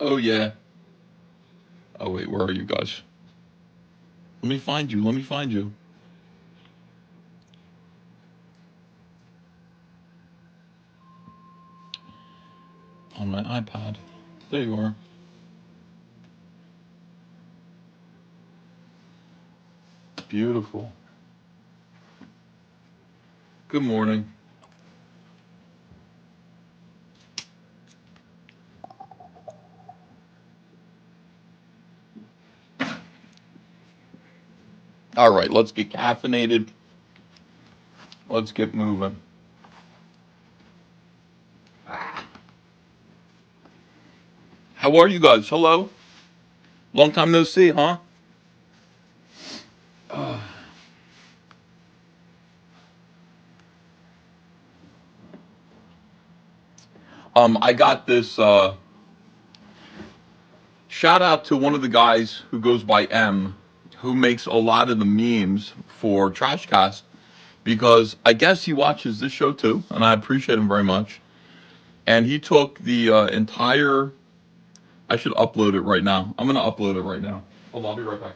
Oh yeah. Oh wait, where are you guys? Let me find you. Let me find you. On my iPad. There you are. Beautiful. Good morning. All right, let's get caffeinated. Let's get moving. How are you guys? Hello. Long time no see, huh? Uh, I got this. Shout out to one of the guys who goes by M, who makes a lot of the memes for Trashcast, because I guess he watches this show too, and I appreciate him very much. And he took the entire. I should upload it right now. I'm gonna upload it right now. Hold on, I'll be right back.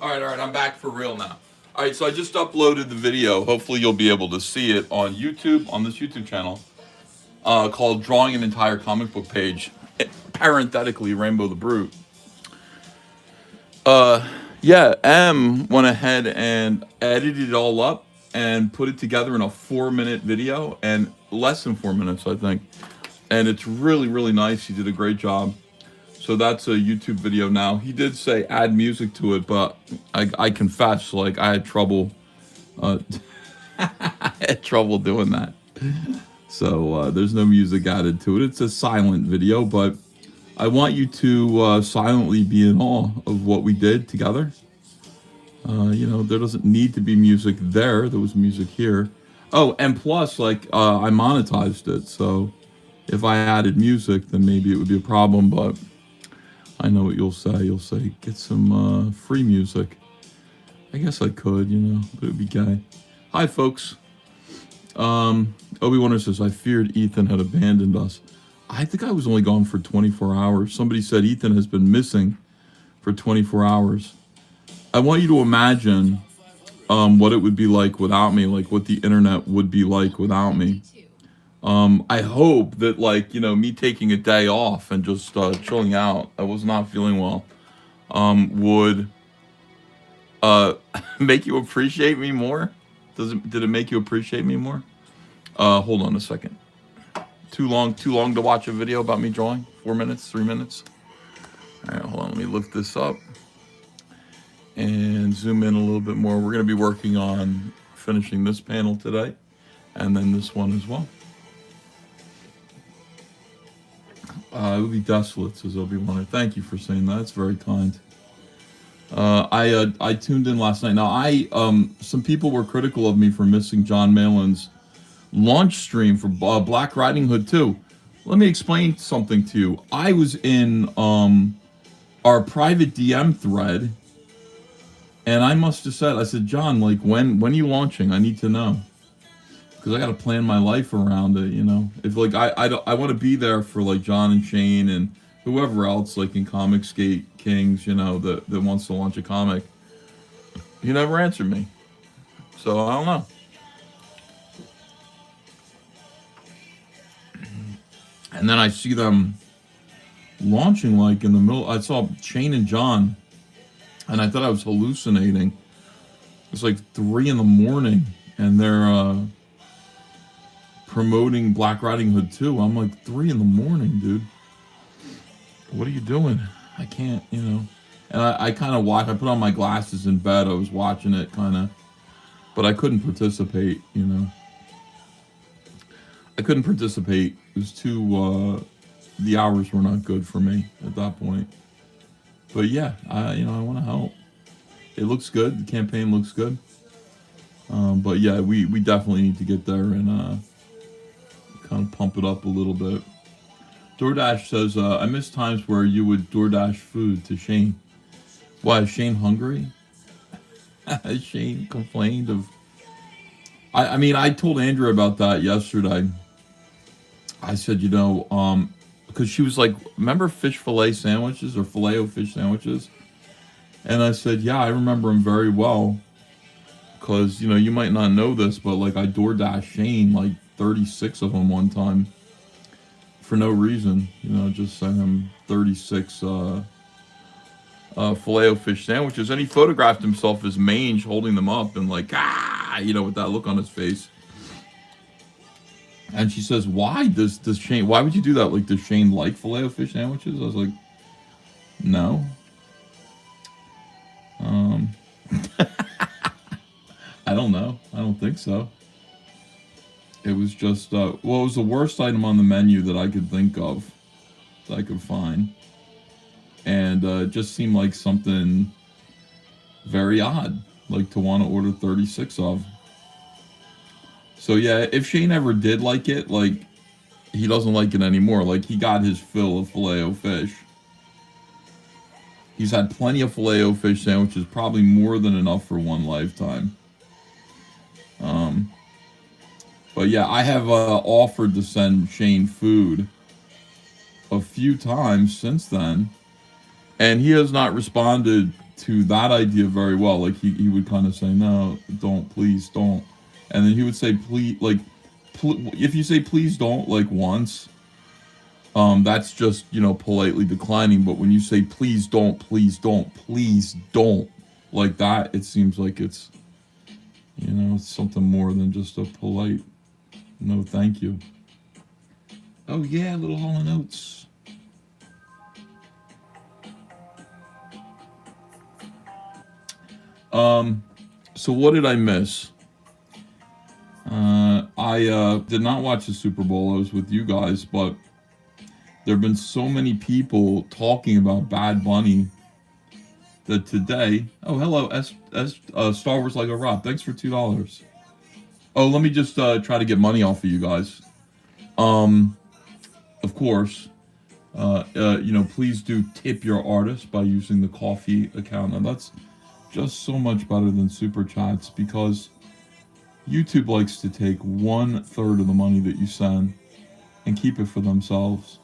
All right, I'm back for real now. All right, so I just uploaded the video. Hopefully, you'll be able to see it on YouTube, on this YouTube channel, called Drawing an Entire Comic Book Page, parenthetically, Rainbow the Brute. Yeah, M went ahead and edited it all up and put it together in a 4-minute video, and less than 4 minutes, I think. And it's really, really nice. He did a great job. So So that's a YouTube video now. He did say add music to it, but I confess, like I had trouble, I had trouble doing that. So there's no music added to it. It's a silent video, but I want you to silently be in awe of what we did together. You know, there doesn't need to be music there. There was music here. Oh, and plus, like, I monetized it, so if I added music, then maybe it would be a problem, but I know what you'll say. You'll say, get some free music. I guess I could, you know, but it would be gay. Hi, folks. Obi-Wan says, I feared Ethan had abandoned us. I think I was only gone for 24 hours. Somebody said Ethan has been missing for 24 hours. I want you to imagine what it would be like without me, like what the internet would be like without me. I hope that, like, you know, me taking a day off and just chilling out, I was not feeling well, would make you appreciate me more. Did it make you appreciate me more? Hold on a second. Too long to watch a video about me drawing? 4 minutes, 3 minutes? All right, hold on, let me lift this up and zoom in a little bit more. We're gonna be working on finishing this panel today, and then this one as well. It would be desolate, says Obi-Wan. Thank you for saying that. It's very kind. I tuned in last night. Now, some people were critical of me for missing John Malin's launch stream for Black Riding Hood 2. Let me explain something to you. I was in our private DM thread, and I must have said, I said, John, like, when are you launching? I need to know. Because I got to plan my life around it, you know. If, like, I want to be there for, like, John and Shane and whoever else, like, in Comicsgate Kings, you know, that wants to launch a comic. He never answered me. So, I don't know. And then I see them launching, like, in the middle. I saw Shane and John, and I thought I was hallucinating. It's like 3 in the morning, and they're promoting Black Riding Hood 2. I'm like, 3 in the morning, dude. What are you doing? I can't, you know. And I kind of watched. I put on my glasses in bed. I was watching it, kind of. But I couldn't participate, you know. I couldn't participate. It was too, the hours were not good for me at that point. But yeah, you know, I want to help. It looks good. The campaign looks good. But yeah, we definitely need to get there and kind of pump it up a little bit. DoorDash says, I miss times where you would DoorDash food to Shane. Why, is Shane hungry? Shane complained of... I mean, I told Andrea about that yesterday. I said, you know, because she was like, remember fish fillet sandwiches or filet-o-fish sandwiches? And I said, yeah, I remember them very well. Because, you know, you might not know this, but, like, I DoorDashed Shane, like, 36 of them one time. For no reason. You know, just sent him 36 filet-o-fish sandwiches. And he photographed himself as mange holding them up and, like, you know, with that look on his face. And she says, why does Shane, why would you do that? Like, does Shane like filet-o-fish sandwiches? I was like, no. I don't know. I don't think so. It was just, well, it was the worst item on the menu that I could think of, that I could find. And it just seemed like something very odd, like to want to order 36 of. So yeah, if Shane ever did like it, like, he doesn't like it anymore. Like, he got his fill of filet-o-fish. He's had plenty of filet-o-fish sandwiches, probably more than enough for one lifetime. But yeah, I have offered to send Shane food a few times since then, and he has not responded to that idea very well. Like, he would kind of say, no, don't, please don't. And then he would say, please, like, if you say please don't, like, once, that's just, you know, politely declining. But when you say please don't, please don't, please don't, like that, it seems like it's, you know, it's something more than just a polite no thank you. Oh yeah, little Hall & Oates. So what did I miss? I did not watch the Super Bowl. I was with you guys, but there have been so many people talking about Bad Bunny that today. Oh, hello, Star Wars Lego Rob. Thanks for $2. Oh, let me just try to get money off of you guys. Of course, please do tip your artist by using the coffee account. And that's just so much better than super chats because YouTube likes to take 1/3 of the money that you send and keep it for themselves.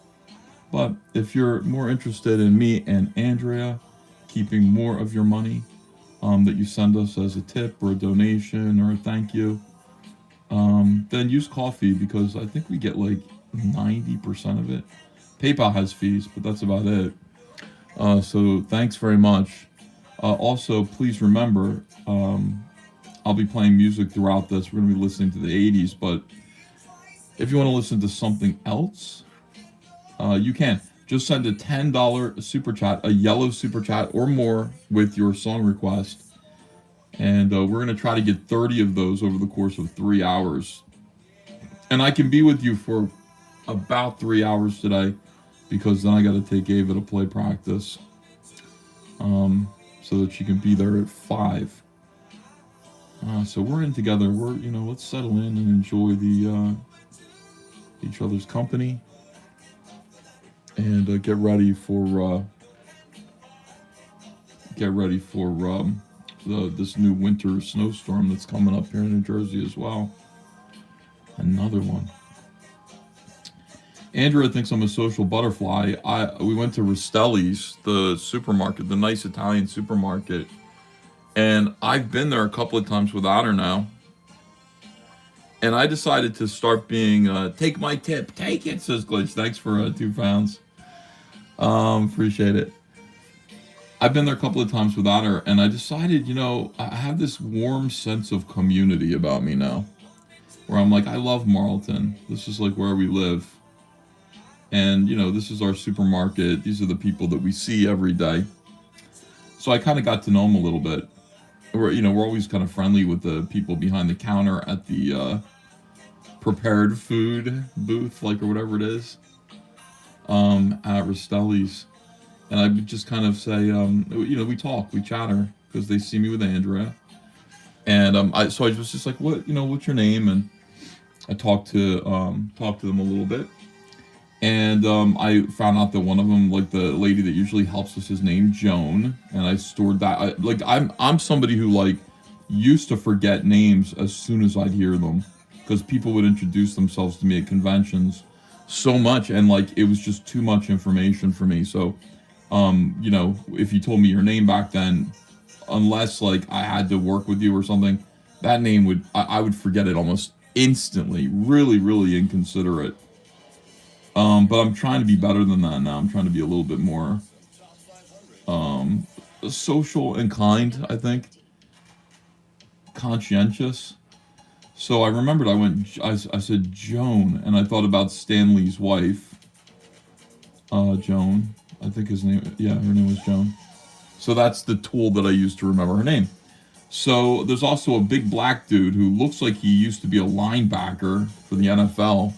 But if you're more interested in me and Andrea keeping more of your money that you send us as a tip or a donation or a thank you, then use coffee because I think we get like 90% of it. PayPal has fees, but that's about it. So thanks very much. Also, please remember, I'll be playing music throughout this. We're going to be listening to the 80s, but if you want to listen to something else, you can. Just send a $10 super chat, a yellow super chat or more with your song request. And we're going to try to get 30 of those over the course of 3 hours. And I can be with you for about 3 hours today because then I got to take Ava to play practice so that she can be there at 5. So we're in together. Let's settle in and enjoy the each other's company and get ready for this new winter snowstorm that's coming up here in New Jersey as well. Another one. Andrea thinks I'm a social butterfly. We went to Rastelli's, the supermarket, the nice Italian supermarket, and I've been there a couple of times without her now. And I decided to start being, take my tip, take it, says Glitch. Thanks for £2. Appreciate it. I've been there a couple of times without her, and I decided, I have this warm sense of community about me now, where I'm like, I love Marlton. This is like where we live. And, this is our supermarket. These are the people that we see every day. So I kind of got to know them a little bit. We're always kind of friendly with the people behind the counter at the prepared food booth, or whatever it is, at Rastelli's. And I would just kind of say, we talk, we chatter, because they see me with Andrea. And I was just like, what's your name? And I talked to them a little bit. And I found out that one of them, the lady that usually helps us, is named Joan. And I stored that. I'm somebody who used to forget names as soon as I'd hear them, because people would introduce themselves to me at conventions so much, and it was just too much information for me. So, if you told me your name back then, unless I had to work with you or something, that name I would forget it almost instantly. Really, really inconsiderate. But I'm trying to be better than that now. I'm trying to be a little bit more social and kind, I think. Conscientious. So I remembered I said Joan, and I thought about Stanley's wife. Joan. I think her name was Joan. So that's the tool that I used to remember her name. So there's also a big black dude who looks like he used to be a linebacker for the NFL.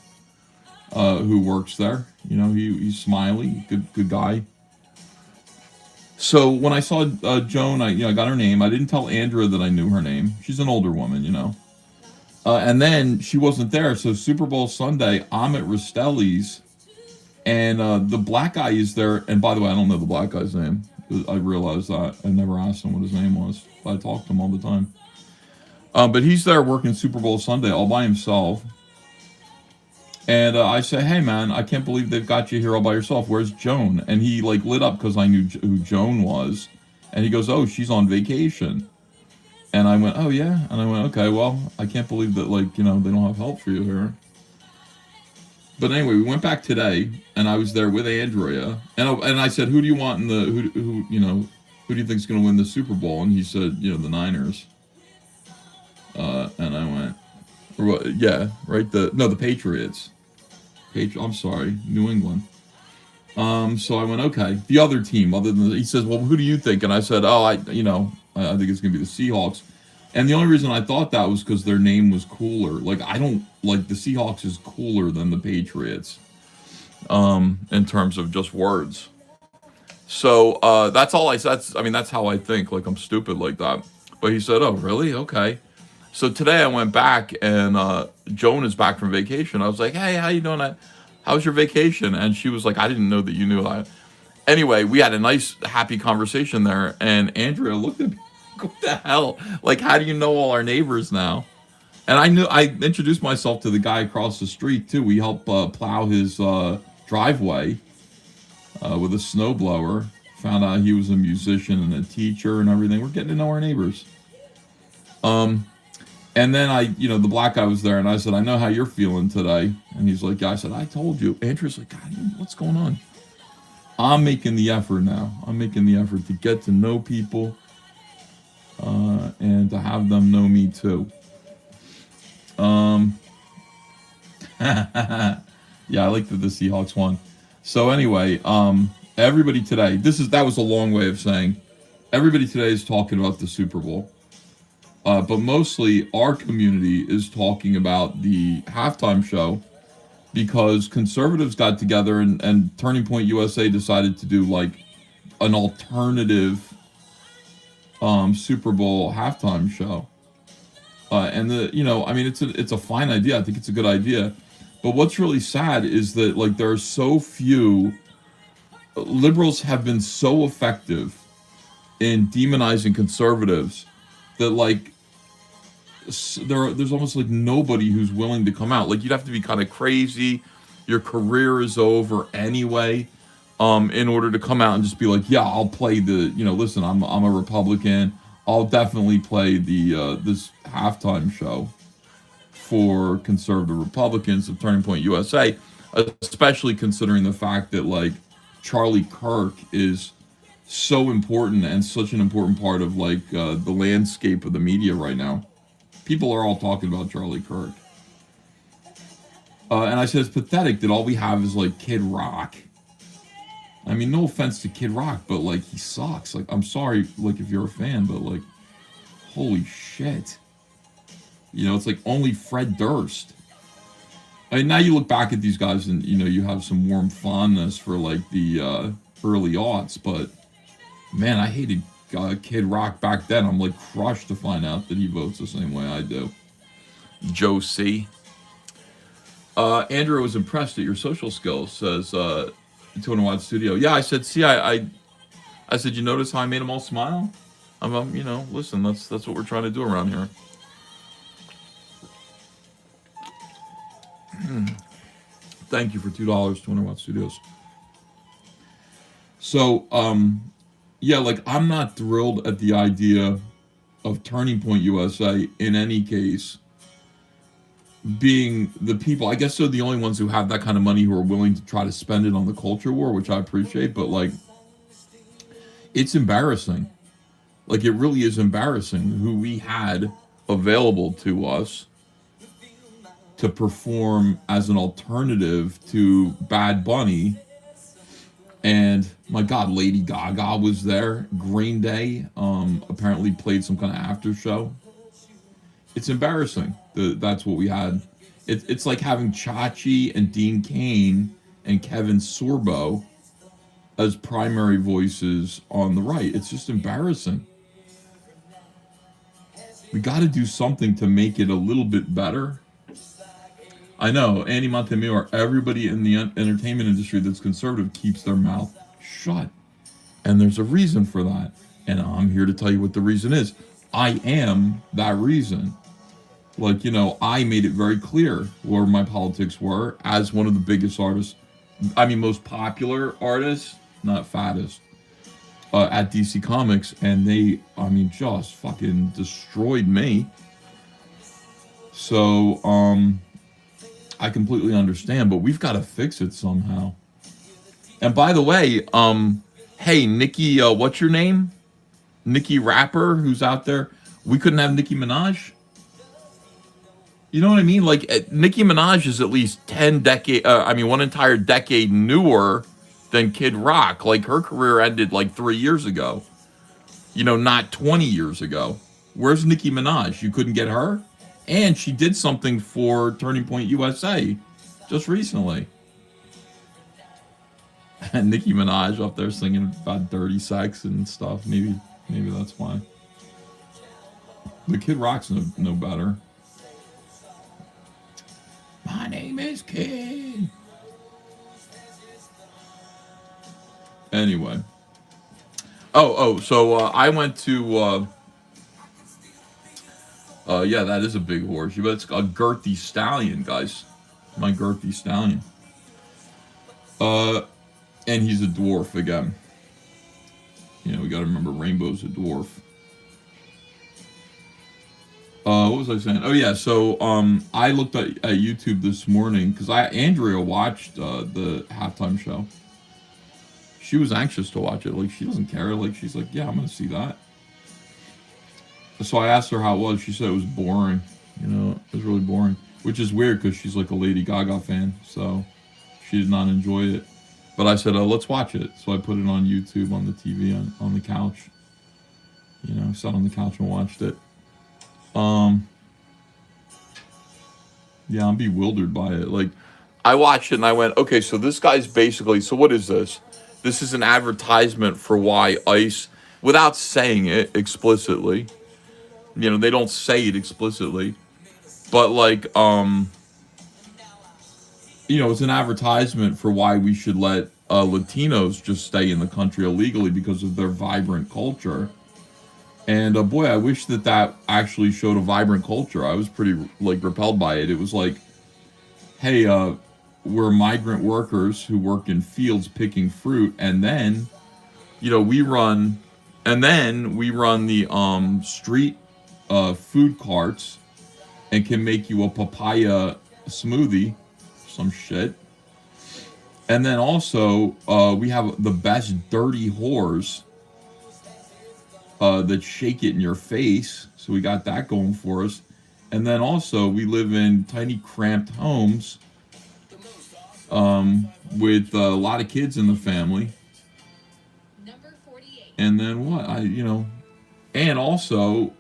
Who works there. He's smiley, good guy. So when I saw Joan, I got her name. I didn't tell Andrea that I knew her name. She's an older woman, and then she wasn't there. So Super Bowl Sunday, I'm at Rastelli's, and the black guy is there. And by the way, I don't know the black guy's name. I realized that. I never asked him what his name was. But I talk to him all the time. But he's there working Super Bowl Sunday all by himself. And I say, hey, man, I can't believe they've got you here all by yourself. Where's Joan? And he, lit up because I knew who Joan was. And he goes, oh, she's on vacation. And I went, oh, yeah? And I went, okay, well, I can't believe that, they don't have help for you here. But anyway, we went back today, and I was there with Andrea. And I said, who do you want in the, who do you think is going to win the Super Bowl? And he said, the Niners. And I went, yeah, right, the Patriots. I'm sorry, New England. So I went, okay, the other team, other than he says, well, who do you think? And I said, I think it's going to be the Seahawks. And the only reason I thought that was because their name was cooler. Like, I don't like the Seahawks is cooler than the Patriots in terms of just words. So that's all I said. I mean, that's how I think. Like, I'm stupid like that. But he said, "Oh, really? Okay." So today I went back and Joan is back from vacation. I was like, "Hey, how you doing? How's your vacation?" And she was like, "I didn't know that you knew that." Anyway, we had a nice, happy conversation there. And Andrea looked at me, what the hell? Like, how do you know all our neighbors now? And I introduced myself to the guy across the street too. We helped plow his driveway with a snowblower. Found out he was a musician and a teacher and everything. We're getting to know our neighbors. And then the black guy was there, and I said, "I know how you're feeling today." And he's like, "Yeah." I said, "I told you." Andrew's like, "God, what's going on?" I'm making the effort now. I'm making the effort to get to know people and to have them know me too. Yeah, I like that the Seahawks won. So anyway, everybody today, that was a long way of saying, everybody today is talking about the Super Bowl. But mostly our community is talking about the halftime show because conservatives got together and Turning Point USA decided to do like an alternative Super Bowl halftime show. And it's a fine idea. I think it's a good idea. But what's really sad is that like there are so few liberals have been so effective in demonizing conservatives that like there's almost like nobody who's willing to come out. Like you'd have to be kind of crazy. Your career is over anyway. In order to come out and just be like, yeah, I'll play listen, I'm a Republican. I'll definitely play this halftime show for conservative Republicans of Turning Point USA, especially considering the fact that like Charlie Kirk is so important and such an important part of like the landscape of the media right now. People are all talking about Charlie Kirk. And I said, it's pathetic that all we have is like Kid Rock. I mean, no offense to Kid Rock, but like he sucks. Like, I'm sorry, like if you're a fan, but like, holy shit. It's like only Fred Durst. I mean, now you look back at these guys and, you have some warm fondness for like the early aughts, but man, I hated Kid Rock back then. I'm like crushed to find out that he votes the same way I do. Joe C. Andrew was impressed at your social skills, says 200 Watt Studio. Yeah, I said, see, I said, you notice how I made them all smile? Listen, that's what we're trying to do around here. Thank you for $2, 200 Watt Studios. So, yeah, like I'm not thrilled at the idea of Turning Point USA in any case being the people. I guess they're the only ones who have that kind of money who are willing to try to spend it on the culture war, which I appreciate, but like it's embarrassing. Like it really is embarrassing who we had available to us to perform as an alternative to Bad Bunny. And my God, Lady Gaga was there. Green Day apparently played some kind of after show. It's embarrassing that that's what we had. It's like having Chachi and Dean Cain and Kevin Sorbo as primary voices on the right. It's just embarrassing. We got to do something to make it a little bit better. I know, Andy Montemur, everybody in the entertainment industry that's conservative keeps their mouth shut. And there's a reason for that. And I'm here to tell you what the reason is. I am that reason. Like, I made it very clear where my politics were as one of the biggest artists. I mean, most popular artists, not fattest, at DC Comics. And they, just fucking destroyed me. So, I completely understand, but we've got to fix it somehow. And by the way, hey, Nicki, what's your name? Nicki Rapper, who's out there. We couldn't have Nicki Minaj? You know what I mean? Like, Nicki Minaj is at least 1 entire decade newer than Kid Rock. Like, her career ended like 3 years ago. You know, not 20 years ago. Where's Nicki Minaj? You couldn't get her? And she did something for Turning Point USA just recently. And Nicki Minaj up there singing about dirty sex and stuff. Maybe that's why. The Kid Rock's no better. My name is Kid. Anyway. So I went to yeah, that is a big horse. But it's a girthy stallion, guys. My girthy stallion. And he's a dwarf again. You know, we gotta remember Rainbow's a dwarf. What was I saying? Oh yeah, so I looked at YouTube this morning because Andrea watched the halftime show. She was anxious to watch it. Like, she doesn't care. Like, she's like, yeah, I'm gonna see that. So I asked her how it was. She said it was boring. You know, it was really boring, which is weird because she's like a Lady Gaga fan. So she did not enjoy it. But I said, let's watch it. So I put it on YouTube on the TV on the couch. You know, sat on the couch and watched it. Yeah, I'm bewildered by it. Like, I watched it and I went, okay, so this guy's basically, so what is this? This is an advertisement for why ICE, without saying it explicitly, you know, they don't say it explicitly, but like, you know, it's an advertisement for why we should let Latinos just stay in the country illegally because of their vibrant culture. And boy, I wish that actually showed a vibrant culture. I was pretty like repelled by it. It was like, hey, we're migrant workers who work in fields picking fruit, and then, you know, we run the street food carts and can make you a papaya smoothie, some shit. And then also, we have the best dirty whores that shake it in your face. So we got that going for us. And then also, we live in tiny, cramped homes with a lot of kids in the family. Number 48. And then what? And also,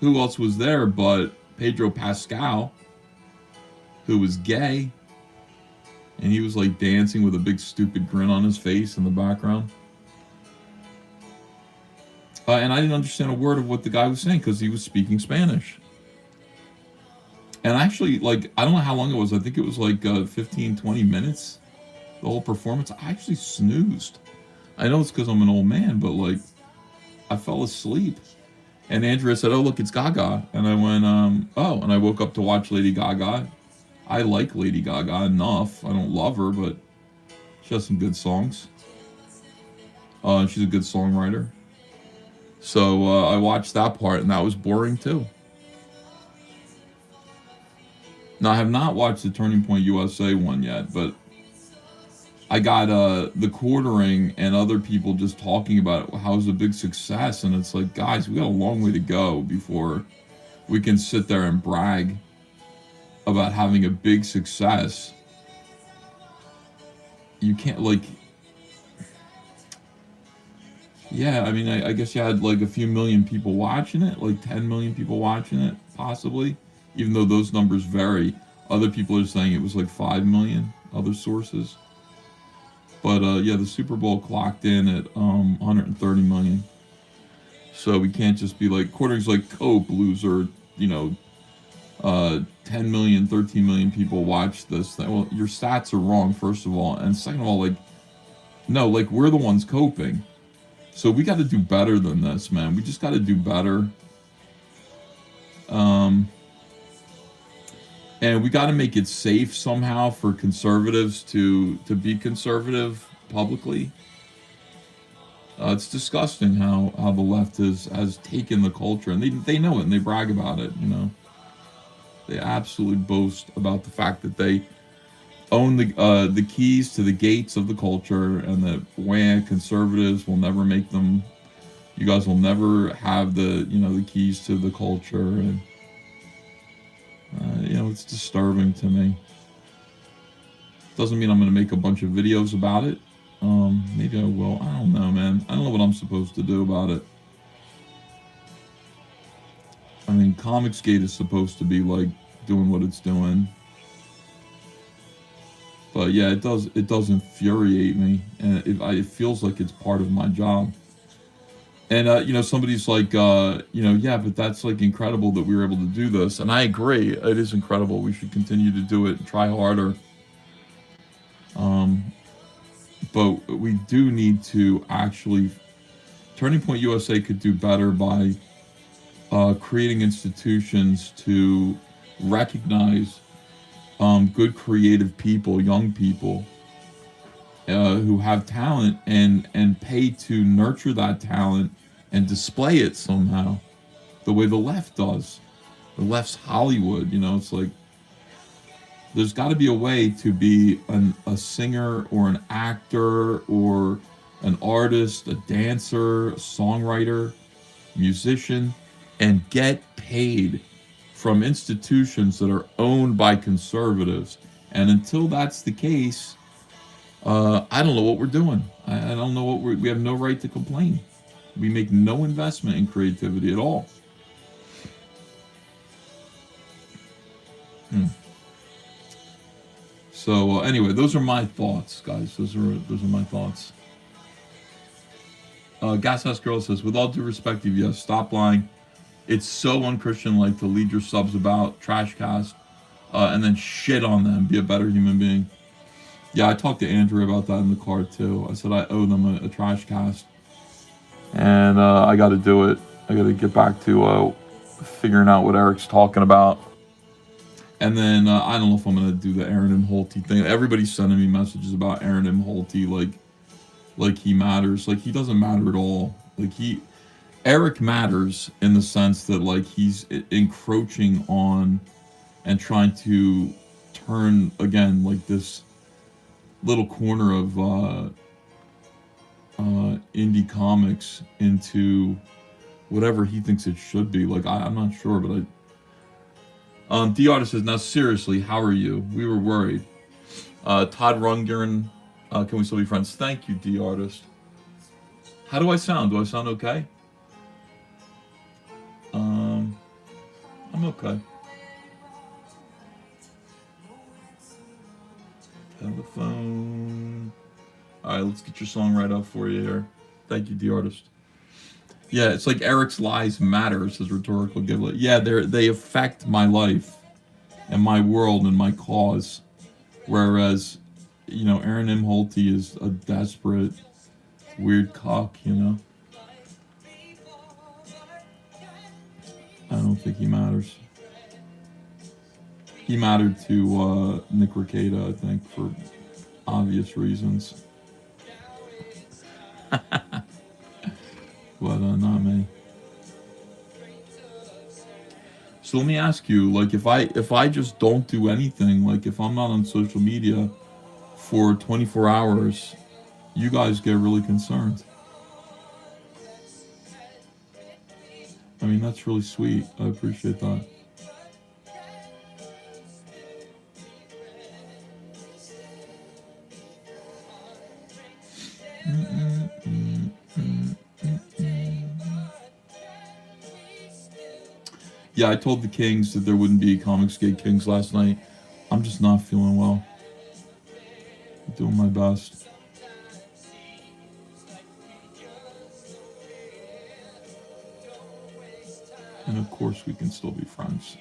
who else was there but Pedro Pascal, who was gay. And he was like dancing with a big stupid grin on his face in the background. And I didn't understand a word of what the guy was saying because he was speaking Spanish. And actually, like, I don't know how long it was. I think it was like 15, 20 minutes, the whole performance. I actually snoozed. I know it's because I'm an old man, but like, I fell asleep. And Andrea said, oh, look, it's Gaga. And I went, oh, and I woke up to watch Lady Gaga. I like Lady Gaga enough. I don't love her, but she has some good songs. She's a good songwriter. So I watched that part, and that was boring too. Now, I have not watched the Turning Point USA one yet, but I got the quartering and other people just talking about how it was a big success, and it's like, guys, we got a long way to go before we can sit there and brag about having a big success. You can't, like... Yeah, I mean, I guess you had like a few million people watching it, like 10 million people watching it, possibly, even though those numbers vary. Other people are saying it was like 5 million, other sources. But yeah, the Super Bowl clocked in at 130 million. So we can't just be like, quarters like Cope, loser, you know, 10 million, 13 million people watch this thing. Well, your stats are wrong, first of all. And second of all, like, no, like, we're the ones coping. So we got to do better than this, man. We just got to do better. And we got to make it safe somehow for conservatives to be conservative publicly. It's disgusting how the left has taken the culture, and they know it, and they brag about it, you know. They absolutely boast about the fact that they own the keys to the gates of the culture, and that conservatives will never make them. You guys will never have the keys to the culture, and it's disturbing to me. Doesn't mean I'm going to make a bunch of videos about it. Maybe I will. I don't know, man. I don't know what I'm supposed to do about it. I mean, Comicsgate is supposed to be like doing what it's doing, but yeah, it does. It does infuriate me, and it feels like it's part of my job. And somebody's like, yeah, but that's like incredible that we were able to do this, and I agree. It is incredible. We should continue to do it and try harder. Um, but we do need to actually. Turning Point USA could do better by creating institutions to recognize good creative people, young people who have talent, and pay to nurture that talent and display it somehow, the way the left does. The left's Hollywood, it's like there's got to be a way to be a singer or an actor or an artist, a dancer, a songwriter, musician, and get paid from institutions that are owned by conservatives. And until that's the case, I don't know what we're doing. I don't know we have no right to complain. We make no investment in creativity at all. So anyway, those are my thoughts, guys. Those are my thoughts. Gas House Girl says, with all due respect, yes, stop lying. It's so unchristian-like to lead your subs about trash cast and then shit on them. Be a better human being. Yeah, I talked to Andrew about that in the car too. I said I owe them a trash cast, and I got to do it. I got to get back to figuring out what Eric's talking about. And then I don't know if I'm gonna do the Aaron M. Holty thing. Everybody's sending me messages about Aaron M. Holty, like he matters. Like he doesn't matter at all. Eric matters in the sense that like he's encroaching on and trying to turn again like this little corner of indie comics into whatever he thinks it should be. Like I'm not sure, but D Artist says, now seriously, how are you? We were worried. Todd Rungern, can we still be friends? Thank you, D Artist. How do I sound? Do I sound okay? I'm okay. Telephone. All right, let's get your song right up for you here. Thank you, D Artist. Yeah, it's like Eric's lies matter, says Rhetorical Giblet. Yeah, they affect my life and my world and my cause. Whereas, Aaron M. Holty is a desperate, weird cock, I don't think he matters. He mattered to Nick Rekieta, I think, for obvious reasons. But not me. So let me ask you, like, if I just don't do anything, like if I'm not on social media for 24 hours, you guys get really concerned. I mean, that's really sweet. I appreciate that. Yeah, I told the Kings that there wouldn't be Comicsgate Kings last night. I'm just not feeling well. I'm doing my best. And of course, we can still be friends.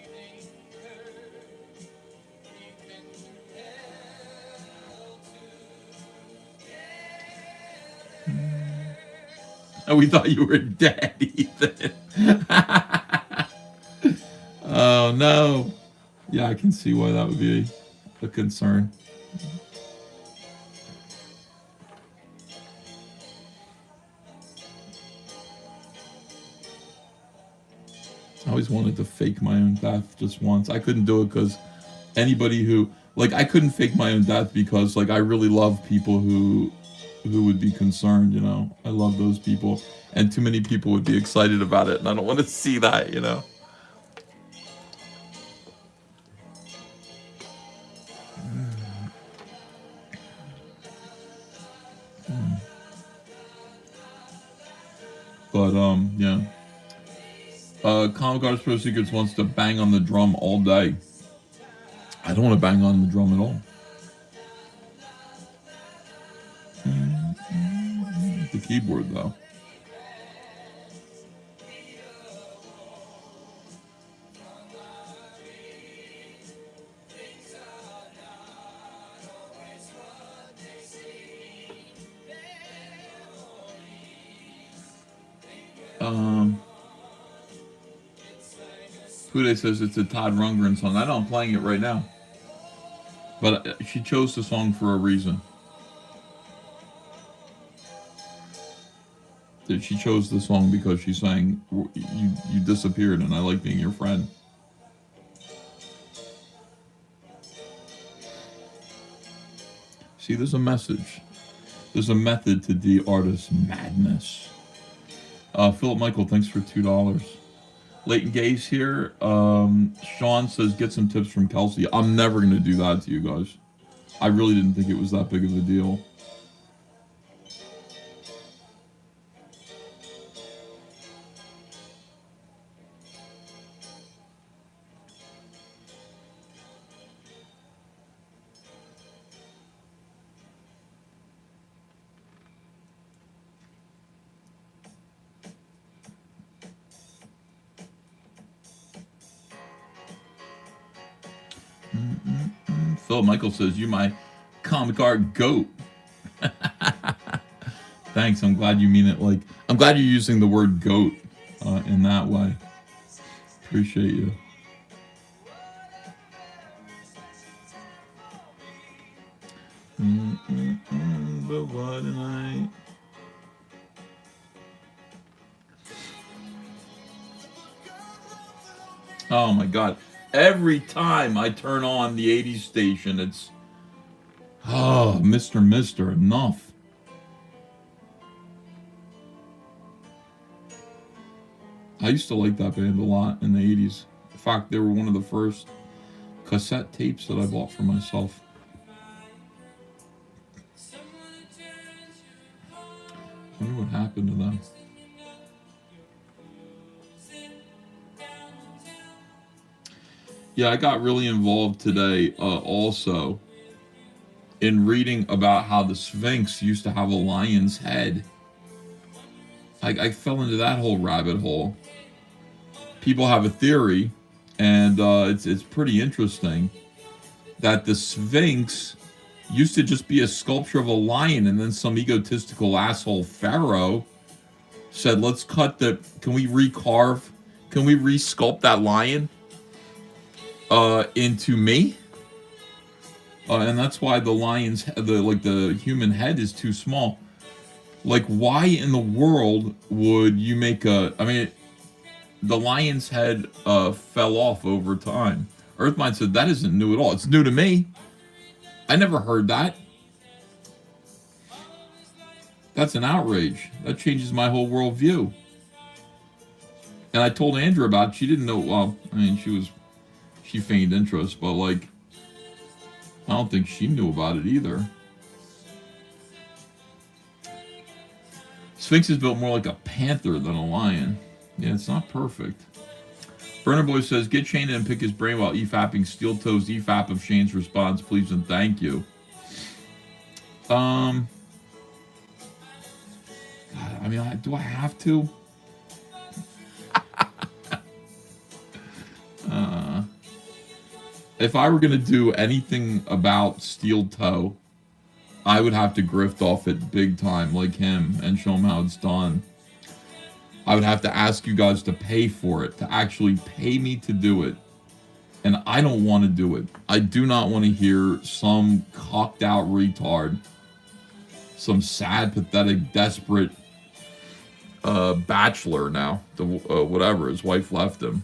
Oh, we thought you were dead, Ethan. Oh, no. Yeah, I can see why that would be a concern. I always wanted to fake my own death just once. I couldn't do it because anybody who... Like, I couldn't fake my own death because, like, I really love people who would be concerned, I love those people. And too many people would be excited about it, and I don't want to see that, But yeah. Comic Artist Pro Secrets wants to bang on the drum all day. I don't want to bang on the drum at all. The keyboard, though. Hude says it's a Todd Rundgren song. I know I'm playing it right now. But she chose the song for a reason. She chose the song because she's saying, you disappeared and I like being your friend. See, there's a message. There's a method to the artist's madness. Philip Michael, thanks for $2. Leighton Gaze here. Sean says, get some tips from Kelsey. I'm never going to do that to you guys. I really didn't think it was that big of a deal. Philip Michael says, you my comic art goat. Thanks. I'm glad you mean it like, I'm glad you're using the word goat in that way. Appreciate you. But what a night. Oh my God. Every time I turn on the 80s station, it's, oh, Mr. Enough. I used to like that band a lot in the 80s. In fact, they were one of the first cassette tapes that I bought for myself. I wonder what happened to them. Yeah, I got really involved today also in reading about how the Sphinx used to have a lion's head. I fell into that whole rabbit hole. People have a theory, and it's pretty interesting, that the Sphinx used to just be a sculpture of a lion, and then some egotistical asshole pharaoh said, let's cut the, can we resculpt that lion into me? And that's why the lion's, the human head is too small. Like, why in the world would you make a, I mean, the lion's head fell off over time. Earthmind said, that isn't new at all. It's new to me. I never heard that. That's an outrage. That changes my whole worldview. And I told Andrew about it. She didn't know, well, I mean, she feigned interest, but like, I don't think she knew about it either. Sphinx is built more like a panther than a lion. Yeah, it's not perfect. Burner Boy says, get Shane in and pick his brain while EFAPing Steel Toes EFAP of Shane's response, please and thank you. God, I mean, do I have to? If I were going to do anything about Steel Toe, I would have to grift off it big time like him and show him how it's done. I would have to ask you guys to pay for it, to actually pay me to do it. And I don't want to do it. I do not want to hear some cocked out retard, some sad, pathetic, desperate bachelor now, whatever, his wife left him,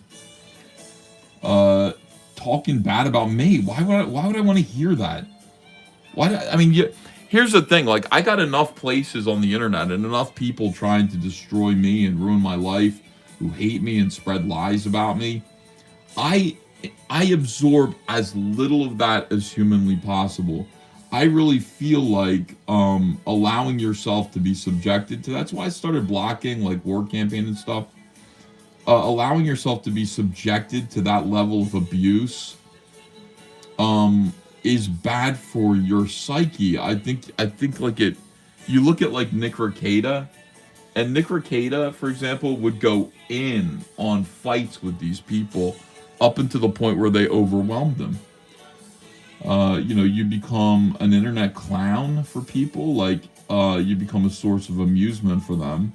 talking bad about me. Why would I want to hear that? Here's the thing, like, I got enough places on the internet and enough people trying to destroy me and ruin my life, who hate me and spread lies about me. I absorb as little of that as humanly possible. I really feel like allowing yourself to be subjected to, that's why I started blocking like war campaign and stuff. Allowing yourself to be subjected to that level of abuse is bad for your psyche. I think like it, you look at like Nick Rekieta, and Nick Rekieta, for example, would go in on fights with these people up until the point where they overwhelmed him. You become an internet clown for people, like you become a source of amusement for them.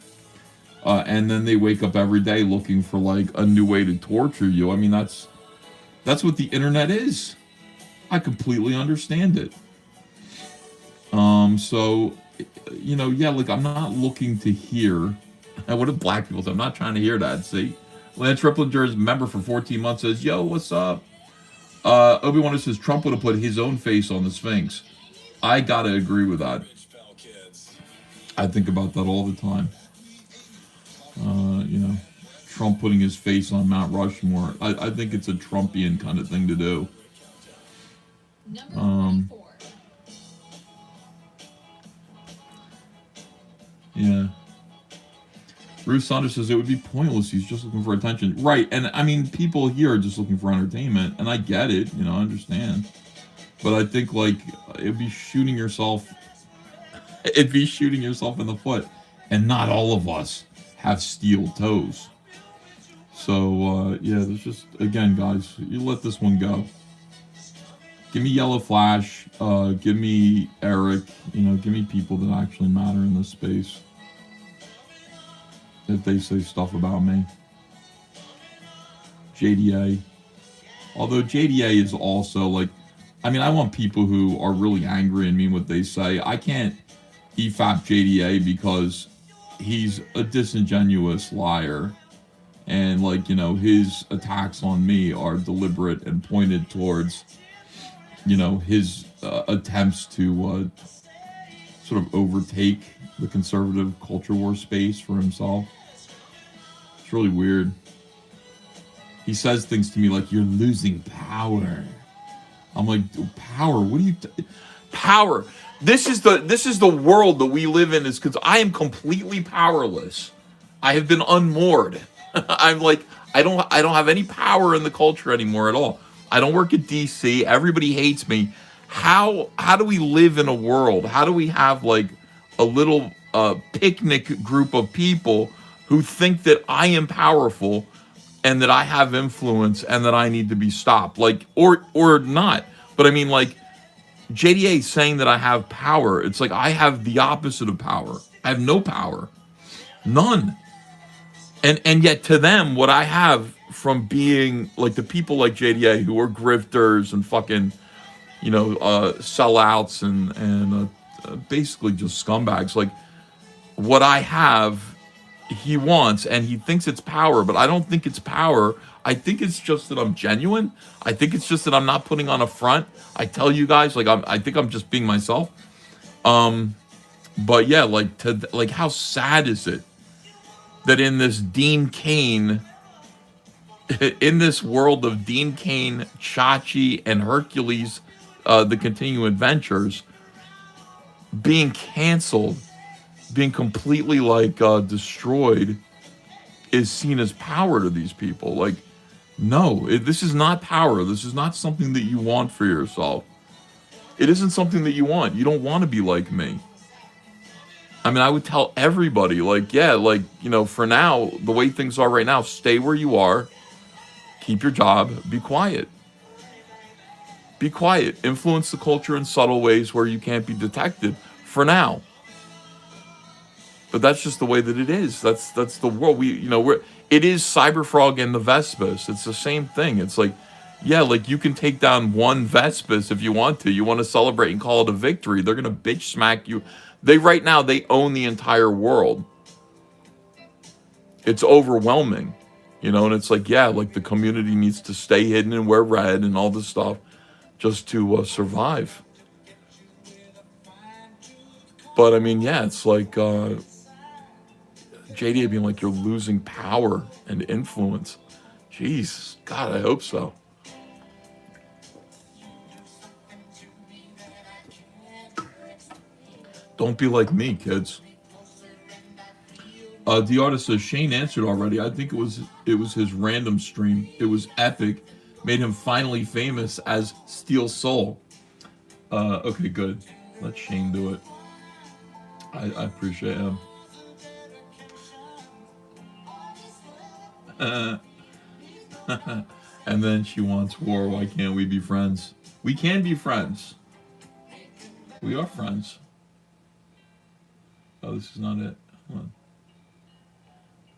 And then they wake up every day looking for like a new way to torture you. I mean, that's what the internet is. I completely understand it. So, yeah, like I'm not looking to hear. And what if black people say? I'm not trying to hear that. See, Lance Riplinger's member for 14 months says, "Yo, what's up?" Obi-Wan says Trump would have put his own face on the Sphinx. I gotta agree with that. I think about that all the time. Trump putting his face on Mount Rushmore. I think it's a Trumpian kind of thing to do. Yeah. Bruce Saunders says it would be pointless. He's just looking for attention. Right. And I mean, people here are just looking for entertainment. And I get it. I understand. But I think, like, it'd be shooting yourself. It'd be shooting yourself in the foot. And not all of us have steel toes. So, yeah, there's just, again, guys, you let this one go. Give me Yellow Flash. Give me Eric. Give me people that actually matter in this space. If they say stuff about me. JDA. Although JDA is also like, I want people who are really angry and mean what they say. I can't EFAP JDA because he's a disingenuous liar. And his attacks on me are deliberate and pointed towards, his attempts to sort of overtake the conservative culture war space for himself. It's really weird. He says things to me like, "You're losing power." I'm like, "Power? What do you power? This is the world that we live in, is because I am completely powerless. I have been unmoored. I'm like, I don't have any power in the culture anymore at all. I don't work at DC. Everybody hates me. How do we live in a world? How do we have like a little picnic group of people who think that I am powerful and that I have influence and that I need to be stopped, like, or not?" But I mean, like, JDA saying that I have power. It's like I have the opposite of power. I have no power, none. And yet to them, what I have from being like the people like JDA who are grifters and fucking, sellouts and basically just scumbags, like, what I have, he wants, and he thinks it's power, but I don't think it's power. I think it's just that I'm genuine. I think it's just that I'm not putting on a front. I tell you guys, like, I think I'm just being myself. But yeah, like how sad is it that in this Dean Cain, in this world of Dean Cain, Chachi, and Hercules, the Continuing Adventures, being canceled, being completely destroyed, is seen as power to these people. Like, no, this is not power. This is not something that you want for yourself. It isn't something that you want. You don't want to be like me. I would tell everybody, like, yeah, like, for now, the way things are right now, stay where you are, keep your job, be quiet. Be quiet. Influence the culture in subtle ways where you can't be detected for now. But that's just the way that it is. That's the world. It is Cyberfrog and the Vespis. It's the same thing. It's like, yeah, like, you can take down one Vespis if you want to. You want to celebrate and call it a victory. They're gonna bitch smack you. Right now they own the entire world. It's overwhelming, and it's like, yeah, like, the community needs to stay hidden and wear red and all this stuff just to survive. But yeah, it's like JD being like, "You're losing power and influence." Jeez, God, I hope so. Don't be like me, kids. The artist says Shane answered already. I think it was his random stream. It was epic. Made him finally famous as Steel Soul. Okay, good. Let Shane do it. I appreciate him. And then she wants war. Why can't we be friends? We can be friends. We are friends. Oh, this is not it. Hold on.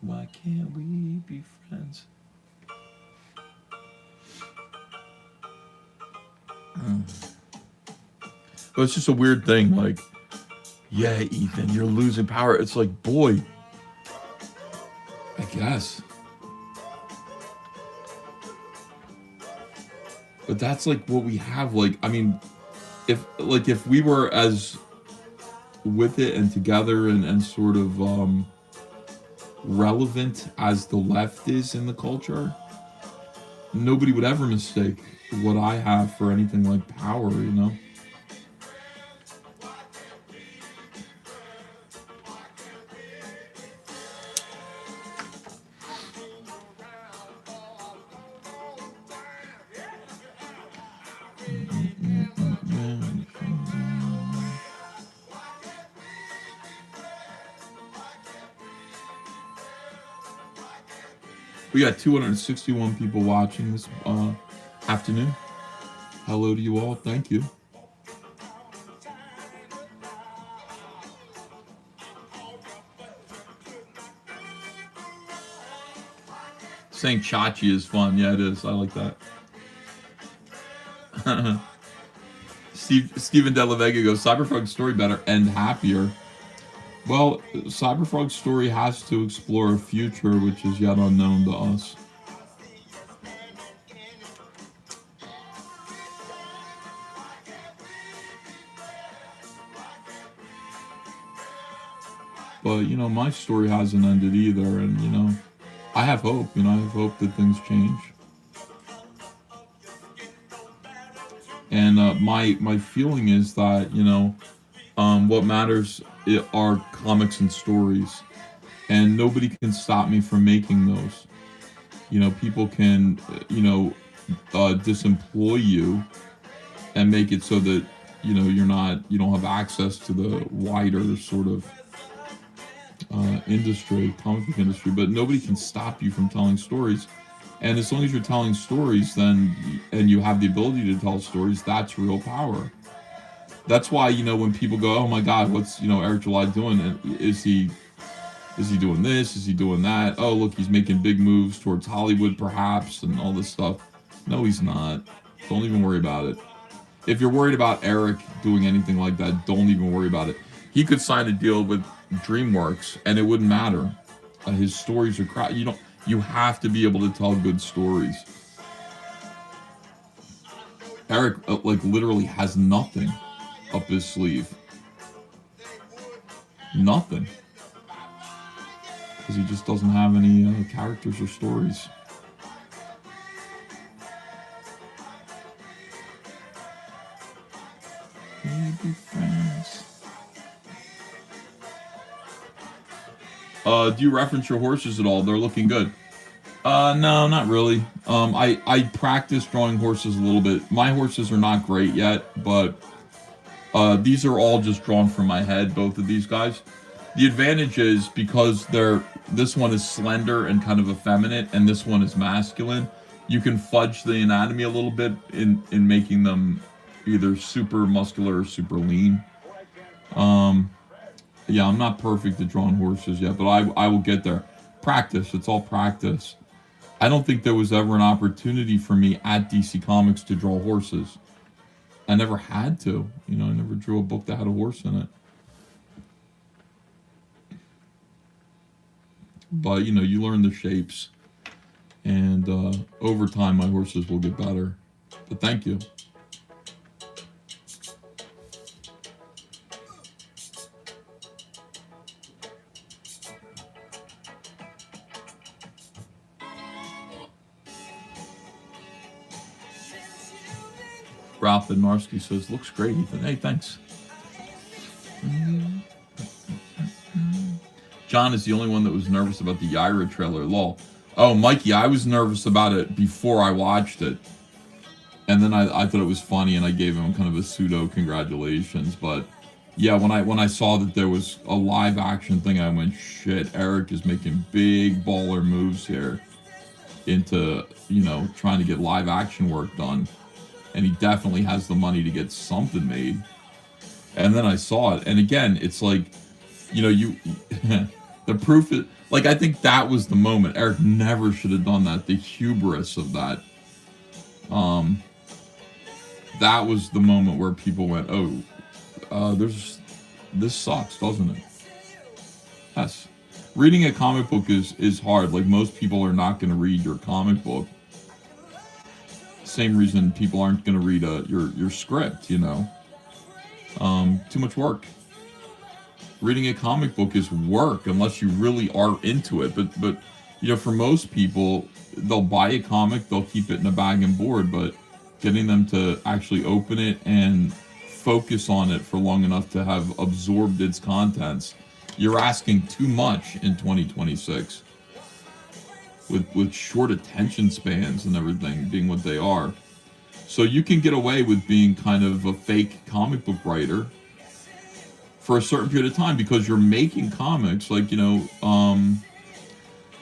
Why can't we be friends? But it's just a weird thing. Like, yeah, Ethan, you're losing power. It's like, boy, I guess. But that's like what we have. Like, I mean, if we were as with it and together and sort of relevant as the left is in the culture, nobody would ever mistake what I have for anything like power, you know? We got 261 people watching this afternoon. Hello to you all. Thank you. Saying Chachi is fun. Yeah, it is. I like that. Steven De La Vega goes, Cyberfrog's story better and happier. Well, Cyberfrog's story has to explore a future which is yet unknown to us. But, you know, my story hasn't ended either, and, you know, I have hope. You know, I have hope that things change. And my feeling is that, you know, what matters are comics and stories. And nobody can stop me from making those. You know, people can, you know, disemploy you and make it so that, you know, you don't have access to the wider sort of industry, comic book industry, but nobody can stop you from telling stories. And as long as you're telling stories, then, and you have the ability to tell stories, that's real power. That's why, you know, when people go, oh my God, what's, you know, Eric July doing? Is he doing this? Is he doing that? Oh, look, he's making big moves towards Hollywood, perhaps, and all this stuff. No, he's not. Don't even worry about it. If you're worried about Eric doing anything like that, don't even worry about it. He could sign a deal with DreamWorks, and it wouldn't matter. His stories are crap. You have to be able to tell good stories. Eric, like, literally has nothing up his sleeve. Nothing. Because he just doesn't have any characters or stories. Maybe friends. Do you reference your horses at all? They're looking good. No, not really. I practice drawing horses a little bit. My horses are not great yet, but these are all just drawn from my head, both of these guys. The advantage is because this one is slender and kind of effeminate, and this one is masculine. You can fudge the anatomy a little bit in making them either super muscular or super lean. Yeah, I'm not perfect at drawing horses yet, but I will get there. Practice. It's all practice. I don't think there was ever an opportunity for me at DC Comics to draw horses. I never had to. You know, I never drew a book that had a horse in it. But, you know, you learn the shapes. And over time, my horses will get better. But thank you. Ralph Bednarski says, looks great, Ethan. Hey, thanks. John is the only one that was nervous about the Yaira trailer. Lol. Oh, Mikey, I was nervous about it before I watched it. And then I thought it was funny, and I gave him kind of a pseudo congratulations. But yeah, when I saw that there was a live action thing, I went, shit, Eric is making big baller moves here into, you know, trying to get live action work done. And he definitely has the money to get something made. And then I saw it, and again, it's like, you know, you the proof is like, I think that was the moment. Eric never should have done that. The hubris of that. That was the moment where people went, oh, this sucks, doesn't it? Yes. Reading a comic book is hard. Like, most people are not going to read your comic book. Same reason people aren't going to read your script, you know. Too much work. Reading a comic book is work unless you really are into it. But you know, for most people, they'll buy a comic, they'll keep it in a bag and board, but getting them to actually open it and focus on it for long enough to have absorbed its contents, you're asking too much in 2026. With short attention spans and everything being what they are. So you can get away with being kind of a fake comic book writer for a certain period of time because you're making comics, like, you know,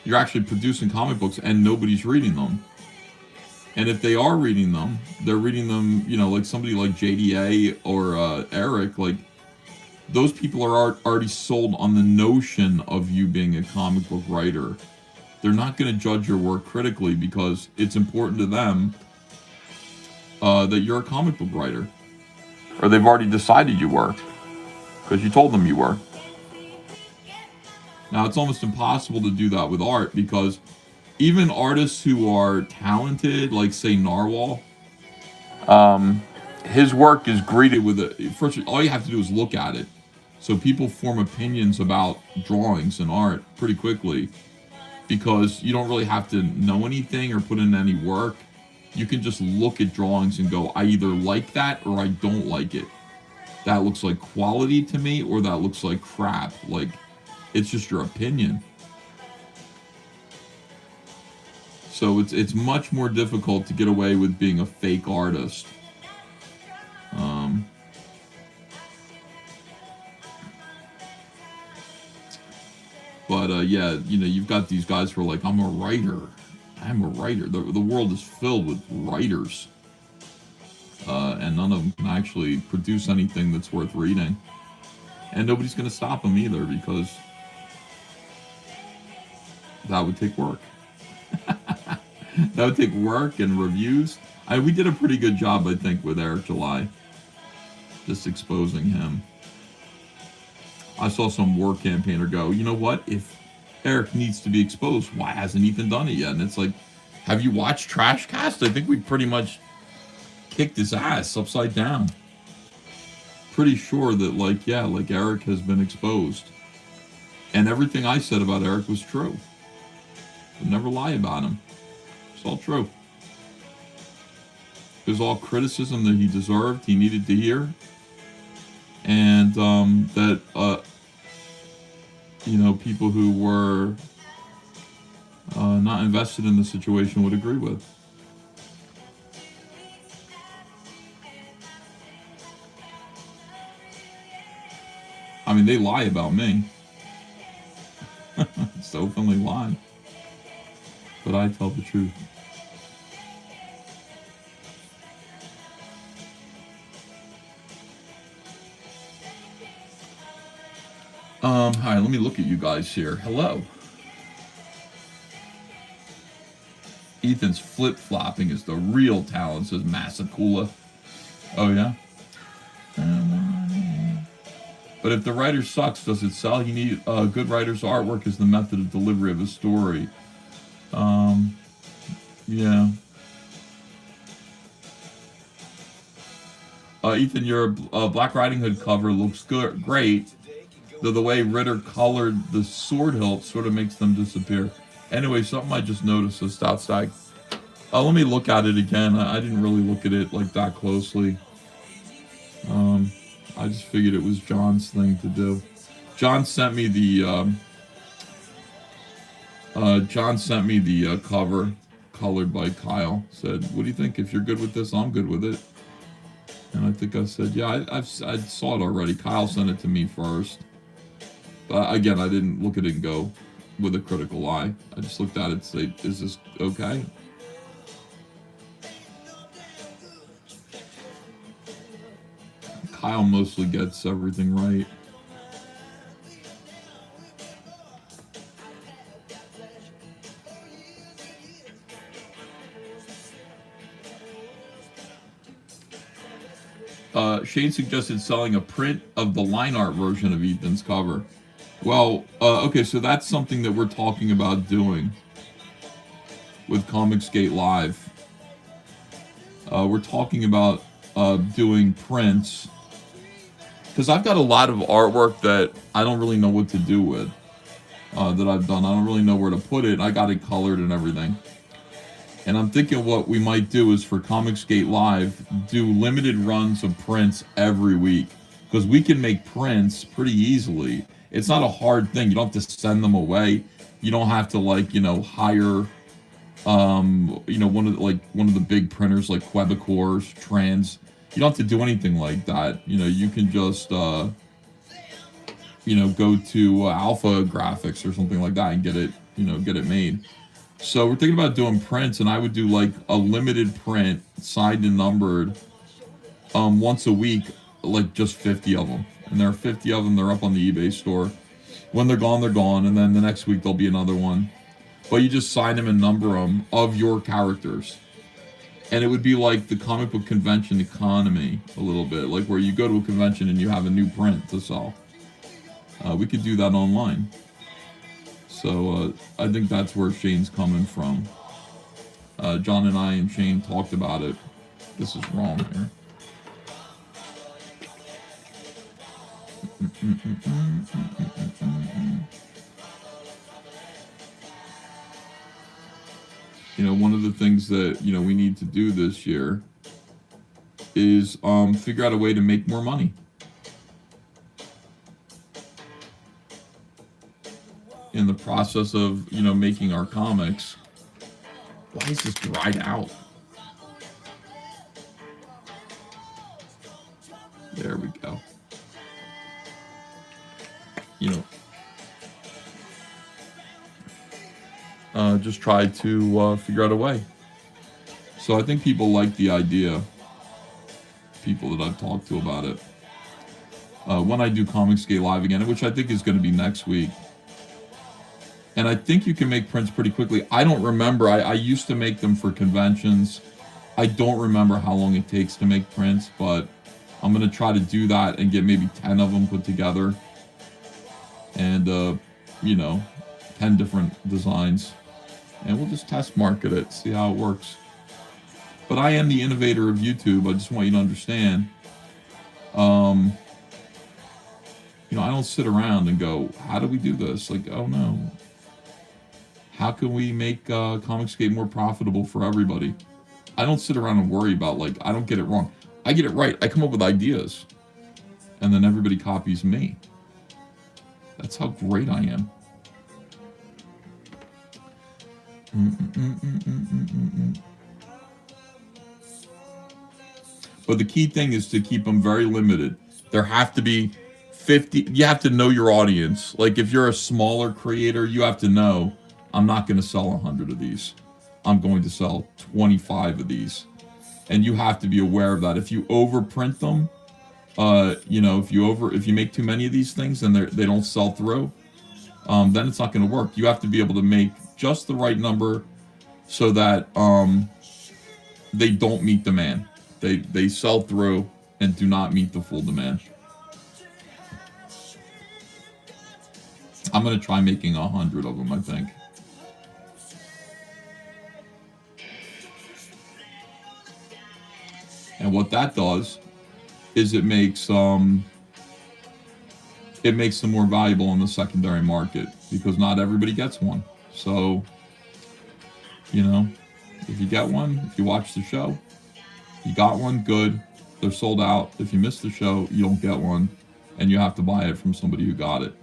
you're actually producing comic books and nobody's reading them. And if they are reading them, they're reading them, you know, like somebody like JDA or Eric, like, those people are already sold on the notion of you being a comic book writer. They're not going to judge your work critically because it's important to them that you're a comic book writer. Or they've already decided you were, because you told them you were. Now, it's almost impossible to do that with art because even artists who are talented, like, say, Narwhal, his work is greeted with first, all you have to do is look at it. So people form opinions about drawings and art pretty quickly because you don't really have to know anything or put in any work. You can just look at drawings and go, I either like that or I don't like it. That looks like quality to me, or that looks like crap. Like, it's just your opinion. So it's much more difficult to get away with being a fake artist. But yeah, you know, you've got these guys who are like, I'm a writer. I'm a writer. The world is filled with writers. And none of them can actually produce anything that's worth reading. And nobody's going to stop them either because that would take work. That would take work and reviews. We did a pretty good job, I think, with Eric July. Just exposing him. I saw some war campaigner go, you know what? If Eric needs to be exposed, why hasn't Ethan done it yet? And it's like, have you watched Trashcast? I think we pretty much kicked his ass upside down. Pretty sure that, like, yeah, like, Eric has been exposed. And everything I said about Eric was true. I'd never lie about him. It's all true. It was all criticism that he deserved, he needed to hear. And that, you know, people who were not invested in the situation would agree with. I mean, they lie about me. It's openly lie. But I tell the truth. Hi, let me look at you guys here. Hello. Ethan's flip-flopping is the real talent, says Masakula. Oh, yeah? But if the writer sucks, does it sell? You need a good writer's artwork is the method of delivery of a story. Yeah. Ethan, your Black Riding Hood cover looks good, great. Though the way Ritter colored the sword hilt sort of makes them disappear. Anyway, something I just noticed is Stout Stag. Let me look at it again. I didn't really look at it like that closely. I just figured it was John's thing to do. John sent me the John sent me the cover, colored by Kyle. Said, "What do you think? If you're good with this, I'm good with it." And I think I said, "Yeah, I saw it already." Kyle sent it to me first. But again, I didn't look at it and go with a critical eye. I just looked at it and say, "Is this okay?" Kyle mostly gets everything right. Shane suggested selling a print of the line art version of Ethan's cover. Well, okay, so that's something that we're talking about doing with Comicsgate Live. We're talking about doing prints, because I've got a lot of artwork that I don't really know what to do with, that I've done. I don't really know where to put it. I got it colored and everything. And I'm thinking what we might do is for Comicsgate Live, do limited runs of prints every week. Because we can make prints pretty easily. It's not a hard thing. You don't have to send them away. You don't have to, like, hire, one of the big printers like Quebecors, Trans. You don't have to do anything like that. You can just, go to Alpha Graphics or something like that and get it made. So we're thinking about doing prints, and I would do like a limited print, signed and numbered, once a week, like just 50 of them. And there are 50 of them. They're up on the eBay store. When they're gone, and then the next week there'll be another one. But you just sign them and number them of your characters. And it would be like the comic book convention economy a little bit, like where you go to a convention and you have a new print to sell. We could do that online. So I think that's where Shane's coming from. John and I and Shane talked about it. This is wrong here. One of the things that, we need to do this year is figure out a way to make more money. In the process of, making our comics. Why is this dried out? There we go. Just try to figure out a way. So I think people like the idea. People that I've talked to about it. When I do Comicsgate Live again, which I think is going to be next week. And I think you can make prints pretty quickly. I don't remember. I used to make them for conventions. I don't remember how long it takes to make prints, but I'm going to try to do that and get maybe 10 of them put together. And, 10 different designs. And we'll just test market it, see how it works. But I am the innovator of YouTube. I just want you to understand. I don't sit around and go, how do we do this? Like, oh no. How can we make Comicsgate more profitable for everybody? I don't sit around and worry about, like, I don't get it wrong. I get it right. I come up with ideas. And then everybody copies me. That's how great I am. But the key thing is to keep them very limited. There have to be 50. You have to know your audience. Like, if you're a smaller creator, you have to know, I'm not going to sell 100 of these. I'm going to sell 25 of these. And you have to be aware of that. If you overprint them, if you make too many of these things and they don't sell through, then it's not going to work. You have to be able to make just the right number so that they don't meet demand. They sell through and do not meet the full demand. I'm going to try making 100 of them, I think. And what that does is it makes them more valuable in the secondary market, because not everybody gets one. So, if you get one, if you watch the show, you got one, good. They're sold out. If you miss the show, you don't get one, and you have to buy it from somebody who got it.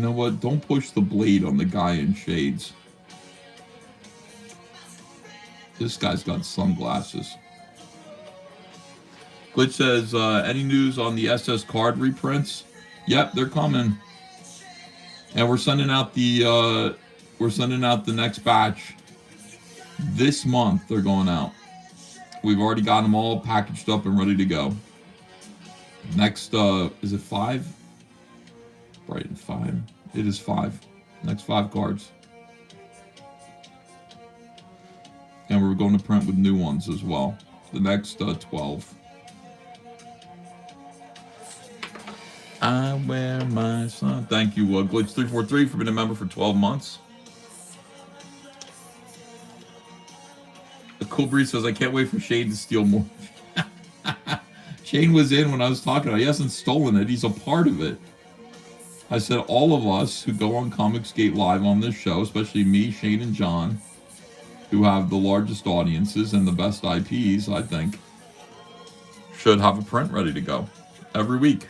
know what? Don't push the blade on the guy in shades. This guy's got sunglasses. Glitch says, any news on the SS card reprints? Yep, they're coming. And we're sending out the next batch this month. They're going out. We've already got them all packaged up and ready to go. Next, is it 5? Right, 5. It is 5. Next 5 cards. And we're going to print with new ones as well. The next 12. I wear my son. Thank you, Glitch343, for being a member for 12 months. The Cool Breeze says, I can't wait for Shane to steal more. Shane was in when I was talking about it. He hasn't stolen it. He's a part of it. I said all of us who go on Comicsgate Live on this show, especially me, Shane, and John, who have the largest audiences and the best IPs, I think, should have a print ready to go every week.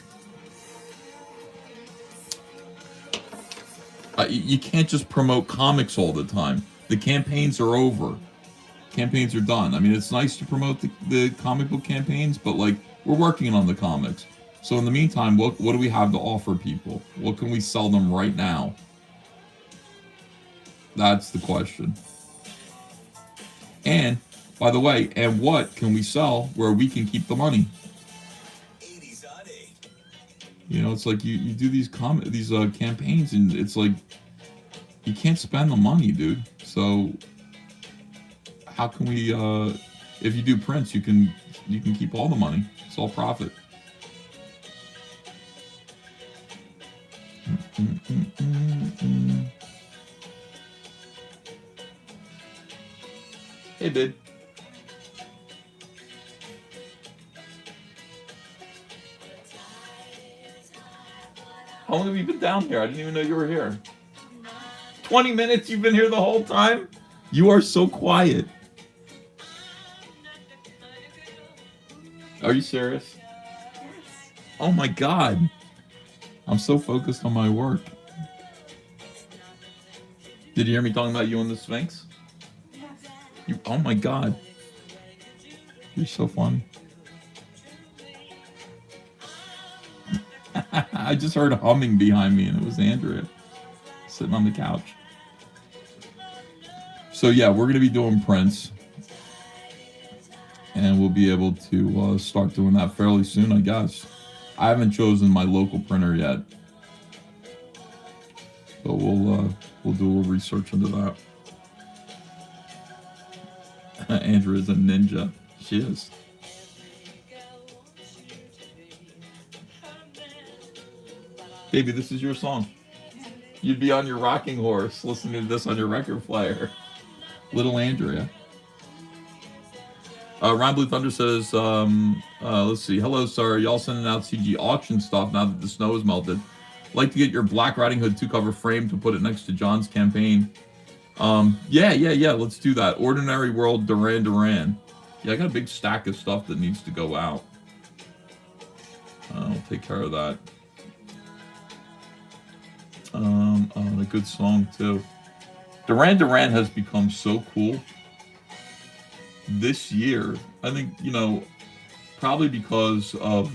You can't just promote comics all the time. The campaigns are over. Campaigns are done. I mean, it's nice to promote the comic book campaigns, but like, we're working on the comics. So in the meantime, what do we have to offer people? What can we sell them right now? That's the question. And, by the way, and what can we sell where we can keep the money? You know, it's like you do these campaigns, and it's like you can't spend the money, dude. So how can we? If you do prints, you can keep all the money. It's all profit. Hey, babe. How long have you been down here? I didn't even know you were here. 20 minutes? You've been here the whole time? You are so quiet. Are you serious? Yes. Oh my God. I'm so focused on my work. Did you hear me talking about you and the Sphinx? Yes. Oh my God. You're so funny. I just heard humming behind me, and it was Andrea sitting on the couch. So yeah, we're going to be doing prints, and we'll be able to start doing that fairly soon, I guess. I haven't chosen my local printer yet, but we'll do a little research into that. Andrea's a ninja. She is. Baby, this is your song. You'd be on your rocking horse listening to this on your record player. Little Andrea. Ron Blue Thunder says, let's see. Hello, sir. Y'all sending out CG auction stuff now that the snow is melted. Like to get your Black Riding Hood 2-cover frame to put it next to John's campaign. Yeah. Let's do that. Ordinary World Duran. Yeah, I got a big stack of stuff that needs to go out. I'll take care of that. A good song too. Duran has become so cool this year. I think, you know, probably because of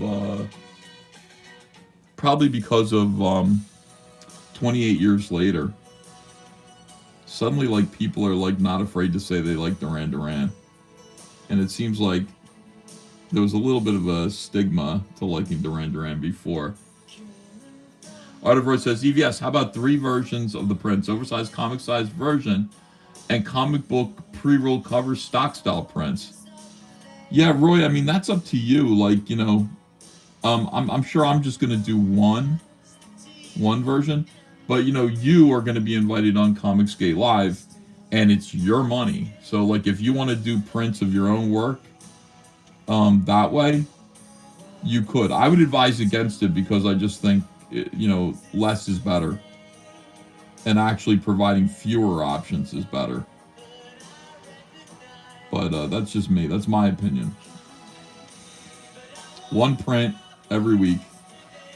28 years later. Suddenly, like, people are like not afraid to say they like Duran. And it seems like there was a little bit of a stigma to liking Duran before. Art of Roy says, EVS, how about 3 versions of the prints? Oversized comic-sized version and comic book pre-roll cover stock style prints. Yeah, Roy, I mean, that's up to you. Like, you know, I'm sure I'm just going to do one version. But, you know, you are going to be invited on Comicsgate Live, and it's your money. So, like, if you want to do prints of your own work that way, you could. I would advise against it because I just think, you know, less is better. And actually providing fewer options is better. But that's just me. That's my opinion. One print every week,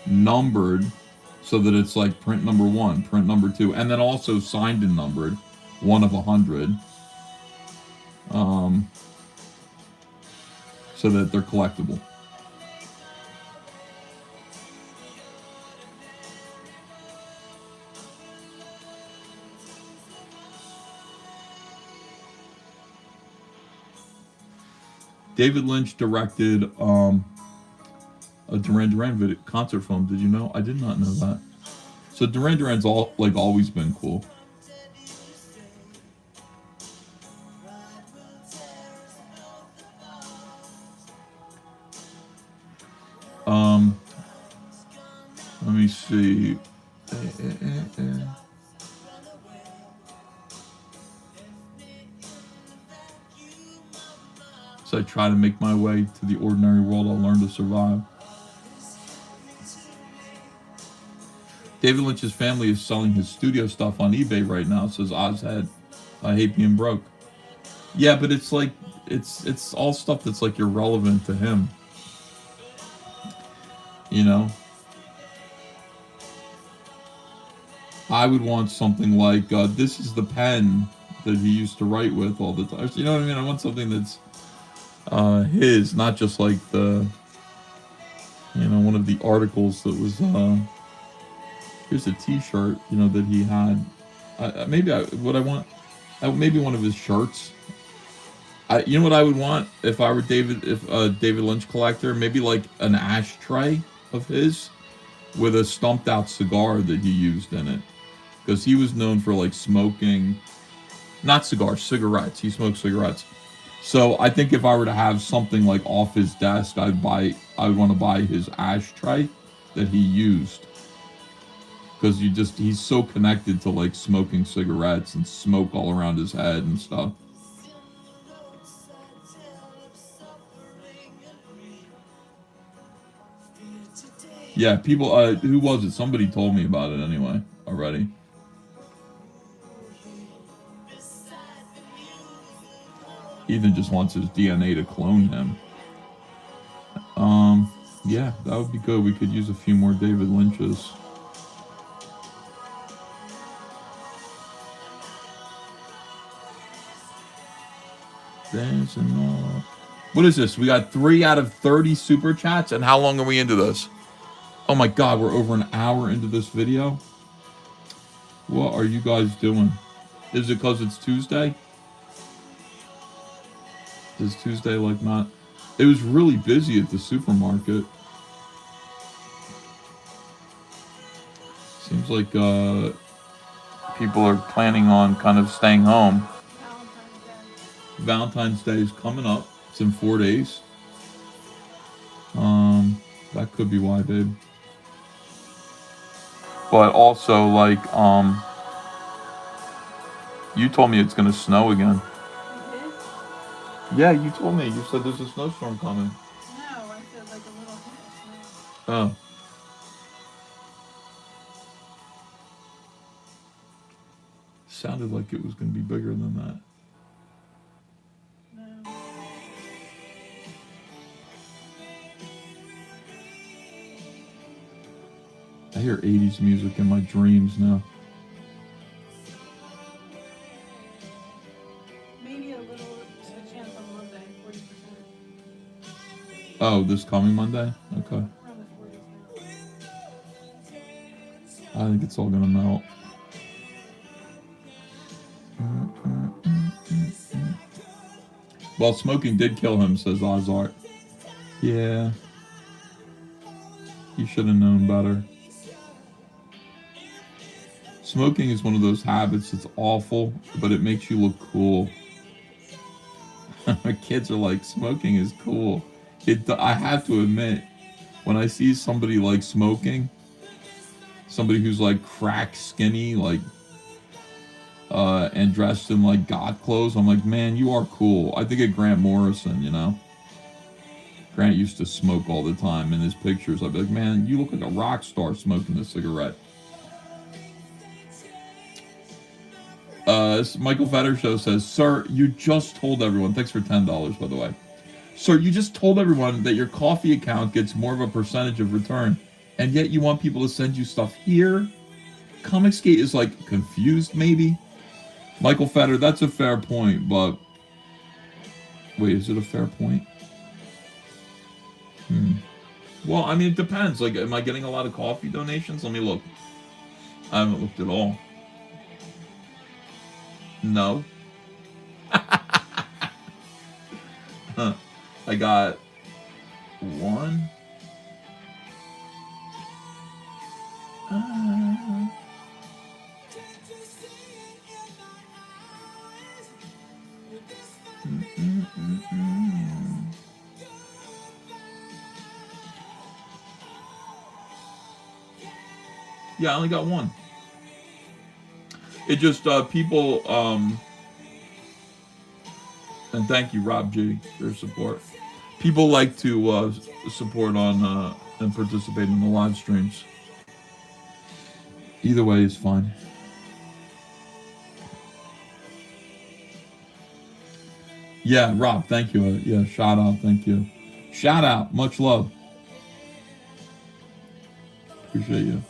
numbered, so that it's like print number 1, print number 2, and then also signed and numbered, 1 of 100, so that they're collectible. David Lynch directed a Duran Duran concert film. Did you know? I did not know that. So Duran Duran's always been cool. Let me see. So I try to make my way to the ordinary world, I'll learn to survive. David Lynch's family is selling his studio stuff on eBay right now, says Ozhead. I hate being broke. Yeah, but it's like, it's all stuff that's like irrelevant to him. You know? I would want something like, this is the pen that he used to write with all the time. You know what I mean? I want something that's his, not just like the, you know, one of the articles that was, here's a t-shirt, you know, that he had. Maybe one of his shirts. You know what I would want if I were David Lynch collector? Maybe like an ashtray of his with a stumped out cigar that he used in it. Because he was known for like smoking, not cigars, cigarettes. He smoked cigarettes. So I think if I were to have something like off his desk, I would want to buy his ashtray that he used. Because he's so connected to like smoking cigarettes and smoke all around his head and stuff. Yeah, people, who was it? Somebody told me about it anyway, already. Ethan just wants his DNA to clone him. Yeah, that would be good. We could use a few more David Lynches. What is this? We got 3 out of 30 super chats, and how long are we into this? Oh my god, we're over an hour into this video? What are you guys doing? Is it because it's Tuesday? Is Tuesday like not? It was really busy at the supermarket. Seems like people are planning on kind of staying home. Valentine's Day is coming up. It's in 4 days. That could be why, babe. But also, like, you told me it's gonna snow again. Yeah, you told me. You said there's a snowstorm coming. No, I said like a little hit. Oh. Sounded like it was going to be bigger than that. No. I hear 80s music in my dreams now. Oh, this coming Monday? Okay. I think it's all gonna melt. Well, smoking did kill him, says Ozart. Yeah. You should have known better. Smoking is one of those habits that's awful, but it makes you look cool. My kids are like, smoking is cool. I have to admit, when I see somebody like smoking, somebody who's like crack skinny, like, and dressed in like goth clothes, I'm like, man, you are cool. I think of Grant Morrison, you know? Grant used to smoke all the time in his pictures. I'd be like, man, you look like a rock star smoking a cigarette. Michael Fetter Show says, sir, you just told everyone, thanks for $10, by the way. Sir, you just told everyone that your coffee account gets more of a percentage of return. and yet you want people to send you stuff here. Comicsgate is like confused, maybe. Michael Fetter, that's a fair point, but wait, is it a fair point? Well, I mean, it depends. Like, am I getting a lot of coffee donations? Let me look. I haven't looked at all. No. I got one. Yeah, I only got one. It just people and thank you, Rob G, for your support. People like to support on and participate in the live streams. Either way is fine. Yeah, Rob, thank you. Yeah, shout out, thank you. Shout out, much love. Appreciate you.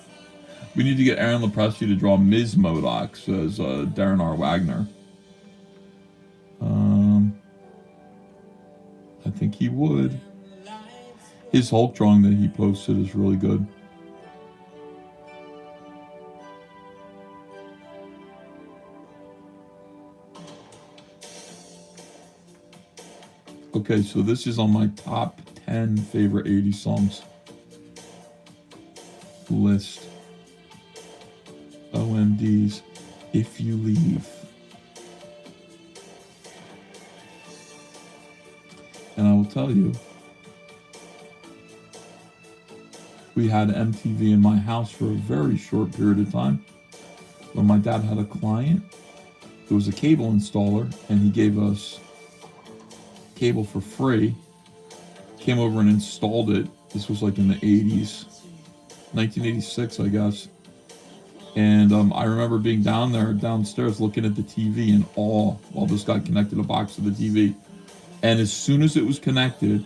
We need to get Aaron Lepresti to draw Ms. Modoc, says Darren R. Wagner. I think he would. His Hulk drawing that he posted is really good. Okay, so this is on my top 10 favorite 80s songs list. OMDs, If You Leave. And I will tell you, we had MTV in my house for a very short period of time. When my dad had a client, it was a cable installer, and he gave us cable for free. Came over and installed it. This was like in the 80s, 1986, I guess. And I remember being downstairs looking at the TV in awe while this guy connected a box to the TV. And as soon as it was connected,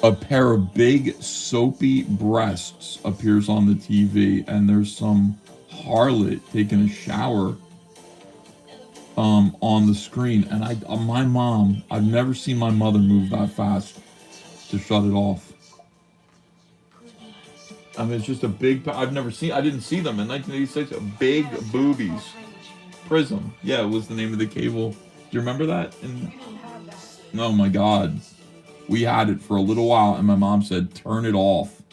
a pair of big soapy breasts appears on the TV, and there's some harlot taking a shower on the screen. And my mom, I've never seen my mother move that fast to shut it off. I mean, it's just a big, I didn't see them in 1986, big boobies. Prism. Yeah, it was the name of the cable. Do you remember that? Oh my God. We had it for a little while, and my mom said, turn it off.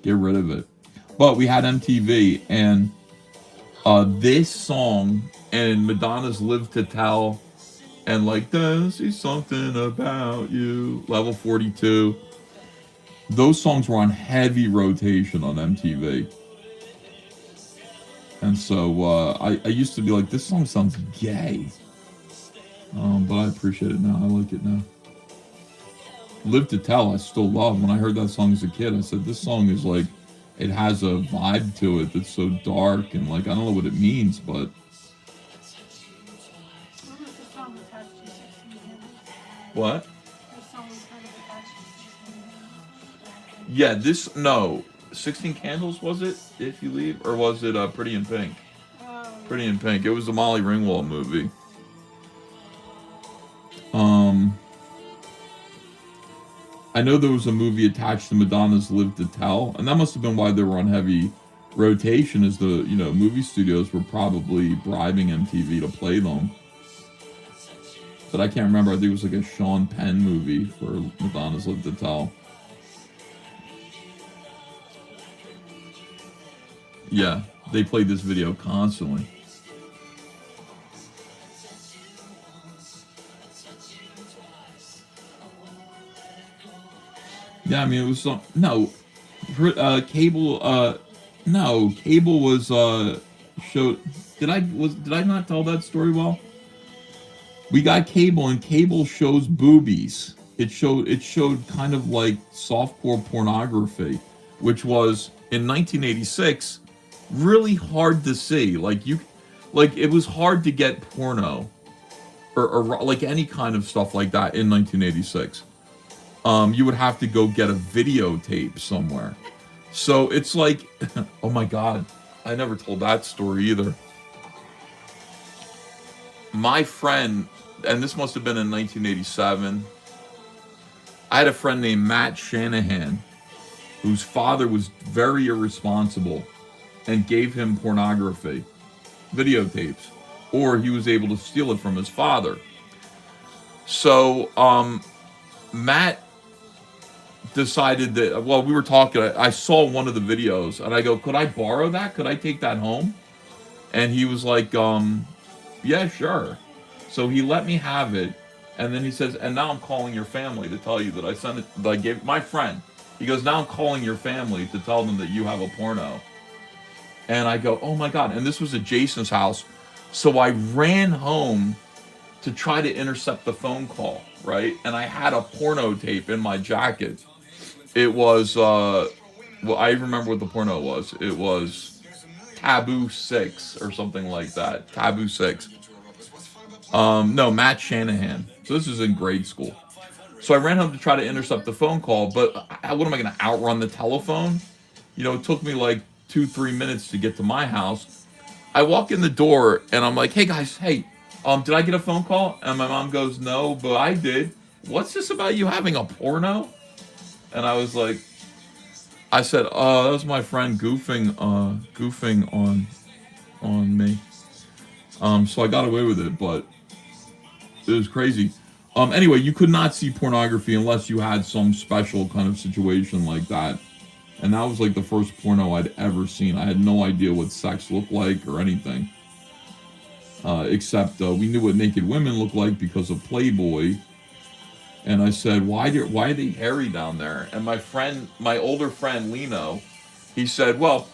Get rid of it. But we had MTV, and this song, and Madonna's Live to Tell, and like, there's something about you, Level 42. Those songs were on heavy rotation on MTV. And so I used to be like, this song sounds gay. But I appreciate it now. I like it now. Live to Tell, I still love. When I heard that song as a kid, I said, this song is like, it has a vibe to it that's so dark, and like, I don't know what it means, but. What? Yeah, 16 Candles, was it? If You Leave? Or was it Pretty in Pink? Pretty in Pink. It was the Molly Ringwald movie. I know there was a movie attached to Madonna's Live to Tell, and that must have been why they were on heavy rotation, as the, movie studios were probably bribing MTV to play them. But I can't remember. I think it was like a Sean Penn movie for Madonna's Live to Tell. Yeah, they played this video constantly. Yeah, I mean, it was Cable was showed. Did I not tell that story well? We got Cable, and Cable shows boobies. It showed kind of like softcore pornography, which was in 1986 really hard to see. It was hard to get porno or like any kind of stuff like that in 1986. You would have to go get a videotape somewhere. So it's like, oh my God, I never told that story either. My friend, and this must have been in 1987, I had a friend named Matt Shanahan whose father was very irresponsible and gave him pornography, videotapes, or he was able to steal it from his father. So Matt decided that, well, we were talking, I saw one of the videos and I go, could I borrow that? Could I take that home? And he was like, yeah, sure. So he let me have it. And then he says, and now I'm calling your family to tell you that I sent it, that I gave my friend. He goes, now I'm calling your family to tell them that you have a porno. And I go, oh my God. And this was at Jason's house. So I ran home to try to intercept the phone call, right? And I had a porno tape in my jacket. It was, well, I remember what the porno was. It was Taboo 6 or something like that. Taboo 6. No, Matt Shanahan. So this is in grade school. So I ran home to try to intercept the phone call, but what am I going to outrun the telephone? You know, it took me like 2-3 minutes to get to my house. I walk in the door and I'm like, hey guys, hey, did I get a phone call? And my mom goes, no, but I did. What's this about you having a porno? And I was like, I said, that was my friend goofing on me. So I got away with it, but it was crazy. Anyway, you could not see pornography unless you had some special kind of situation like that. And that was like the first porno I'd ever seen. I had no idea what sex looked like or anything. Except we knew what naked women looked like because of Playboy. And I said, why are they hairy down there? And my older friend Lino, he said, well,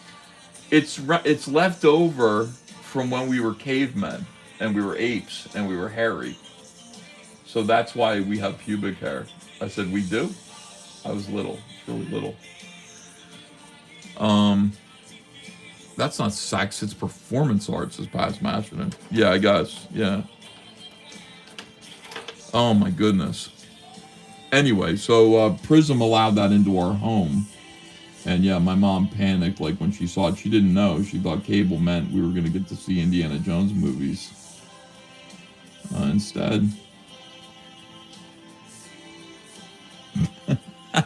it's left over from when we were cavemen and we were apes and we were hairy. So that's why we have pubic hair. I said, we do? I was little, really little. That's not sex, it's performance arts, as past Masterton. Yeah, I guess, yeah. Oh my goodness. Anyway, so Prism allowed that into our home. And yeah, my mom panicked, like when she saw it. She didn't know. She thought cable meant we were going to get to see Indiana Jones movies. Instead,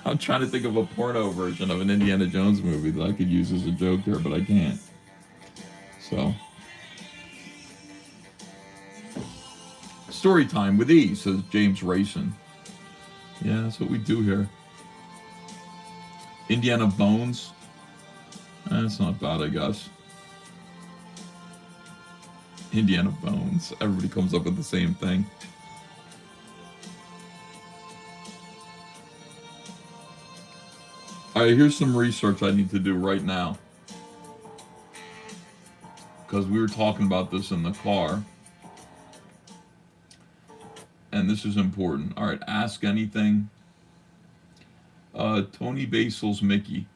I'm trying to think of a porno version of an Indiana Jones movie that I could use as a joke here, but I can't. So, story time with E, says James Rayson. Yeah, that's what we do here. Indiana Bones. That's not bad, I guess. Indiana Bones. Everybody comes up with the same thing. Alright, here's some research I need to do right now. Because we were talking about this in the car. And this is important. Alright, ask anything. Tony Basil's Mickey.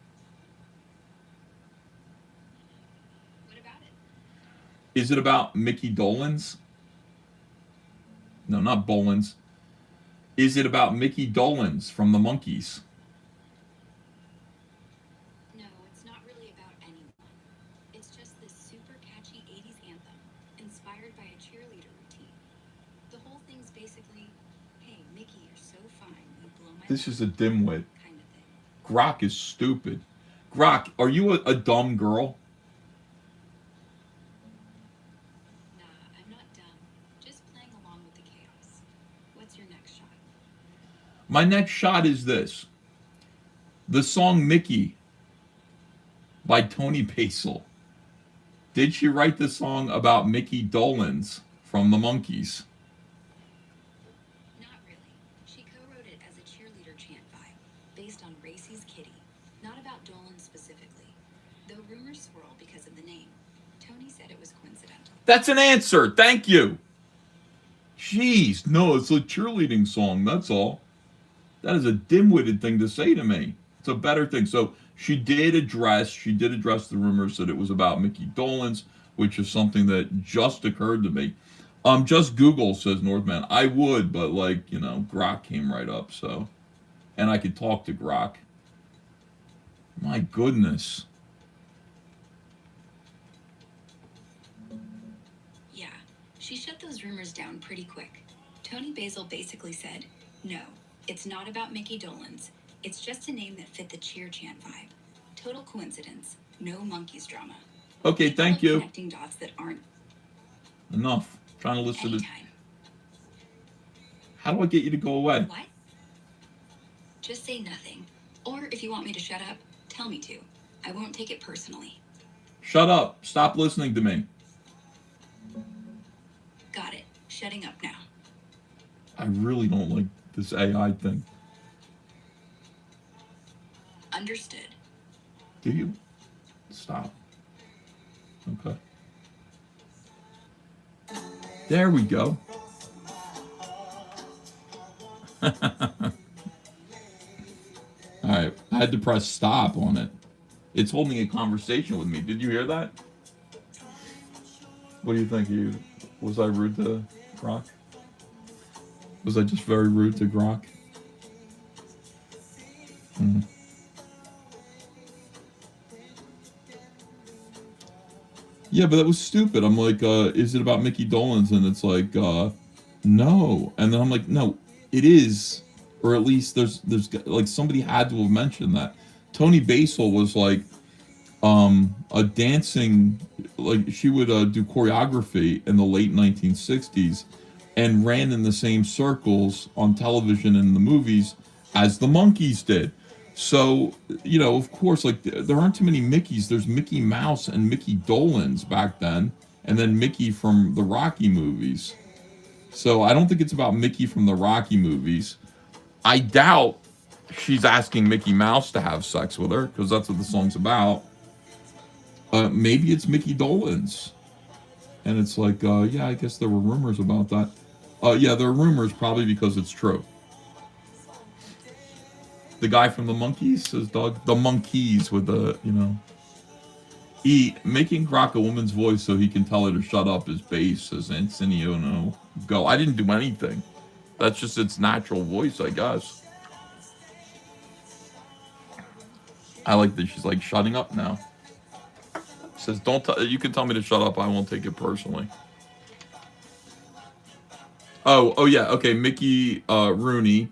What about it? Is it about Mickey Dolenz? No, not Bolins. Is it about Mickey Dolenz from the Monkees? No, it's not really about anyone. It's just this super catchy 80s anthem, inspired by a cheerleader routine. The whole thing's basically, hey, Mickey, you're so fine, you blow my This is a dimwit. kind of thing. Grok is stupid. Grok, are you a dumb girl? Nah, I'm not dumb. Just playing along with the chaos. What's your next shot? My next shot is this. The song Mickey by Tony Basil. Did she write the song about Mickey Dolenz from the Monkees? Not really. She co-wrote it as a cheerleader chant vibe, based on Racey's Kitty, not about Dolan specifically. Though rumors swirl because of the name. Tony said it was coincidental. That's an answer. Thank you. Jeez, no, it's a cheerleading song. That's all. That is a dim-witted thing to say to me. It's a better thing. So she did address the rumors that it was about Mickey Dolenz, which is something that just occurred to me. Just Google, says Northman. I would, but like, Grok came right up, so. And I could talk to Grok. My goodness. Yeah, she shut those rumors down pretty quick. Tony Basil basically said, no, it's not about Mickey Dolenz. It's just a name that fit the cheer chant vibe. Total coincidence. No monkeys drama. Okay, People thank love you. connecting dots that aren't. Enough. Trying to listen to. Anytime. How do I get you to go away? What? Just say nothing. Or if you want me to shut up, tell me to. I won't take it personally. Shut up. Stop listening to me. Got it. Shutting up now. I really don't like this AI thing. Understood. Do you? Stop. Okay. There we go. Alright, I had to press stop on it. It's holding a conversation with me. Did you hear that? What do you think? Was I rude to Grok? Was I just very rude to Grok? Yeah, but that was stupid. I'm like, is it about Mickey Dolenz? And it's like, no. And then I'm like, no, it is. Or at least there's like somebody had to have mentioned that. Tony Basil was like a dancing, like she would do choreography in the late 1960s and ran in the same circles on television and the movies as the Monkees did. So, you know, of course, like there aren't too many Mickeys. There's Mickey Mouse and Mickey Dolenz back then, and then Mickey from the Rocky movies. So I don't think it's about Mickey from the Rocky movies. I doubt she's asking Mickey Mouse to have sex with her, because that's what the song's about. Maybe it's Mickey Dolenz. And it's like, yeah, I guess there were rumors about that. Yeah, there are rumors probably because it's true. The guy from the Monkees says, Doug, the Monkees with the, you know. Making Grok a woman's voice so he can tell her to shut up is base, says Antonio. Go. I didn't do anything. That's just its natural voice, I guess. I like that she's like shutting up now. Says, don't you can tell me to shut up, I won't take it personally. Oh yeah, okay, Mickey Rooney.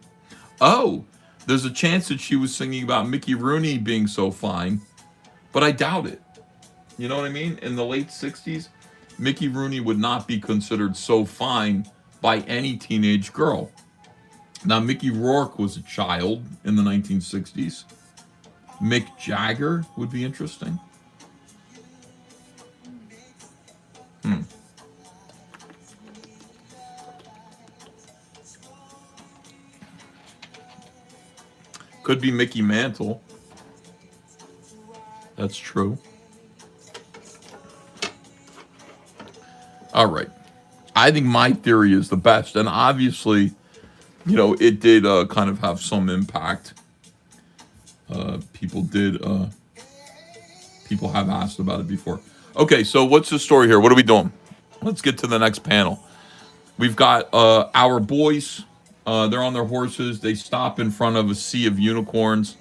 Oh, there's a chance that she was singing about Mickey Rooney being so fine, but I doubt it. You know what I mean? In the late 60s, Mickey Rooney would not be considered so fine by any teenage girl. Now, Mickey Rourke was a child in the 1960s. Mick Jagger would be interesting. Could be Mickey Mantle. That's true. All right. I think my theory is the best. And obviously, you know, it did kind of have some impact. People have asked about it before. Okay, so what's the story here? What are we doing? Let's get to the next panel. We've got our boys. They're on their horses. They stop in front of a sea of unicorns.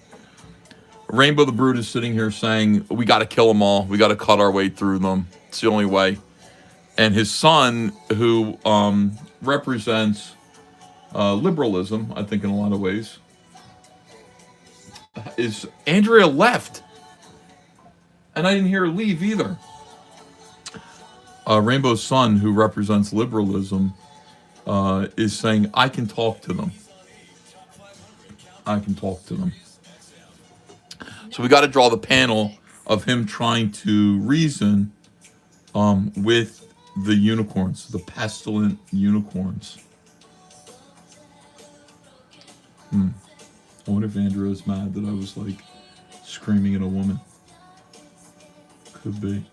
Rainbow the Brute is sitting here saying, we got to kill them all. We got to cut our way through them. It's the only way. And his son, who represents liberalism, I think in a lot of ways, is Andrea left. And I didn't hear her leave either. Rainbow's son, who represents liberalism, is saying, I can talk to them. I can talk to them. So we got to draw the panel of him trying to reason with the unicorns, the pestilent unicorns. I wonder if Andrea's mad that I was like screaming at a woman. Could be.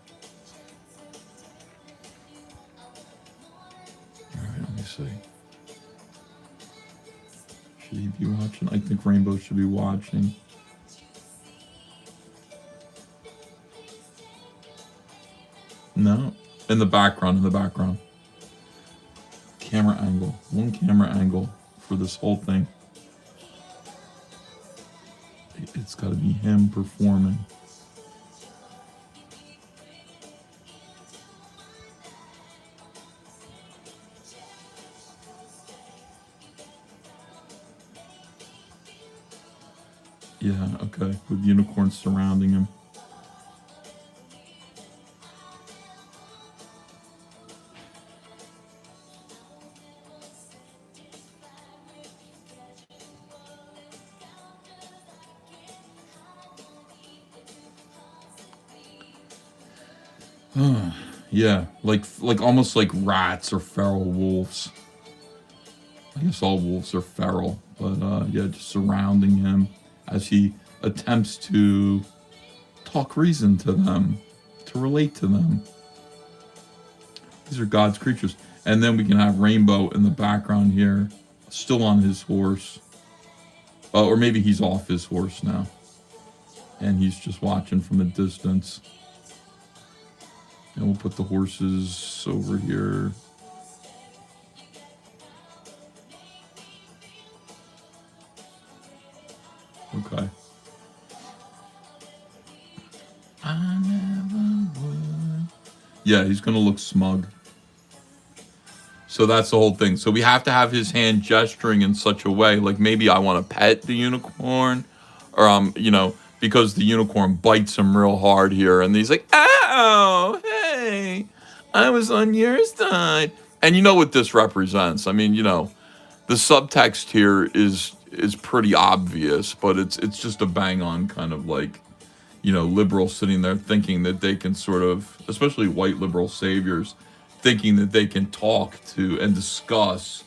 Alright, let me see. Should he be watching? I think Rainbow should be watching. No. In the background, Camera angle. One camera angle for this whole thing. It's got to be him performing. Yeah, okay, with unicorns surrounding him. Yeah, like almost like rats or feral wolves. I guess all wolves are feral, but yeah, just surrounding him as he attempts to talk reason to them, to relate to them. These are God's creatures. And then we can have Rainbow in the background here, still on his horse. Or maybe he's off his horse now. And he's just watching from a distance. And we'll put the horses over here. Okay. I never would. Yeah, he's going to look smug. So that's the whole thing. So we have to have his hand gesturing in such a way, like maybe I want to pet the unicorn, or you know, because the unicorn bites him real hard here, and he's like, "Oh, hey, I was on your side." And you know what this represents? I mean, you know, the subtext here is pretty obvious, but it's just a bang on kind of like, you know, liberals sitting there thinking that they can sort of, especially white liberal saviors, thinking that they can talk to and discuss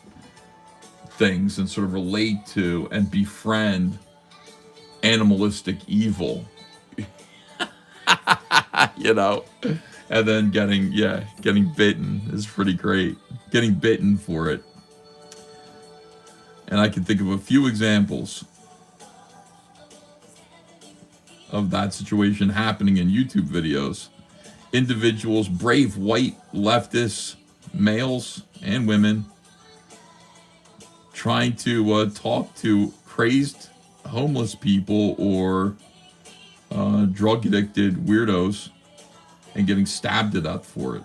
things and sort of relate to and befriend animalistic evil, you know, and then getting bitten is pretty great. Getting bitten for it. And I can think of a few examples of that situation happening in YouTube videos. Individuals, brave white leftists, males and women, trying to talk to crazed homeless people or drug addicted weirdos and getting stabbed to death for it.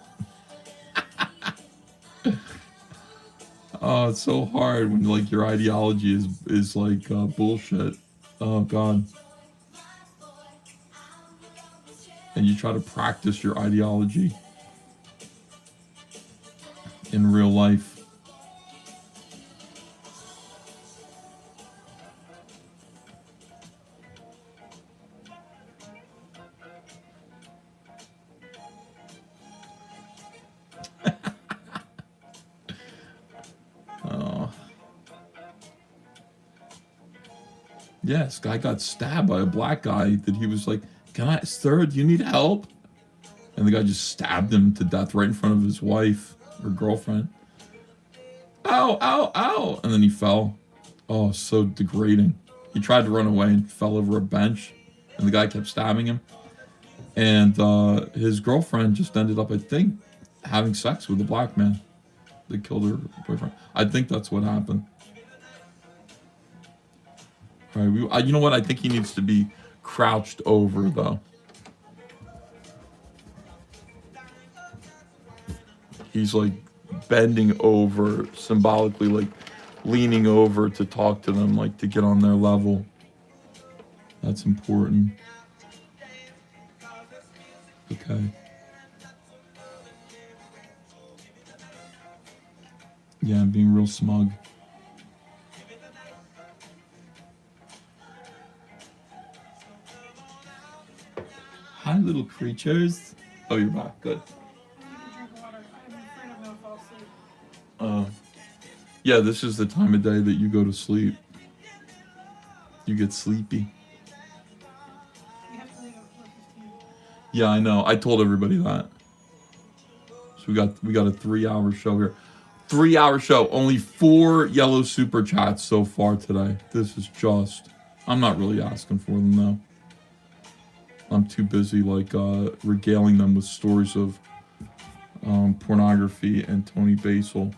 Oh, it's so hard when like your ideology is like bullshit. Oh God. And you try to practice your ideology in real life. Oh. Yeah, this guy got stabbed by a black guy that he was like, "Can I, sir, do you need help?" And the guy just stabbed him to death right in front of his wife or girlfriend. Ow, ow, ow. And then he fell. Oh, so degrading. He tried to run away and fell over a bench, and the guy kept stabbing him. And his girlfriend just ended up, I think, having sex with the black man that killed her boyfriend. I think that's what happened. All right, you know what? I think he needs to be crouched over, though. He's like bending over, symbolically, like leaning over to talk to them, like to get on their level. That's important. Okay. Yeah, I'm being real smug. Hi, little creatures. Oh, you're back. Good. Yeah, this is the time of day that you go to sleep. You get sleepy. Yeah, I know. I told everybody that. So we got a 3-hour show here. 3-hour show. Only 4 yellow super chats so far today. This is just. I'm not really asking for them though. I'm too busy like regaling them with stories of pornography and Tony Basil.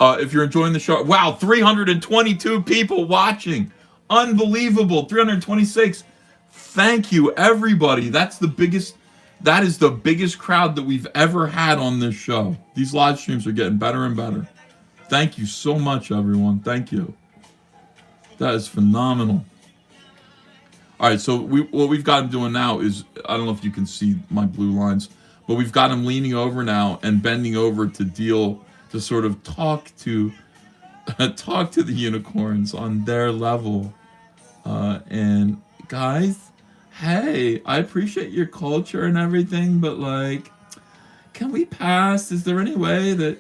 If you're enjoying the show, wow, 322 people watching. Unbelievable. 326. Thank you, everybody. That is the biggest crowd that we've ever had on this show. These live streams are getting better and better. Thank you so much, everyone. Thank you. That is phenomenal. All right, so what we've got him doing now is, I don't know if you can see my blue lines, but we've got him leaning over now and bending over to sort of talk to the unicorns on their level. And guys, hey, I appreciate your culture and everything, but like, can we pass? Is there any way that...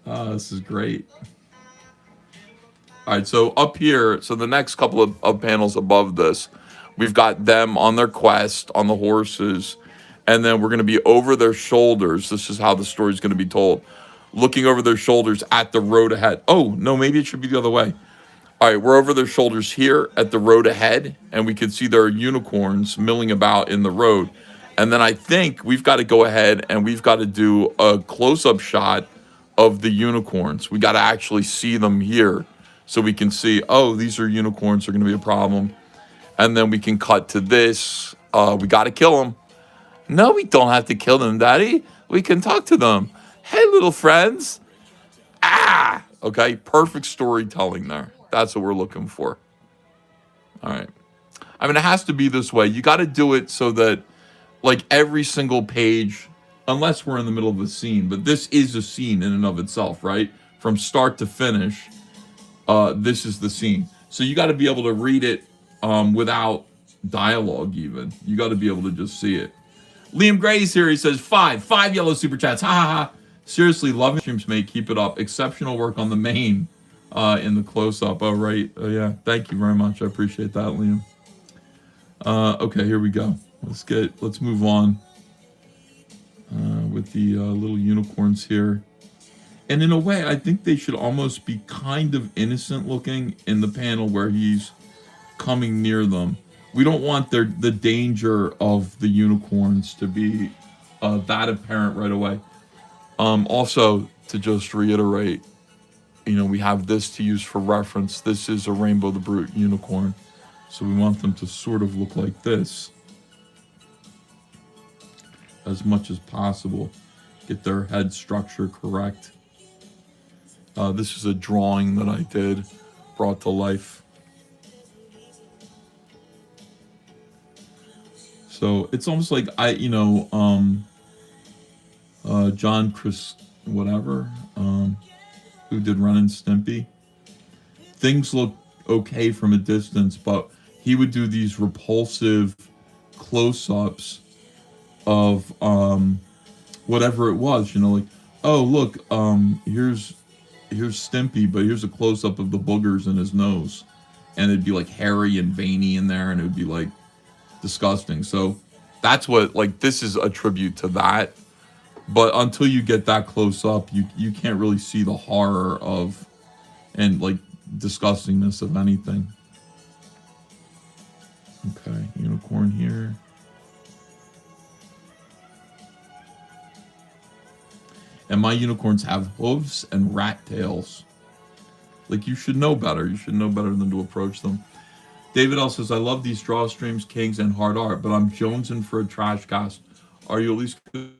Oh, this is great. All right, so up here, so the next couple of panels above this, we've got them on their quest, on the horses, and then we're going to be over their shoulders. This is how the story is going to be told. Looking over their shoulders at the road ahead. Oh, no, maybe it should be the other way. All right, we're over their shoulders here at the road ahead, and we can see there are unicorns milling about in the road. And then I think we've got to go ahead and we've got to do a close-up shot of the unicorns. We got to actually see them here so we can see, oh, these are unicorns, they're going to be a problem. And then we can cut to this. We got to kill them. No, we don't have to kill them, Daddy. We can talk to them. Hey, little friends. Ah! Okay, perfect storytelling there. That's what we're looking for. All right. I mean, it has to be this way. You got to do it so that, like, every single page, unless we're in the middle of a scene, but this is a scene in and of itself, right? From start to finish, this is the scene. So you got to be able to read it without dialogue even. You got to be able to just see it. Liam Gray's here. He says, five yellow super chats. Ha ha ha. Seriously, loving streams, mate. Keep it up. Exceptional work on the main in the close-up. Oh, right. Yeah. Thank you very much. I appreciate that, Liam. Okay, here we go. Let's move on with the little unicorns here. And in a way, I think they should almost be kind of innocent looking in the panel where he's coming near them. We don't want the danger of the unicorns to be that apparent right away. Also, to just reiterate, you know, we have this to use for reference. This is a Rainbow the Brute unicorn. So we want them to sort of look like this as much as possible. Get their head structure correct. This is a drawing that I did, brought to life. So it's almost like John Chris, whatever, who did Ren and Stimpy. Things look okay from a distance, but he would do these repulsive close-ups of whatever it was, you know, like, oh look, here's Stimpy, but here's a close-up of the boogers in his nose, and it'd be like hairy and veiny in there, and it would be like disgusting. So that's what, like, this is a tribute to that. But until you get that close up, you can't really see the horror of and like disgustingness of anything. Okay, unicorn here. And my unicorns have hooves and rat tails. Like, you should know better. You should know better than to approach them. David L says, I love these draw streams, Kings, and hard art, but I'm jonesing for a trash cast. Are you at least good?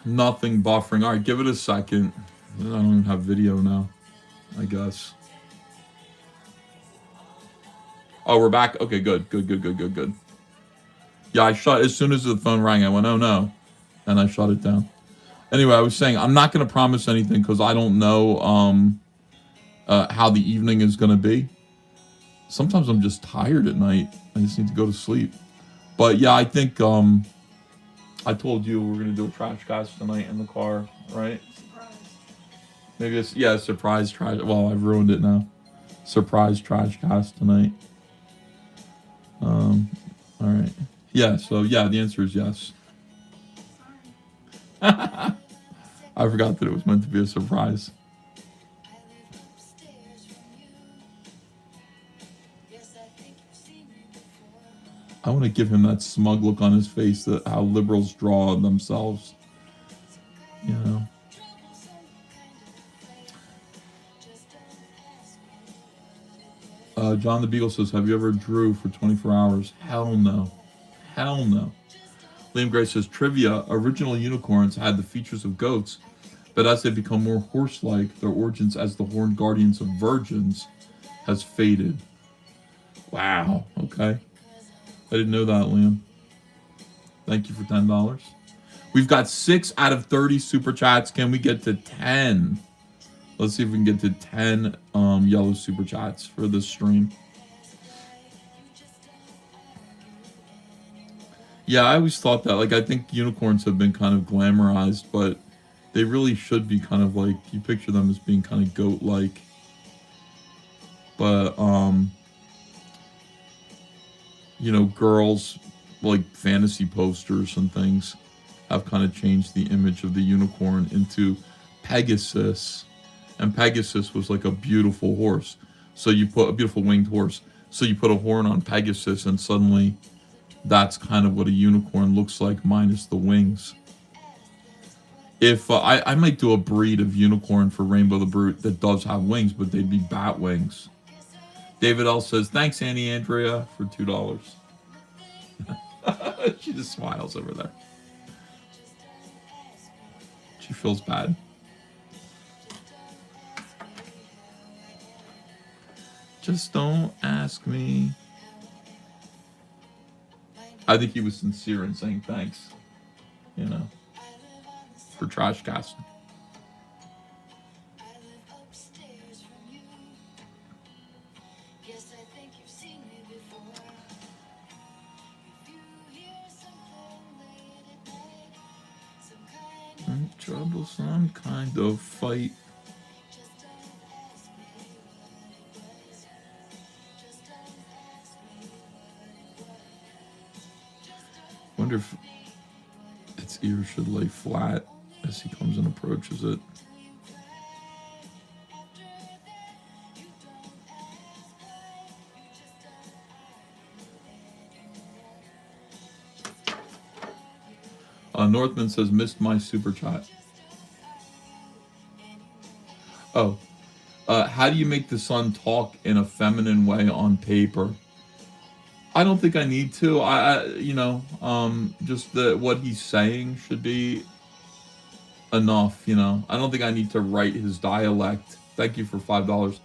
Nothing buffering. All right, give it a second. I don't even have video now, I guess. Oh, we're back? Okay, good. Yeah, I shut, as soon as the phone rang, I went, oh no, and I shut it down. Anyway, I was saying, I'm not going to promise anything because I don't know how the evening is going to be. Sometimes I'm just tired at night. I just need to go to sleep. But yeah, I think I told you we're going to do a trash cast tonight in the car, right? Surprise. Maybe it's, yeah, surprise trash. Well, I've ruined it now. Surprise trash cast tonight. All right. Yeah. So yeah, the answer is yes. I forgot that it was meant to be a surprise. I want to give him that smug look on his face that how liberals draw themselves. You know. John the Beagle says, "Have you ever drew for 24 hours?" Hell no. Hell no. Liam Gray says, "Trivia: original unicorns had the features of goats, but as they become more horse-like, their origins as the horned guardians of virgins has faded." Wow. Okay. I didn't know that, Liam. Thank you for $10. We've got 6 out of 30 super chats. Can we get to 10? Let's see if we can get to 10 yellow super chats for this stream. Yeah, I always thought that. Like, I think unicorns have been kind of glamorized, but they really should be kind of like, you picture them as being kind of goat-like. But, you know, girls, like fantasy posters and things, have kind of changed the image of the unicorn into Pegasus. And Pegasus was like a beautiful horse. So you put a beautiful winged horse. So you put a horn on Pegasus, and suddenly that's kind of what a unicorn looks like, minus the wings. If I might do a breed of unicorn for Rainbow the Brute that does have wings, but they'd be bat wings. David L says, "Thanks, Annie Andrea, for $2. She just smiles over there. She feels bad. Just don't ask me. I think he was sincere in saying thanks, you know, for trash casting. Troublesome kind of fight. Wonder if its ears should lay flat as he comes and approaches it. Northman says, "Missed my super chat." Oh, how do you make the son talk in a feminine way on paper? I don't think I need to. You know, just what he's saying should be enough. You know, I don't think I need to write his dialect. Thank you for $5.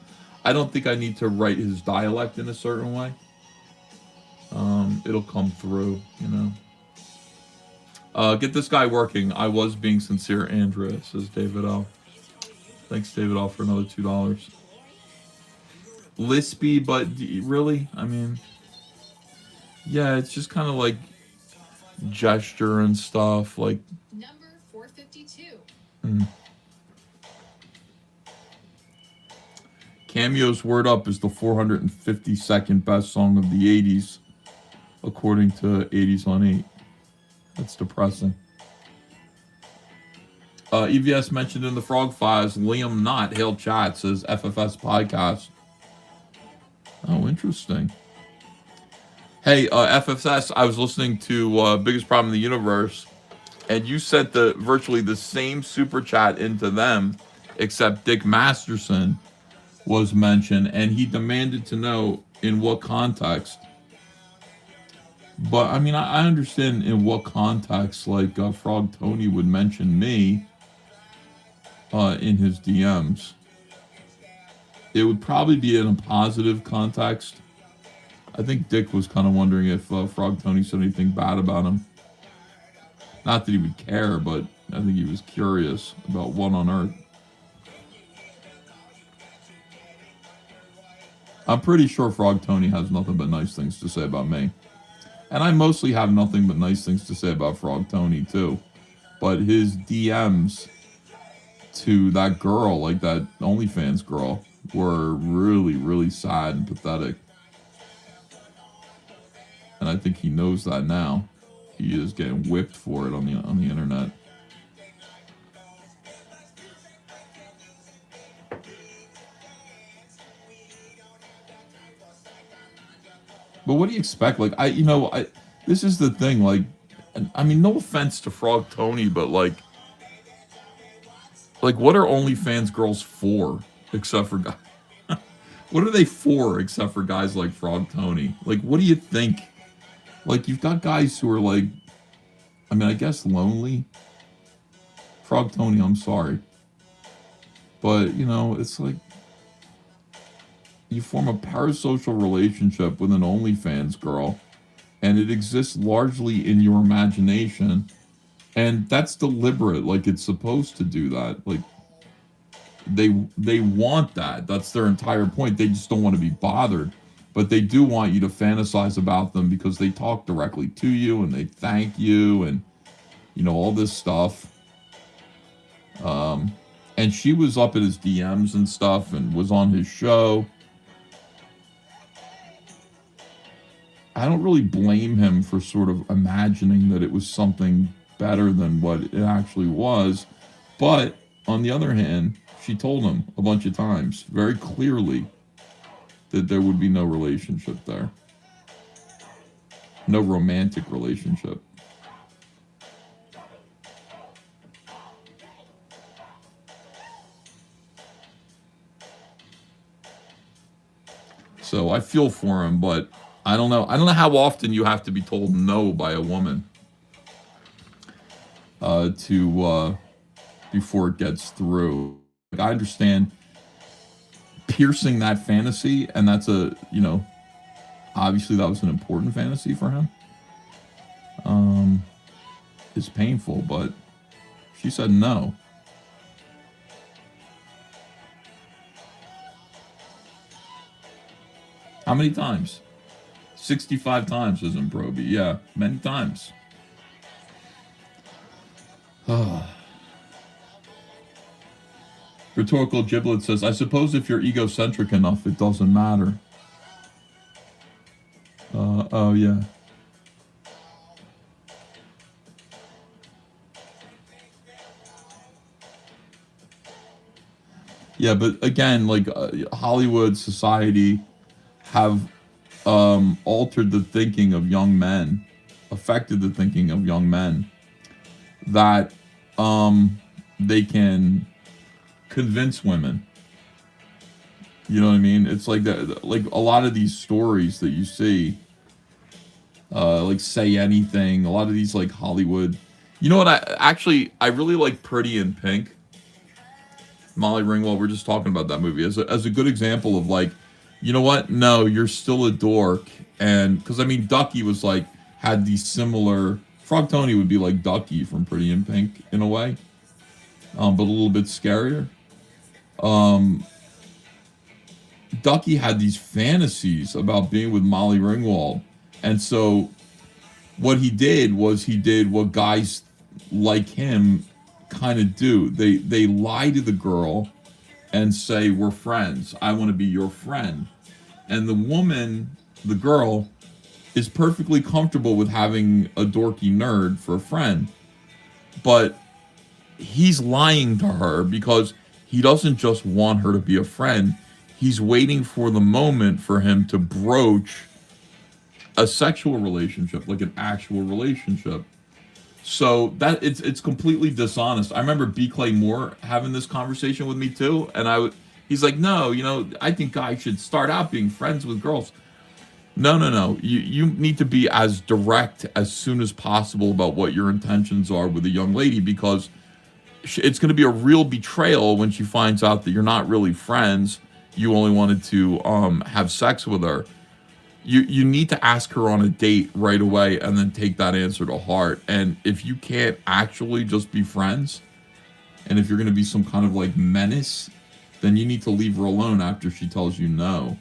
I don't think I need to write his dialect in a certain way. It'll come through. You know. Get this guy working. I was being sincere, Andrea, says David L. Thanks, David L, for another $2. Lispy, but really? I mean, yeah, it's just kind of like gesture and stuff. Like, Number 452. Cameo's Word Up is the 452nd best song of the 80s, according to 80s on 8. That's depressing. EVS mentioned in the Frog Files. Liam Knott, Hail Chat, says FFS Podcast. Oh, interesting. Hey, FFS, I was listening to Biggest Problem in the Universe, and you sent virtually the same super chat into them, except Dick Masterson was mentioned, and he demanded to know in what context. But, I mean, I understand in what context, like, Frog Tony would mention me in his DMs. It would probably be in a positive context. I think Dick was kind of wondering if Frog Tony said anything bad about him. Not that he would care, but I think he was curious about what on earth. I'm pretty sure Frog Tony has nothing but nice things to say about me. And I mostly have nothing but nice things to say about Frog Tony, too. But his DMs to that girl, like that OnlyFans girl, were really, really sad and pathetic. I think he knows that now. He is getting whipped for it on the internet. But what do you expect? Like, this is the thing. Like, I mean, no offense to Frog Tony, but like, what are OnlyFans girls for, except for guys? What are they for, except for guys like Frog Tony? Like, what do you think? Like, you've got guys who are like, I mean, I guess lonely. Frog Tony, I'm sorry. But, you know, it's like, you form a parasocial relationship with an OnlyFans girl, and it exists largely in your imagination, and that's deliberate. Like, it's supposed to do that. Like, they want that. That's their entire point. They just don't want to be bothered, but they do want you to fantasize about them because they talk directly to you and they thank you and, you know, all this stuff. And she was up in his DMs and stuff and was on his show. I don't really blame him for sort of imagining that it was something better than what it actually was. But on the other hand, she told him a bunch of times very clearly that there would be no relationship there. No romantic relationship. So I feel for him, but I don't know. I don't know how often you have to be told no by a woman before it gets through. Like, I understand piercing that fantasy, and that's obviously that was an important fantasy for him. It's painful, but she said no. How many times? 65 times, isn't Broby? Yeah, many times. Rhetorical Giblet says, I suppose if you're egocentric enough, it doesn't matter. Oh, yeah. Yeah, but again, like, Hollywood, society have altered the thinking of young men, affected the thinking of young men, that they can convince women. You know what I mean? It's like that. Like a lot of these stories that you see, like Say Anything. A lot of these like Hollywood. You know what? I really like Pretty in Pink. Molly Ringwald. We're just talking about that movie as a good example of like, you know what? No, you're still a dork. And because I mean, Ducky was like had these similar. Frog Tony would be like Ducky from Pretty in Pink in a way, but a little bit scarier. Ducky had these fantasies about being with Molly Ringwald, and so what he did was he did what guys like him kind of do. They lie to the girl and say, we're friends. I want to be your friend. And the woman, the girl, is perfectly comfortable with having a dorky nerd for a friend. But he's lying to her because he doesn't just want her to be a friend. He's waiting for the moment for him to broach a sexual relationship, like an actual relationship. So that it's completely dishonest. I remember B. Clay Moore having this conversation with me too, and he's like, no, I think guys should start out being friends with girls. No. You need to be as direct as soon as possible about what your intentions are with a young lady, because it's going to be a real betrayal when she finds out that you're not really friends. You only wanted to have sex with her. You need to ask her on a date right away and then take that answer to heart. And if you can't actually just be friends, and if you're going to be some kind of like menace, then you need to leave her alone after she tells you no.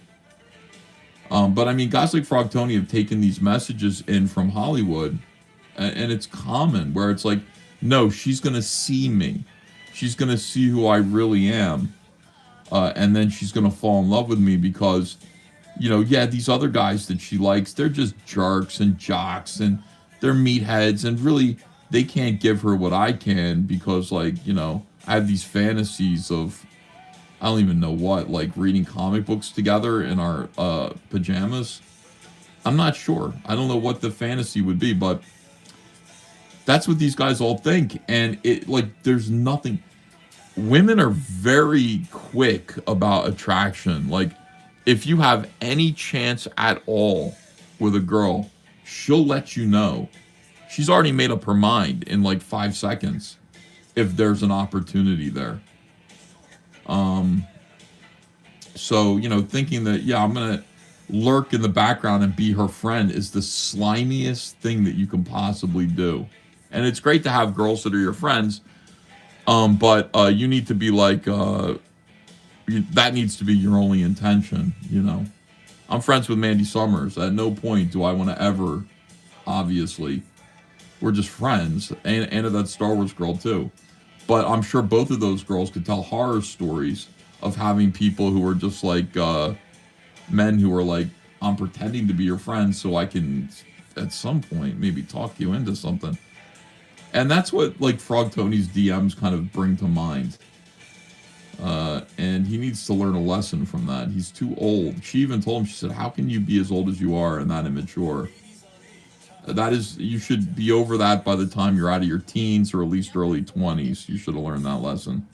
But I mean, guys like Frog Tony have taken these messages in from Hollywood, and it's common where it's like, no, she's going to see me. She's going to see who I really am. And then she's going to fall in love with me because, yeah, these other guys that she likes, they're just jerks and jocks and they're meatheads, and really they can't give her what I can because, like, I have these fantasies of, I don't even know what, like reading comic books together in our pajamas. I'm not sure. I don't know what the fantasy would be, but that's what these guys all think. And there's nothing. Women are very quick about attraction. Like, if you have any chance at all with a girl, she'll let you know. She's already made up her mind in like 5 seconds if there's an opportunity there. So, thinking that, yeah, I'm going to lurk in the background and be her friend is the slimiest thing that you can possibly do. And it's great to have girls that are your friends, but you need to be like, that needs to be your only intention, I'm friends with Mandy Summers. At no point do I want to ever, obviously, we're just friends. And that Star Wars girl, too. But I'm sure both of those girls could tell horror stories of having people who are just like men who are like, I'm pretending to be your friend so I can, at some point, maybe talk you into something. And that's what, like, Frog Tony's DMs kind of bring to mind. And he needs to learn a lesson from that. He's too old. She even told him, she said, how can you be as old as you are and that immature? That is, you should be over that by the time you're out of your teens or at least early 20s. You should have learned that lesson.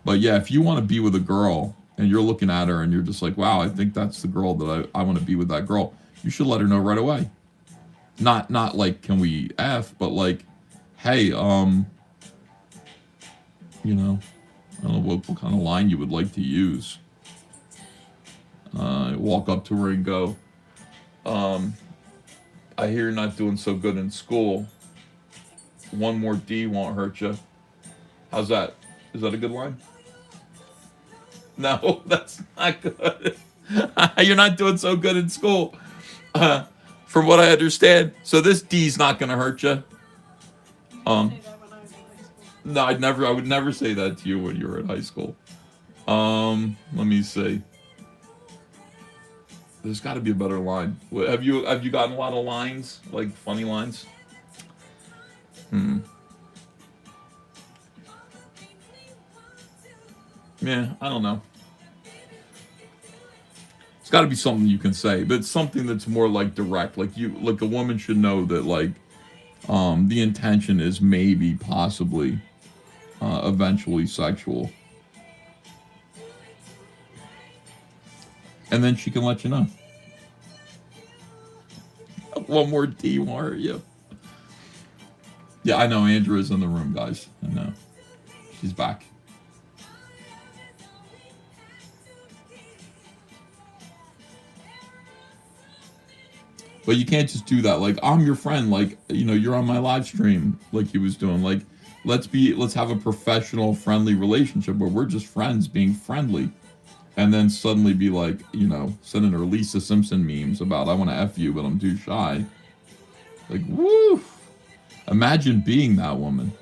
But yeah, if you want to be with a girl and you're looking at her and you're just like, wow, I think that's the girl that I want to be with, that girl, you should let her know right away. Not like, can we F, but like, hey, I don't know what kind of line you would like to use. Walk up to her and go, I hear you're not doing so good in school. One more D won't hurt you. How's that? Is that a good line? No, that's not good. You're not doing so good in school. From what I understand. So this D's not going to hurt you. No, I would never say that to you when you were in high school. Let me see. There's got to be a better line. Have you gotten a lot of lines, like funny lines? Yeah, I don't know. It's got to be something you can say, but it's something that's more like direct. Like a woman should know that, like, the intention is maybe, possibly, eventually sexual, and then she can let you know. One more D won't hurt you. Yeah, I know Andrea's in the room, guys. I know she's back. But you can't just do that. Like, I'm your friend. Like, you're on my live stream, like he was doing. Like, let's have a professional, friendly relationship where we're just friends being friendly. And then suddenly be like, sending her Lisa Simpson memes about, I want to F you, but I'm too shy. Like, woo! Imagine being that woman.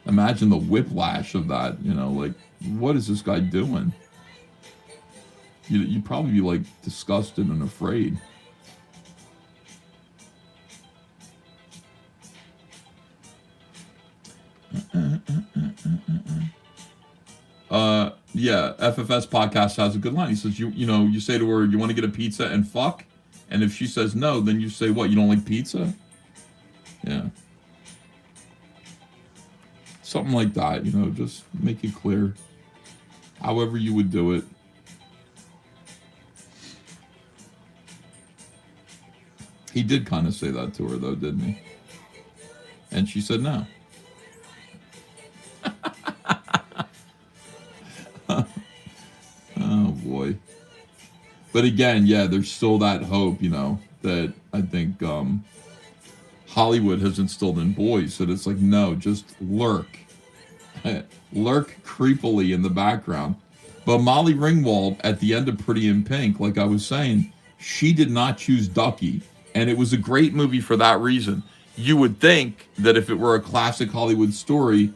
Imagine the whiplash of that, like, what is this guy doing? You'd probably be, like, disgusted and afraid. Yeah, FFS podcast has a good line. He says, you say to her, you want to get a pizza and fuck? And if she says no, then you say, what, you don't like pizza? Yeah. Something like that, just make it clear. However you would do it. He did kind of say that to her, though, didn't he? And she said no. Oh, boy. But again, yeah, there's still that hope, that I think Hollywood has instilled in boys. That it's like, no, just lurk. Lurk creepily in the background. But Molly Ringwald, at the end of Pretty in Pink, like I was saying, she did not choose Ducky. And it was a great movie for that reason. You would think that if it were a classic Hollywood story,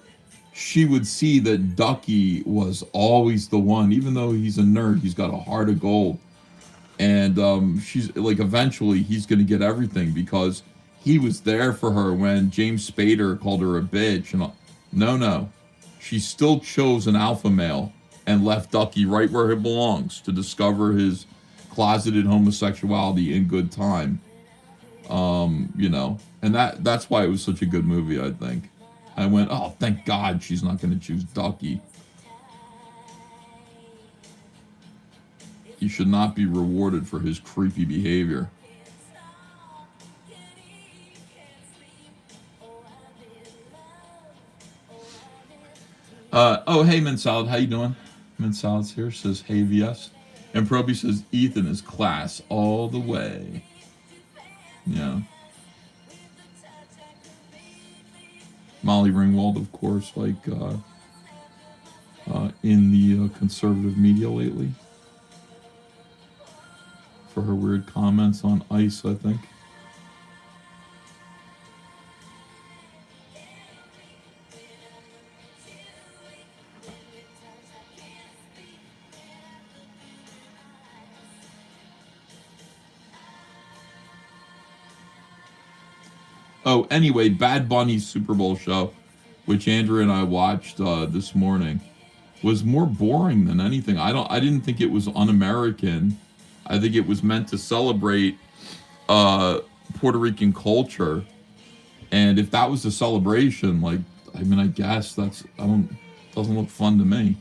she would see that Ducky was always the one, even though he's a nerd, he's got a heart of gold. And she's like, eventually he's going to get everything because he was there for her when James Spader called her a bitch. And no, she still chose an alpha male and left Ducky right where he belongs to discover his closeted homosexuality in good time. You know, and that's why it was such a good movie, I think. I went, oh, thank God she's not going to choose Ducky. He should not be rewarded for his creepy behavior. Oh, hey, Mint Salad, how you doing? Mint Salad's here, says, hey, VS. And Proby says, Ethan is class all the way. Yeah. Molly Ringwald, of course, like in the conservative media lately. For her weird comments on ICE, I think. Oh, anyway, Bad Bunny's Super Bowl show, which Andrew and I watched this morning, was more boring than anything. I didn't think it was un-American. I think it was meant to celebrate Puerto Rican culture. And if that was a celebration, like, I mean, I guess doesn't look fun to me.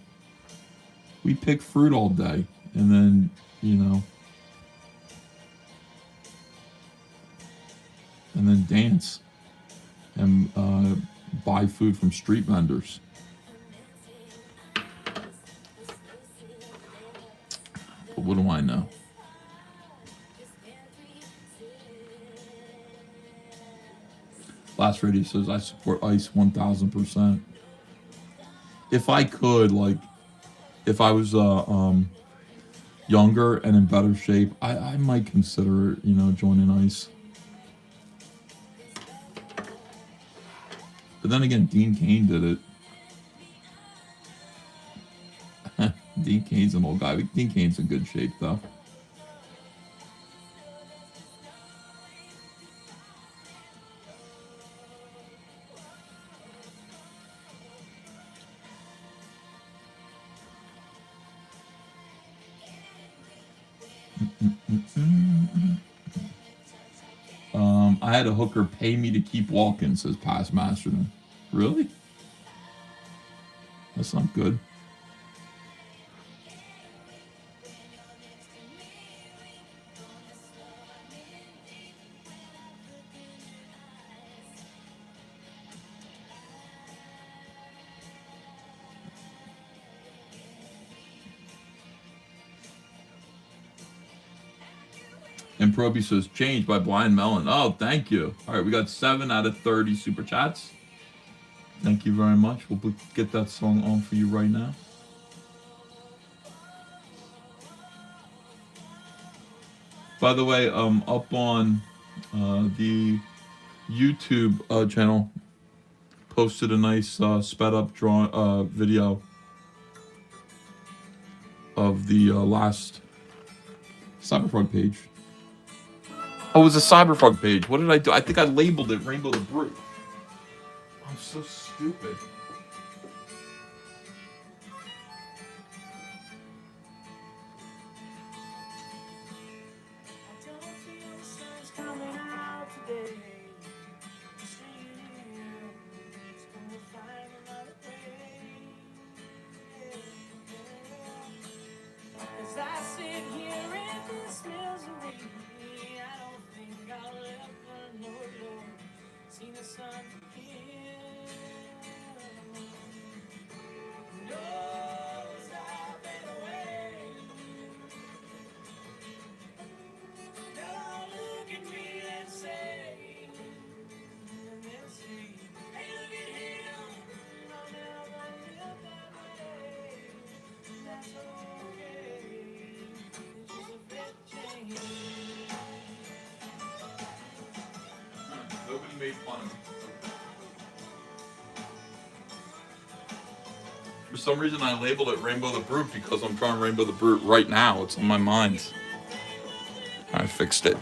We pick fruit all day, and then, you know, and then dance and buy food from street vendors. But what do I know? Last Radio says, I support ICE 1000%. If I could, like, if I was younger and in better shape, I might consider, you know, joining ICE. But then again, Dean Cain did it. Dean Cain's an old guy. Dean Cain's in good shape, though. I had a hooker pay me to keep walking, says Past Masterman. Really? That's not good. And Proby says, changed by Blind Melon. Oh, thank you. All right, we got 7 out of 30 super chats. Thank you very much. We'll get that song on for you right now. By the way, up on the YouTube channel, posted a nice sped up video of the last Cyberpunk page. Oh, it was a Cyberpunk page. What did I do? I think I labeled it Rainbow the Brute. I'm so stupid. Nobody made fun of me. some reason I labeled it Rainbow the Brute because I'm trying Rainbow the Brute right now. It's on my mind. I fixed it.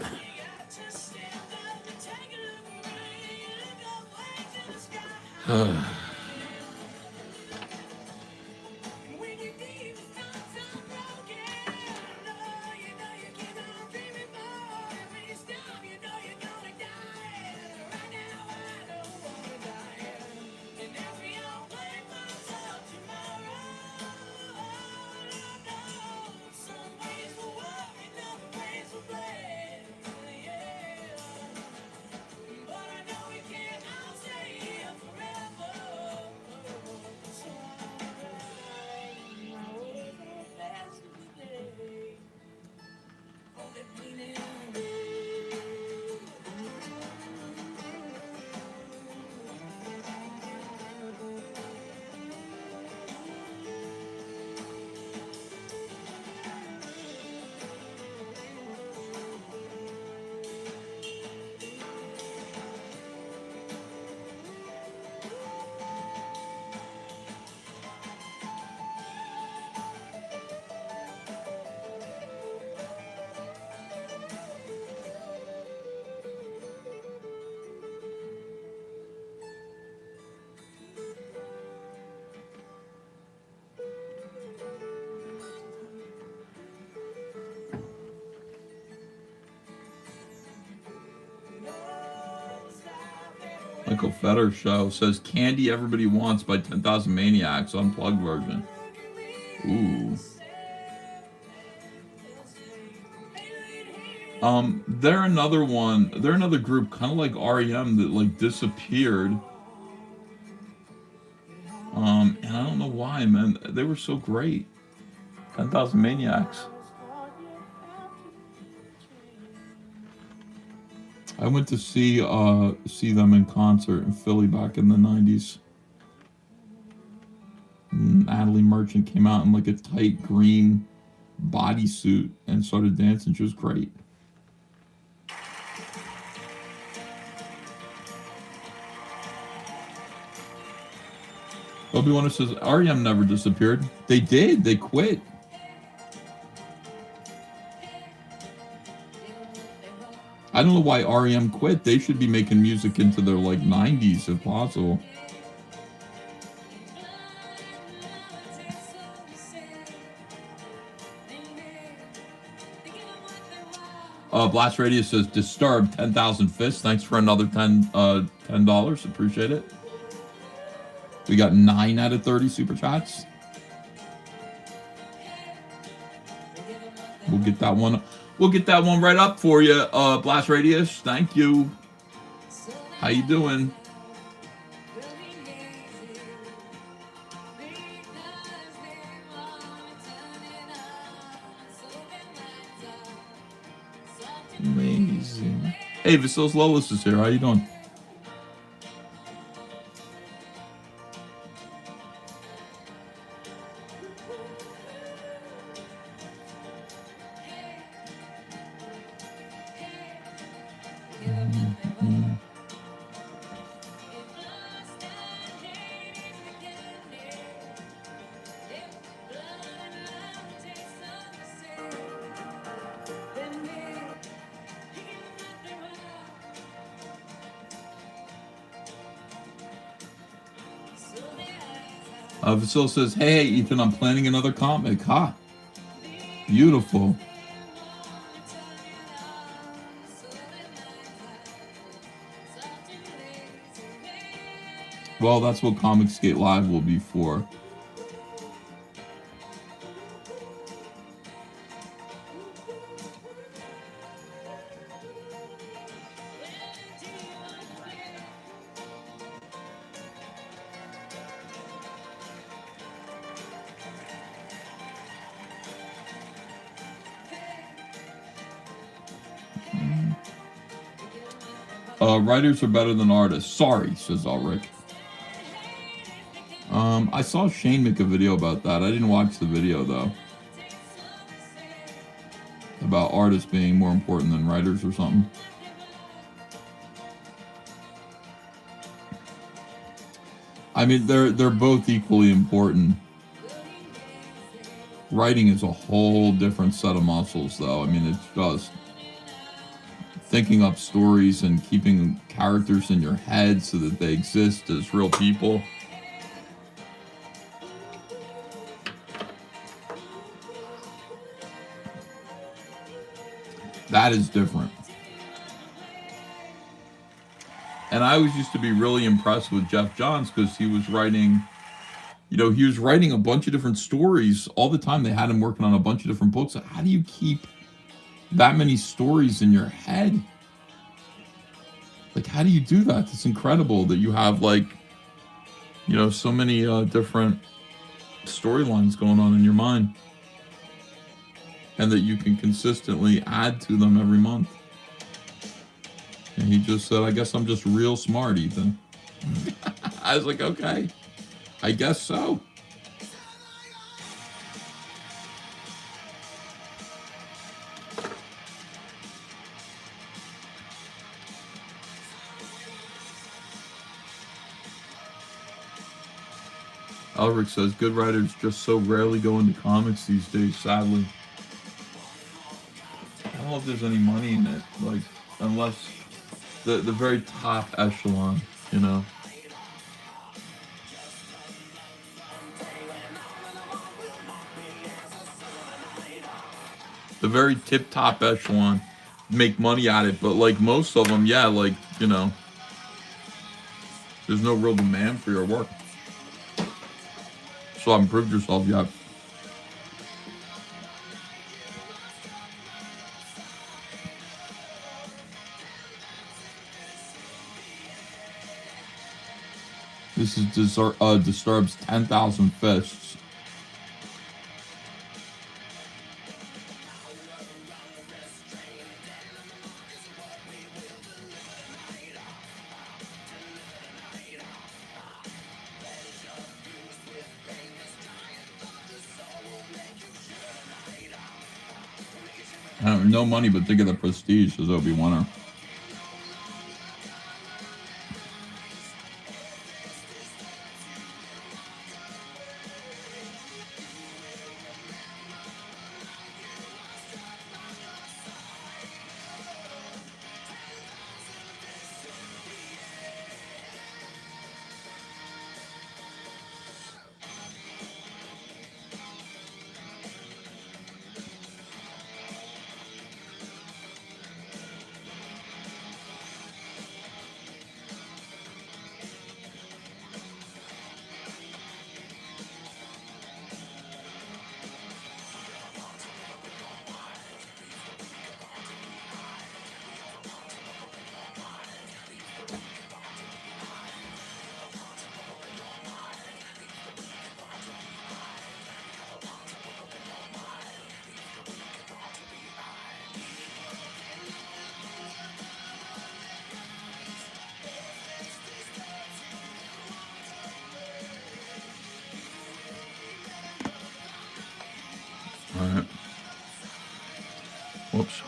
Michael Fetter Show says Candy Everybody Wants by 10,000 Maniacs, unplugged version. Ooh. They're another one. They're another group, kind of like REM, that like disappeared. And I don't know why, man. They were so great. 10,000 Maniacs. I went to see them in concert in Philly back in the 90s. Natalie Merchant came out in like a tight green bodysuit and started dancing. She was great. Obi-Wan says REM never disappeared. They did. They quit. I don't know why REM quit. They should be making music into their like 90s if possible. Blast Radio says Disturbed 10,000 fists. Thanks for another $10. Appreciate it. We got 9 out of 30 super chats. We'll get that one. We'll get that one right up for you, Blast Radius. Thank you. How you doing? Amazing. Hey, Vasilis Lolis is here. How you doing? Vasil says, hey, Ethan, I'm planning another comic. Ha! Beautiful. Well, that's what Comicsgate Live will be for. Writers are better than artists. Sorry, says Ulrich. I saw Shane make a video about that. I didn't watch the video, though. About artists being more important than writers or something. I mean, they're both equally important. Writing is a whole different set of muscles, though. I mean, it's just thinking up stories and keeping characters in your head so that they exist as real people. That is different. And I always used to be really impressed with Jeff Johns because he was writing, he was writing a bunch of different stories all the time. They had him working on a bunch of different books. How do you keep that many stories in your head? Like, how do you do that? It's incredible that you have, like, so many different storylines going on in your mind. And that you can consistently add to them every month. And he just said, I guess I'm just real smart, Ethan. I was like, okay, I guess so. Elric says, good writers just so rarely go into comics these days, sadly. I don't know if there's any money in it, like, unless the very top echelon, The very tip-top echelon make money at it, but, like, most of them, yeah, like, there's no real demand for your work. So improve yourself, yeah. This is Disturbed's 10,000 Fists. No money, but think of the prestige as Obi-Wan. All right. Whoops.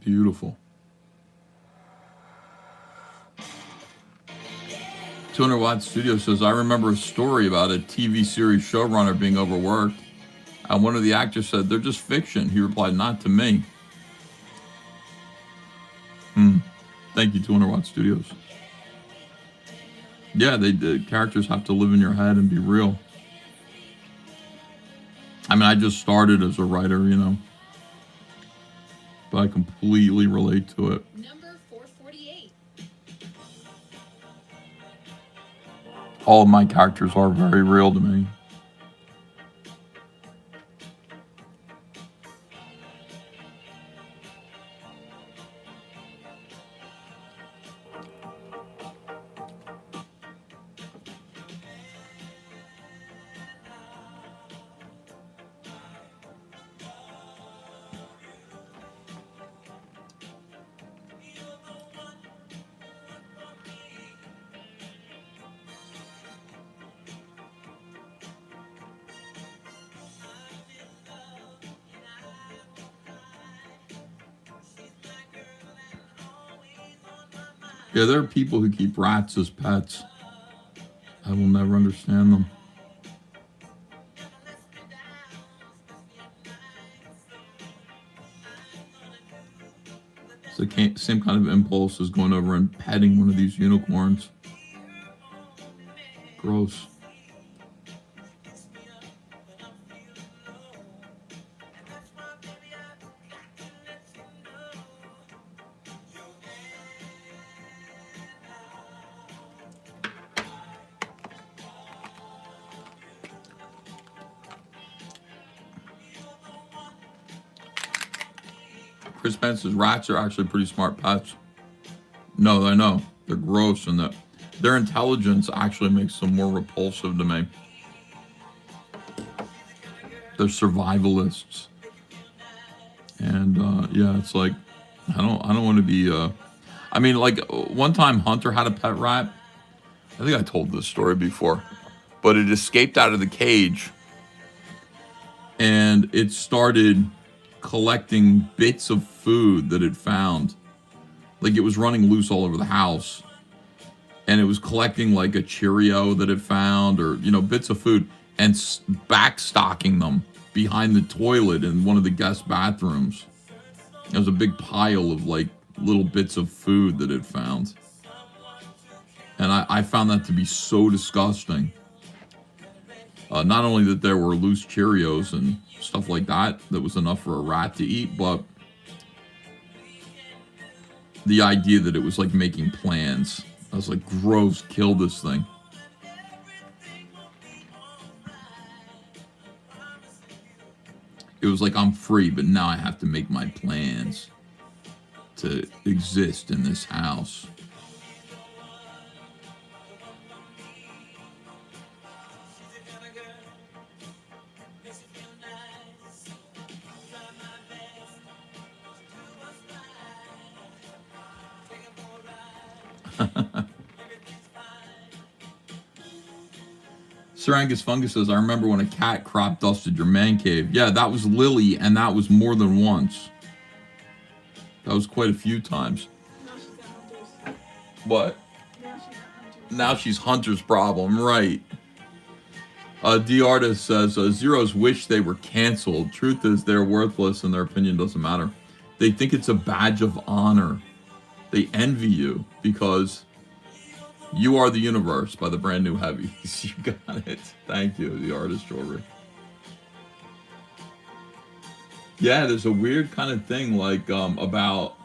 Beautiful. 200 Watt Studio says, I remember a story about a TV series showrunner being overworked. And one of the actors said, they're just fiction. He replied, not to me. Thank you, 200 Watt Studios. Yeah, the characters have to live in your head and be real. I mean, I just started as a writer, but I completely relate to it. Number 448. All of my characters are very real to me. Yeah, there are people who keep rats as pets. I will never understand them. It's the same kind of impulse as going over and petting one of these unicorns. Gross. Chris Pence says rats are actually pretty smart pets. No, I know. They're gross, and that their intelligence actually makes them more repulsive to me. They're survivalists. And yeah, it's like I don't want to be I mean, like one time Hunter had a pet rat. I think I told this story before. But it escaped out of the cage and it started collecting bits of food that it found. Like it was running loose all over the house. And it was collecting like a Cheerio that it found or, you know, bits of food and backstocking them behind the toilet in one of the guest bathrooms. There was a big pile of like little bits of food that it found. And I found that to be so disgusting. Not only that there were loose Cheerios and stuff like that that was enough for a rat to eat, but the idea that it was like making plans. I was like, gross, kill this thing. It was like, I'm free, but now I have to make my plans to exist in this house. Sir Angus Fungus says, I remember when a cat crop dusted your man cave. Yeah, that was Lily, and that was more than once. That was quite a few times. Now she's got hunters. What? Now she's got hunters. Now she's Hunter's problem, right. D Artist says, Zeros wish they were canceled. Truth is, they're worthless and their opinion doesn't matter. They think it's a badge of honor. They envy you because you are the universe by the brand new heavies. You got it. Thank you, the artist Jory. Yeah, there's a weird kind of thing like about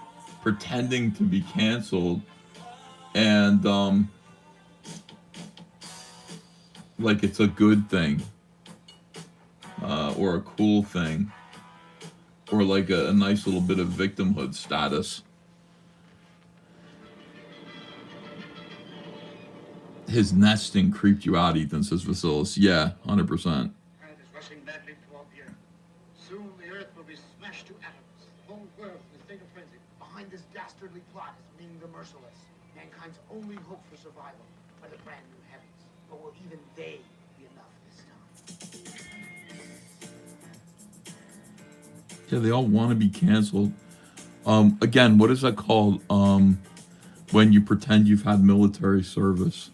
pretending to be canceled and like it's a good thing or a cool thing or like a nice little bit of victimhood status. His nesting creeped you out, Ethan, says Vasilis. Yeah, 100%. Tide is rushing badly toward the earth. Soon the earth will be smashed to atoms. The whole world in a state of frenzy. Behind this dastardly plot is Ming the Merciless. Mankind's only hope for survival are the brand new heavens. But will even they be enough this time? Yeah, they all want to be canceled. Again, what is that called? When you pretend you've had military service,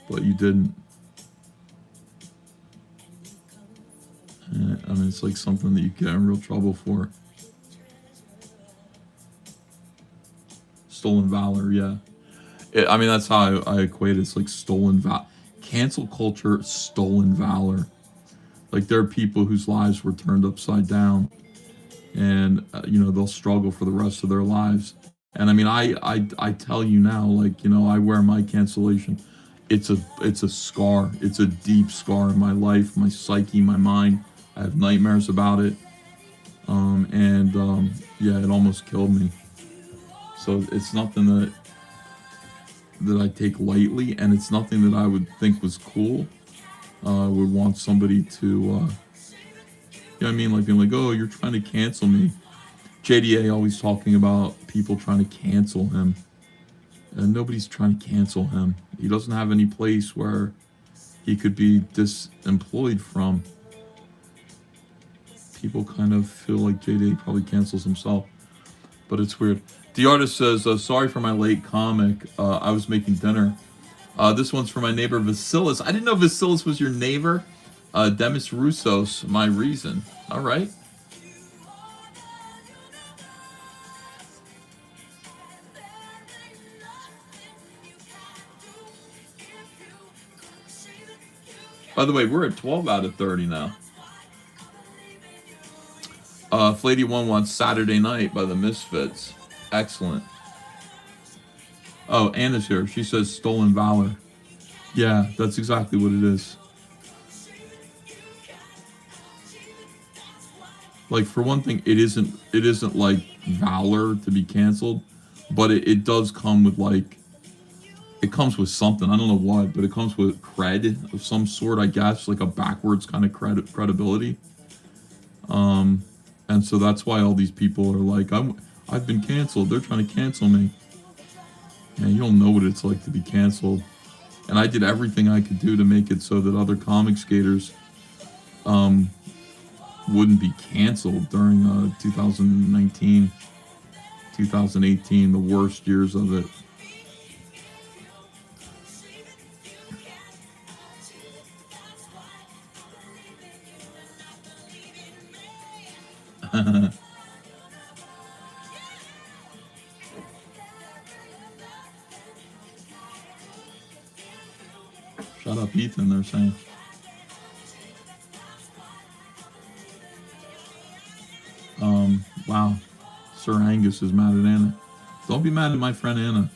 but you didn't. I mean, it's like something that you get in real trouble for. Stolen valor, yeah. I mean, that's how I equate it. It's like stolen valor. Cancel culture, stolen valor. Like, there are people whose lives were turned upside down. And, you know, they'll struggle for the rest of their lives. And I mean, I tell you now, like, you know, I wear my cancellation. It's a scar. It's a deep scar in my life, my psyche, my mind. I have nightmares about it. Yeah, it almost killed me. So it's nothing that I take lightly, and it's nothing that I would think was cool. I would want somebody to, you know what I mean? Like being like, oh, you're trying to cancel me. JDA always talking about people trying to cancel him. And nobody's trying to cancel him. He doesn't have any place where he could be disemployed from. People kind of feel like JDA probably cancels himself. But it's weird. The artist says, sorry for my late comic. I was making dinner. This one's for my neighbor Vasilis. I didn't know Vasilis was your neighbor. Demis Roussos, my reason. All right. By the way, we're at 12 out of 30 now. Flady1 wants Saturday Night by the Misfits. Excellent. Oh, Anna's here. She says Stolen Valor. Yeah, that's exactly what it is. Like, for one thing, it isn't like Valor to be canceled, but it does come with, like, it comes with something. I don't know what, but it comes with cred of some sort, I guess, like a backwards kind of credibility. And so that's why all these people are like, I've been canceled. They're trying to cancel me. Yeah, you don't know what it's like to be canceled. And I did everything I could do to make it so that other comic skaters wouldn't be canceled during 2019, 2018, the worst years of it. Shut up, Ethan, they're saying. Wow. Sir Angus is mad at Anna. Don't be mad at my friend Anna.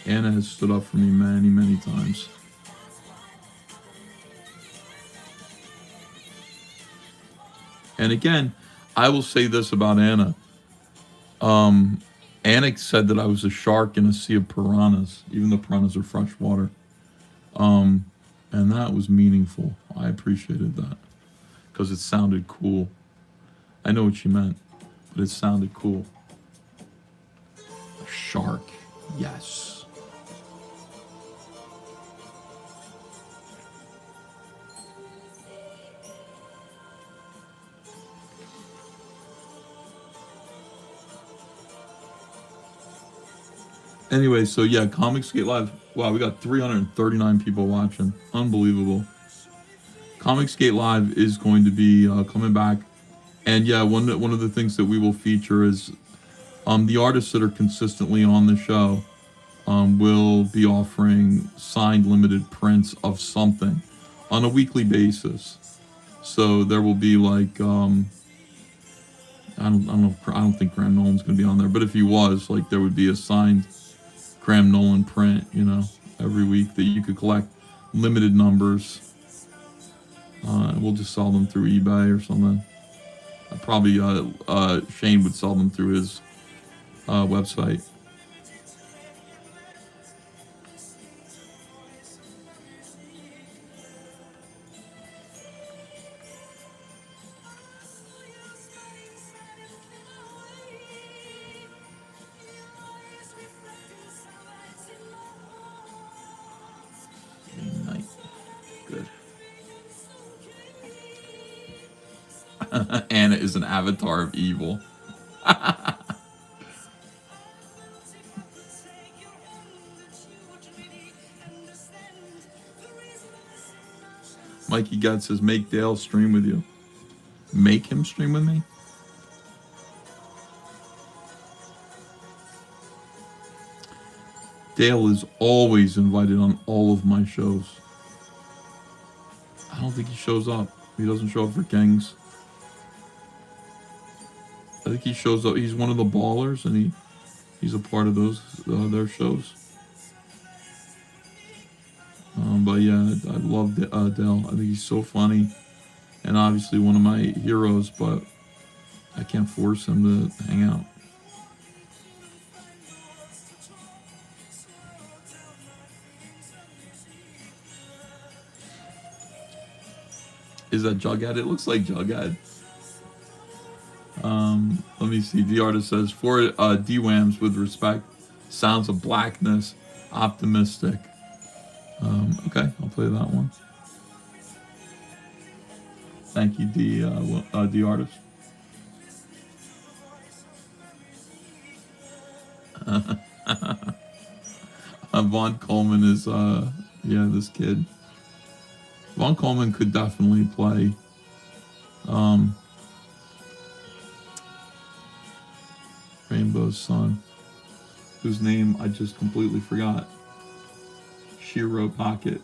Anna has stood up for me many, many times. And again, I will say this about Anna. Anna said that I was a shark in a sea of piranhas, even though piranhas are freshwater. And that was meaningful. I appreciated that because it sounded cool. I know what she meant, but it sounded cool. A shark, yes. Anyway, so yeah, Comic Skate Live. Wow, we got 339 people watching. Unbelievable. Comic Skate Live is going to be coming back. And yeah, one of the things that we will feature is the artists that are consistently on the show will be offering signed limited prints of something on a weekly basis. So there will be like I don't think Graham Nolan's going to be on there, but if he was, like, there would be a signed Graham Nolan print, you know, every week that you could collect limited numbers. We'll just sell them through eBay or something. Probably Shane would sell them through his website. Good. Anna is an avatar of evil. Mikey God says, make Dale stream with you. Make him stream with me? Dale is always invited on all of my shows. I don't think he shows up. He doesn't show up for Kings. I think he shows up. He's one of the ballers, and he's a part of those their shows. But yeah, I love Dale. I think he's so funny, and obviously one of my heroes. But I can't force him to hang out. Is that Jughead? It looks like Jughead. Let me see. The artist says, for DWAMs with respect, sounds of blackness, optimistic. Okay, I'll play that one. Thank you, D artist. Von Coleman is yeah, this kid. Von Coleman could definitely play Rainbow's son, whose name I just completely forgot. Shiro Pocket.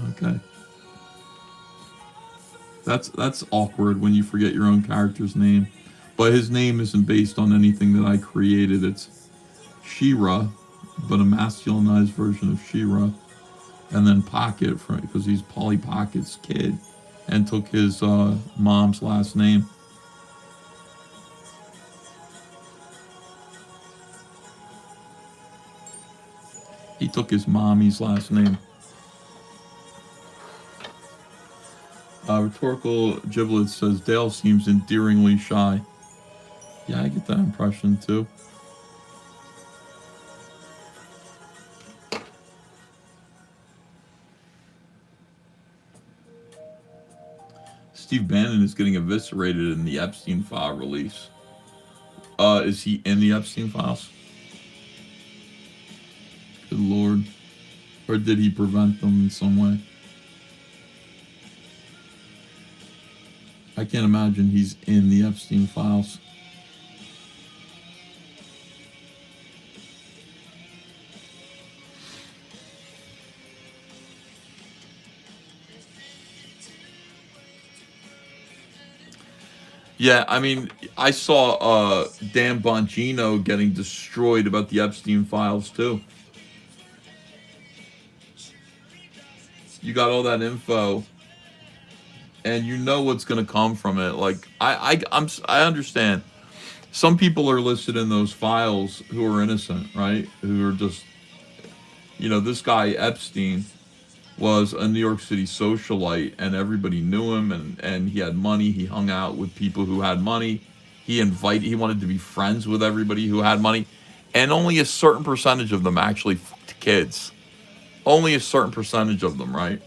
Okay. That's awkward when you forget your own character's name. But his name isn't based on anything that I created. It's Shira, but a masculinized version of Shira. And then Pocket, because he's Polly Pocket's kid, and took his mom's last name. He took his mommy's last name. Rhetorical Giblets says Dale seems endearingly shy. Yeah, I get that impression too. Steve Bannon is getting eviscerated in the Epstein file release. Is he in the Epstein files? Good Lord. Or did he prevent them in some way? I can't imagine he's in the Epstein files. Yeah, I mean, I saw Dan Bongino getting destroyed about the Epstein files too. You got all that info, and you know what's going to come from it. Like I understand. Some people are listed in those files who are innocent, right? Who are just, this guy Epstein was a New York City socialite, and everybody knew him, and he had money. He hung out with people who had money. He wanted to be friends with everybody who had money, and only a certain percentage of them actually fucked kids. Only a certain percentage of them, right?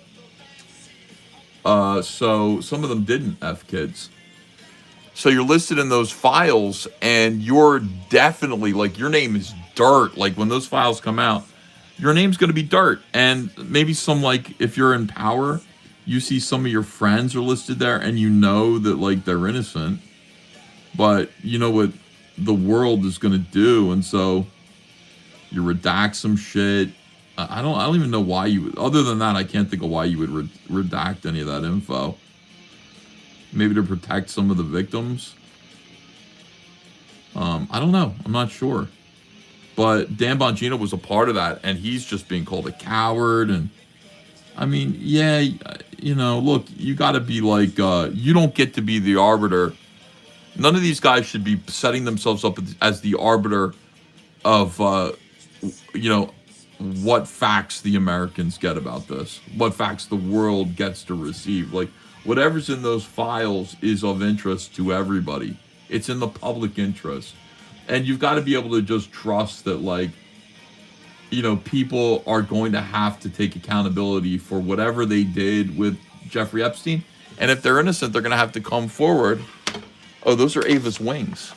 So some of them didn't F kids. So you're listed in those files, and you're definitely, like, your name is dirt. Like, when those files come out, your name's going to be dirt. And maybe some, like, if you're in power, you see some of your friends are listed there, and you know that, like, they're innocent. But you know what the world is going to do, and so you redact some shit. I don't even know why you would. Other than that, I can't think of why you would redact any of that info. Maybe to protect some of the victims. I don't know. I'm not sure. But Dan Bongino was a part of that, and he's just being called a coward. And I mean, yeah, look, you got to be like, you don't get to be the arbiter. None of these guys should be setting themselves up as the arbiter of, what facts the Americans get about this, what facts the world gets to receive. Like, whatever's in those files is of interest to everybody. It's in the public interest. And you've got to be able to just trust that, like, people are going to have to take accountability for whatever they did with Jeffrey Epstein. And if they're innocent, they're going to have to come forward. Oh, those are Ava's wings.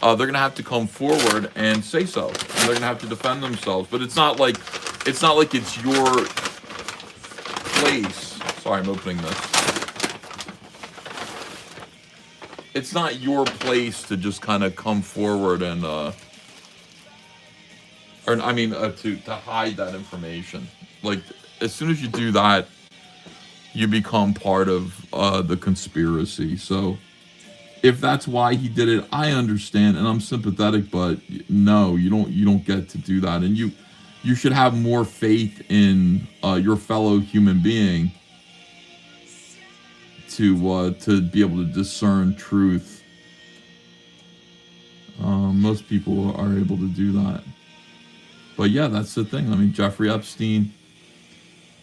They're going to have to come forward and say so. And they're going to have to defend themselves. But it's not like it's your place. Sorry, I'm opening this. It's not your place to just kind of come forward and, to hide that information. Like, as soon as you do that, you become part of the conspiracy. So, if that's why he did it, I understand and I'm sympathetic. But no, you don't get to do that, and you should have more faith in your fellow human being to be able to discern truth. Most people are able to do that. But yeah, that's the thing. I mean, Jeffrey Epstein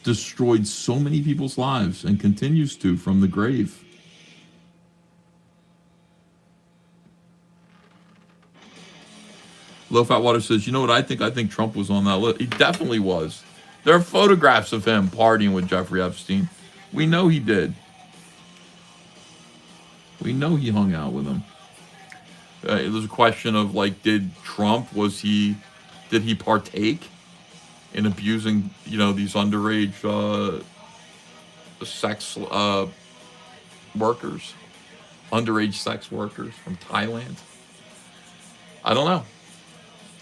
destroyed so many people's lives and continues to from the grave. Low Fat Water says, you know what I think? I think Trump was on that list. He definitely was. There are photographs of him partying with Jeffrey Epstein. We know he did. We know he hung out with him. It was a question of like, did he partake in abusing, these underage sex workers, underage sex workers from Thailand? I don't know.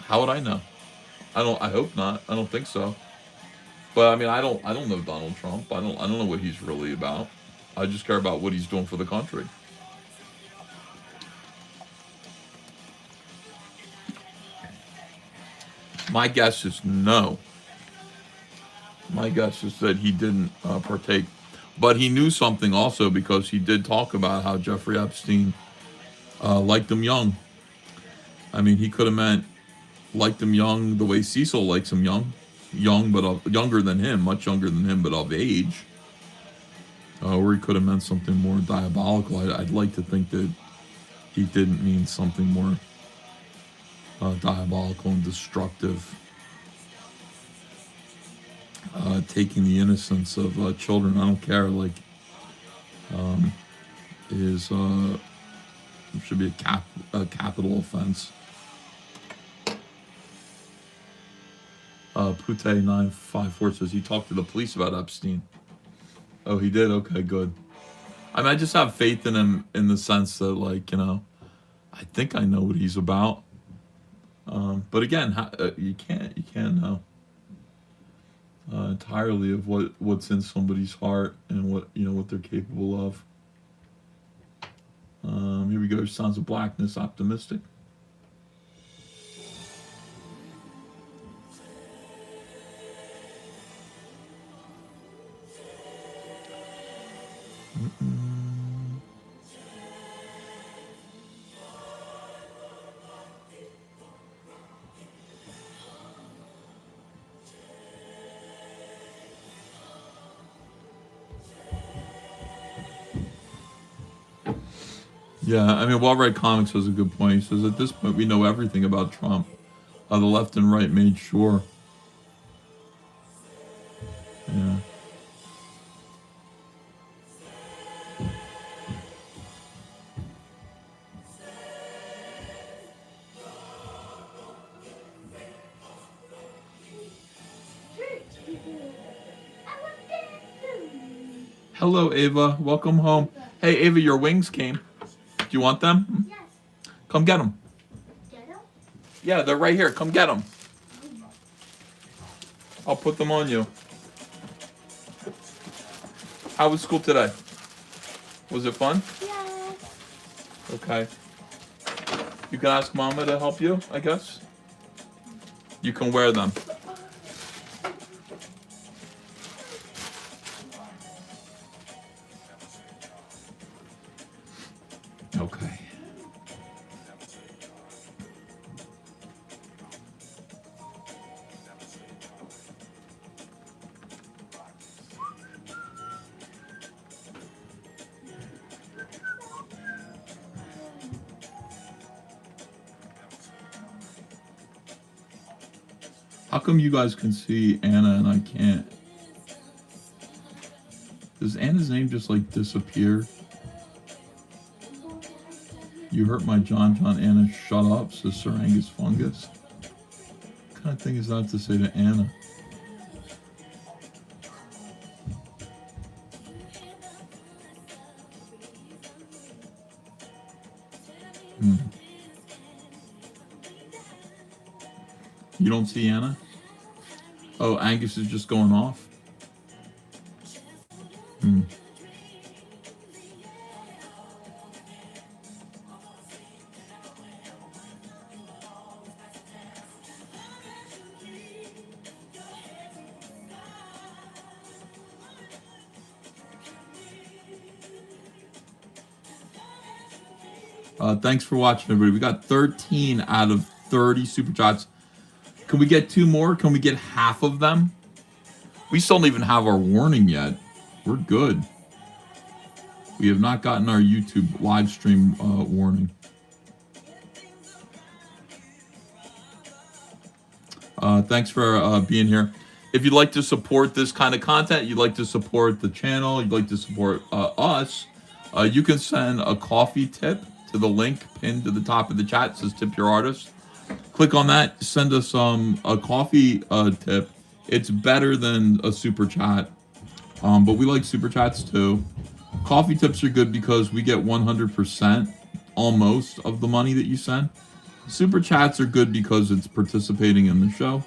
How would I know? I hope not. I don't think so. But I mean, I don't know Donald Trump. I don't know what he's really about. I just care about what he's doing for the country. My guess is no. My guess is that he didn't partake. But he knew something also, because he did talk about how Jeffrey Epstein liked him young. I mean, he could have meant liked him young the way Cecil likes him young. Young, but younger than him, much younger than him, but of age. Or he could have meant something more diabolical. I'd like to think that he didn't mean something more diabolical and destructive. Taking the innocence of children, I don't care, like, should be a capital offense. Pute954 says he talked to the police about Epstein. Oh, he did? Okay, good. I mean, I just have faith in him in the sense that, like, I think I know what he's about. But again, you can't know entirely of what's in somebody's heart and what they're capable of. Here we go. Sons of Blackness, optimistic. Yeah, I mean, Well-Read Comics has a good point. He says, at this point, we know everything about Trump. The left and right made sure. Yeah. Hello, Ava. Welcome home. Hey, Ava, your wings came. Do you want them? Yes. Come get them. Get them? Yeah, they're right here. Come get them. I'll put them on you. How was school today? Was it fun? Yes. Okay. You can ask Mama to help you, I guess. You can wear them. Okay. How come you guys can see Anna and I can't? Does Anna's name just like disappear? You hurt my John Anna, shut up, says Sir Angus Fungus. What kind of thing is that to say to Anna? You don't see Anna? Oh, Angus is just going off? Thanks for watching, everybody. We got 13 out of 30 super chats. Can we get 2 more? Can we get half of them? We still don't even have our warning yet. We're good. We have not gotten our YouTube live stream warning. Thanks for being here. If you'd like to support this kind of content, you'd like to support the channel, you'd like to support us, You can send a coffee tip to the link pinned to the top of the chat. It says tip your artist. Click on that. Send us a coffee tip. It's better than a super chat, but we like super chats too. Coffee tips are good because we get 100% almost of the money that you send. Super chats are good because it's participating in the show.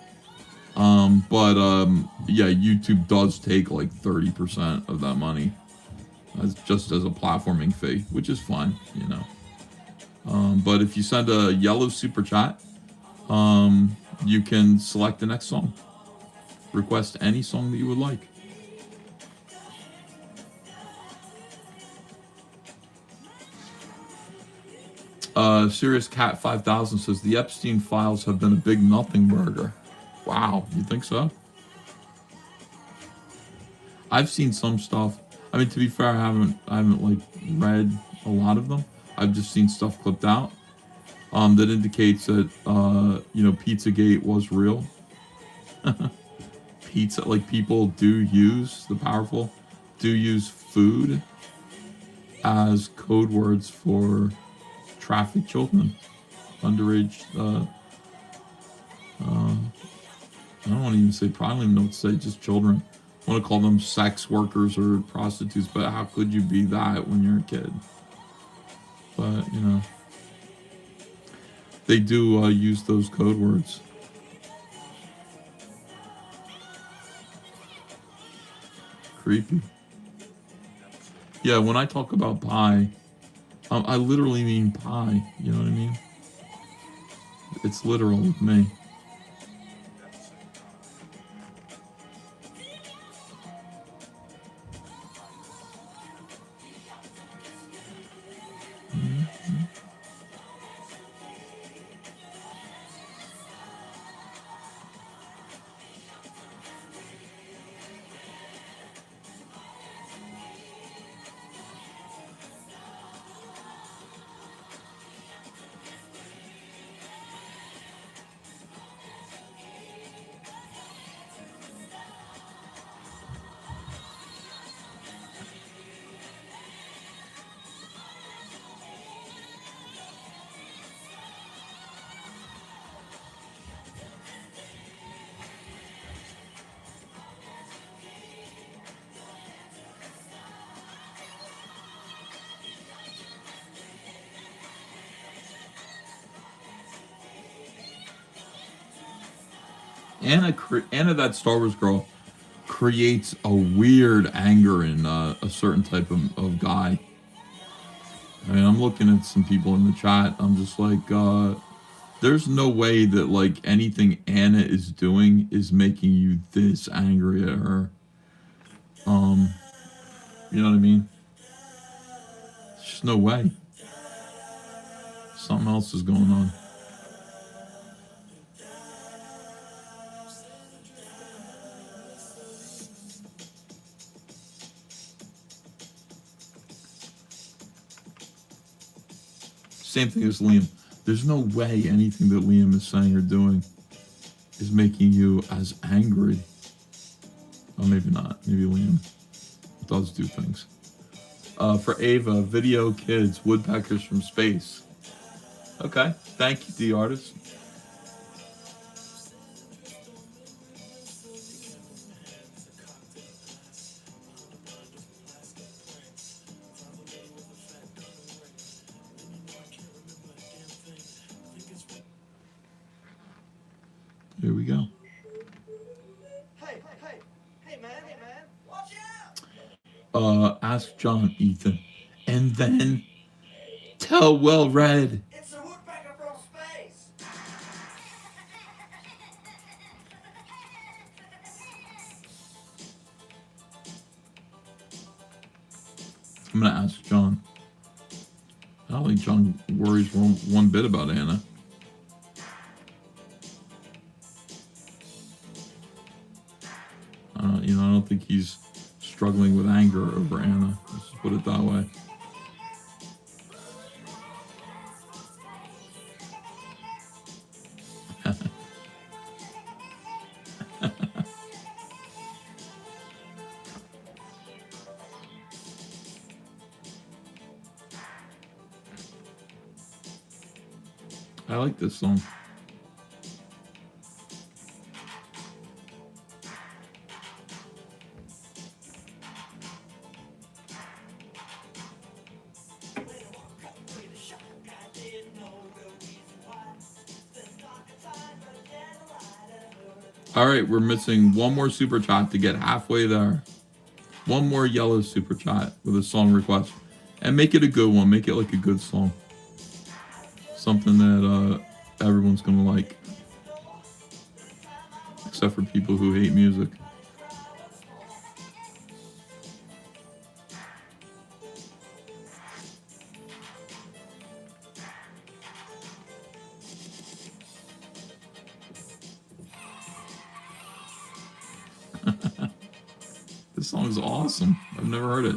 But yeah, YouTube does take like 30% of that money as just as a platforming fee, which is fine, you know. But if you send a yellow super chat, you can select the next song. Request any song that you would like. Serious Cat 5000 says the Epstein files have been a big nothing burger. Wow, you think so? I've seen some stuff. I mean, to be fair, I haven't like read a lot of them. I've just seen stuff clipped out that indicates that you know, Pizzagate was real. Pizza, like people do use the powerful, do use food as code words for trafficked children, underage. I don't want to even say, probably don't even know what to say, just children. I want to call them sex workers or prostitutes, but how could you be that when you're a kid? But, you know, they do use those code words. Creepy. Yeah, when I talk about pie, I literally mean pie. You know what I mean? It's literal with me. Anna, that Star Wars girl, creates a weird anger in a certain type of guy. I mean, I'm looking at some people in the chat. I'm just like, there's no way that like anything Anna is doing is making you this angry at her. You know what I mean? There's just no way. Something else is going on. Same thing as Liam. There's no way anything that Liam is saying or doing is making you as angry. Oh, maybe not. Maybe Liam does do things. For Ava, video kids, woodpeckers from space. Okay, thank you, the artist. Here we go. Hey, man, watch out! Ask John, Ethan, and then tell Well Red. It's a woodpecker from space! I'm gonna ask John. I don't think John worries one bit about Anna. You know, I don't think he's struggling with anger over Anna. Let's just put it that way. I like this song. All right, we're missing one more super chat to get halfway there. One more yellow super chat with a song request. And make it a good one. Make it like a good song. Something that everyone's going to like. Except for people who hate music. This song is awesome. I've never heard it.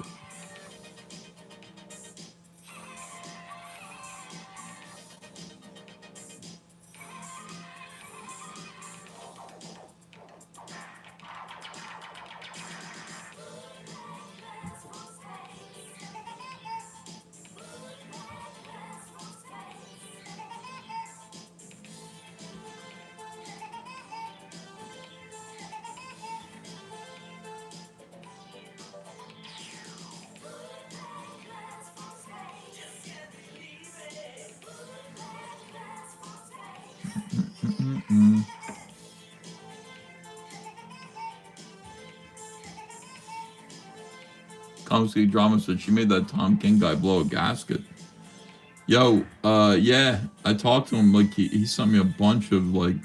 Comedy Drama said she made that Tom King guy blow a gasket. Yo, yeah, I talked to him, like, he sent me a bunch of, like,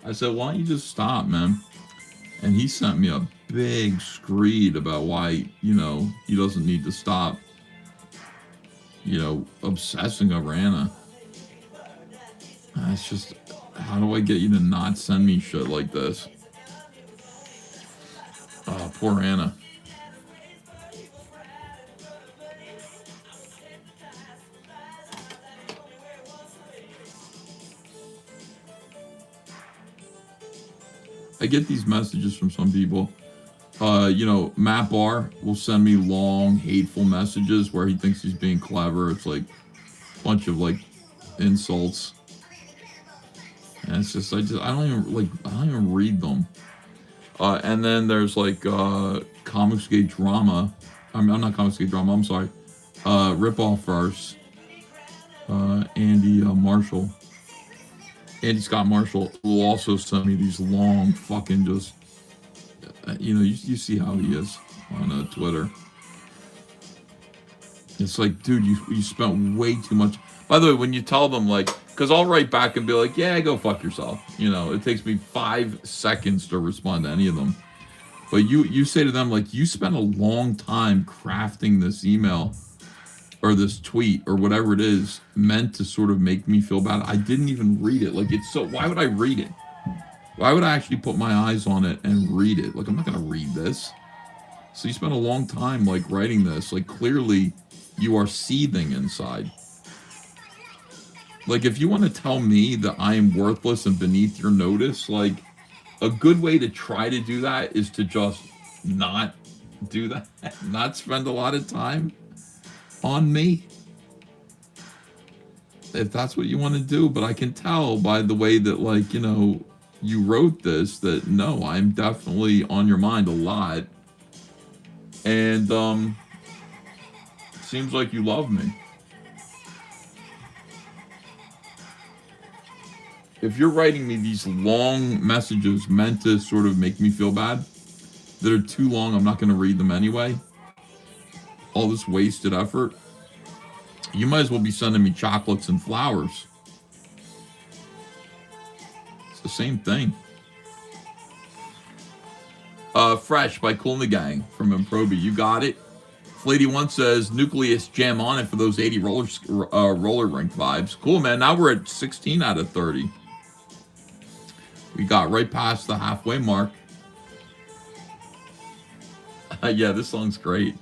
I said, why don't you just stop, man? And he sent me a big screed about why, you know, he doesn't need to stop, you know, obsessing over Anna. It's just, how do I get you to not send me shit like this? Oh, poor Anna. I get these messages from some people. You know, Matt Barr will send me long, hateful messages where he thinks he's being clever. It's like a bunch of like insults. And it's just, I don't even read them. And then there's like Comics Gate Drama. I'm not Comics Gate Drama, I'm sorry. Ripoff Verse. Andy Marshall. Andy Scott Marshall will also send me these long fucking just, you know, you see how he is on Twitter. It's like, dude, you spent way too much. By the way, when you tell them, like, because I'll write back and be like, yeah, go fuck yourself. You know, it takes me 5 seconds to respond to any of them. But you say to them, like, you spent a long time crafting this email or this tweet or whatever it is meant to sort of make me feel bad. I didn't even read it. Like, it's so, why would I read it? Why would I actually put my eyes on it and read it? Like, I'm not going to read this. So you spent a long time, like, writing this. Like, clearly you are seething inside. Like, if you want to tell me that I am worthless and beneath your notice, like, a good way to try to do that is to just not do that. Not spend a lot of time on me. If that's what you want to do. But I can tell by the way that, like, you know, you wrote this that, no, I'm definitely on your mind a lot. And, seems like you love me. If you're writing me these long messages meant to sort of make me feel bad, that are too long, I'm not going to read them anyway. All this wasted effort. You might as well be sending me chocolates and flowers. It's the same thing. Fresh by Cool and the Gang from Improby. You got it. Flady1 says, Nucleus, jam on it for those 80 roller rink vibes. Cool, man. Now we're at 16 out of 30. We got right past the halfway mark. Yeah, this song's great.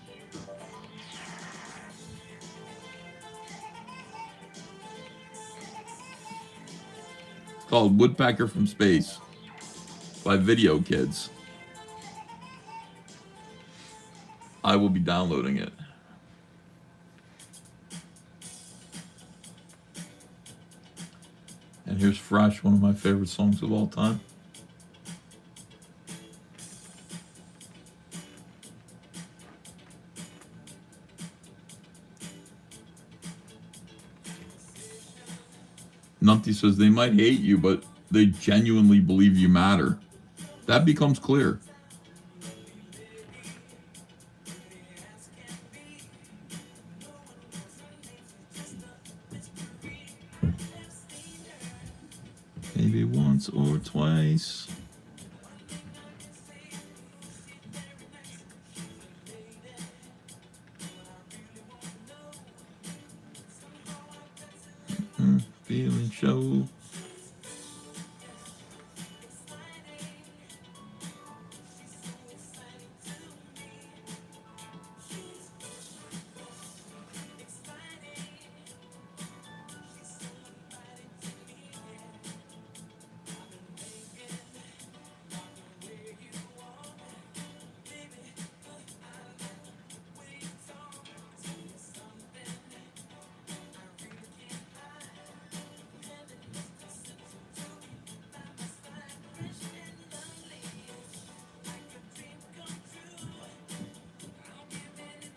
It's called Woodpecker from Space by Video Kids. I will be downloading it. And here's Fresh, one of my favorite songs of all time. Numpty says they might hate you, but they genuinely believe you matter. That becomes clear. Maybe once or twice. Feeling show.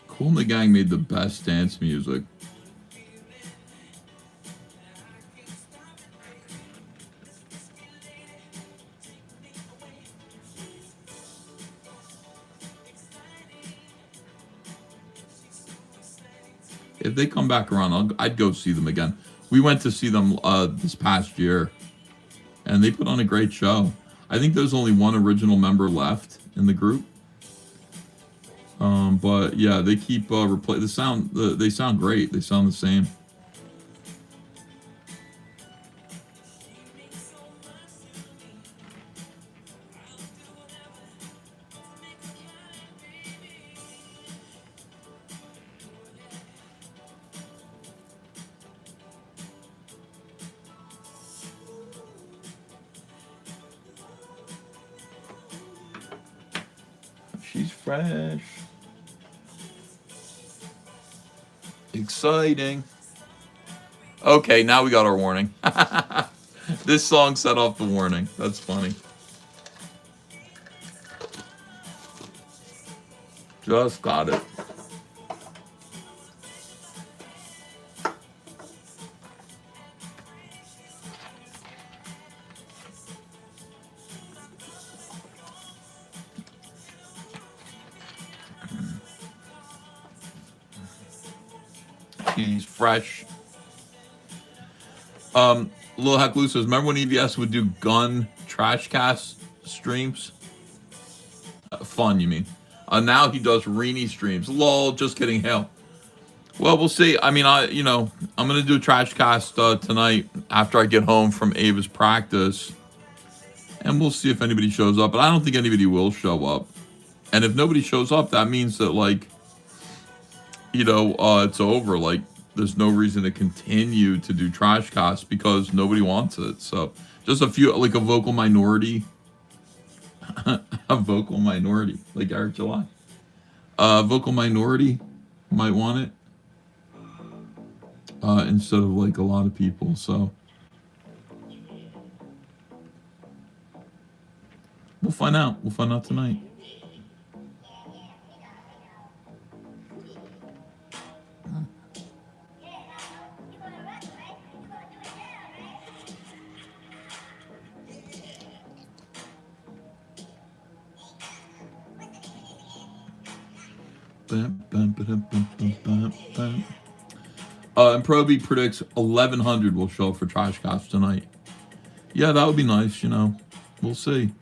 Kool and the Gang made the best dance music. If they come back around, I'd go see them again. We went to see them this past year, and they put on a great show. I think there's only one original member left in the group. But yeah, they keep replay the sound. They sound great. They sound the same. She's fresh. Exciting. Okay, now we got our warning. This song set off the warning. That's funny. Just got it. He's fresh. Lil Heck Lou says, remember when EVS would do gun trash cast streams? Fun, you mean? Now he does Reenie streams. Lol, just kidding. Hell. Well, we'll see. I mean, I'm gonna do a trash cast tonight after I get home from Ava's practice, and we'll see if anybody shows up. But I don't think anybody will show up. And if nobody shows up, that means that it's over. Like, there's no reason to continue to do trash casts because nobody wants it. So just a few, like a vocal minority, like Eric July. Vocal minority might want it instead of like a lot of people. So we'll find out. We'll find out tonight. And Proby predicts 1,100 will show up for Trash Cast tonight. Yeah, that would be nice, We'll see.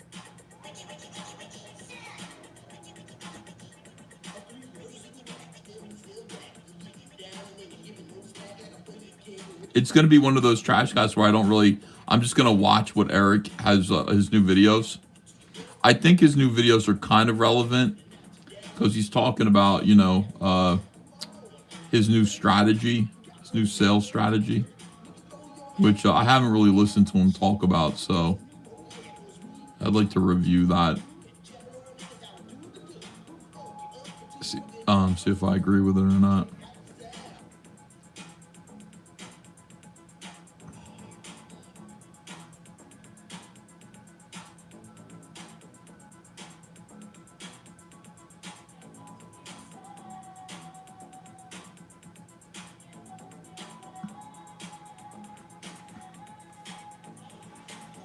It's going to be one of those Trash Casts where I'm just going to watch what Eric has, his new videos. I think his new videos are kind of relevant because he's talking about, his new strategy, his new sales strategy, which I haven't really listened to him talk about, so I'd like to review that. See if I agree with it or not.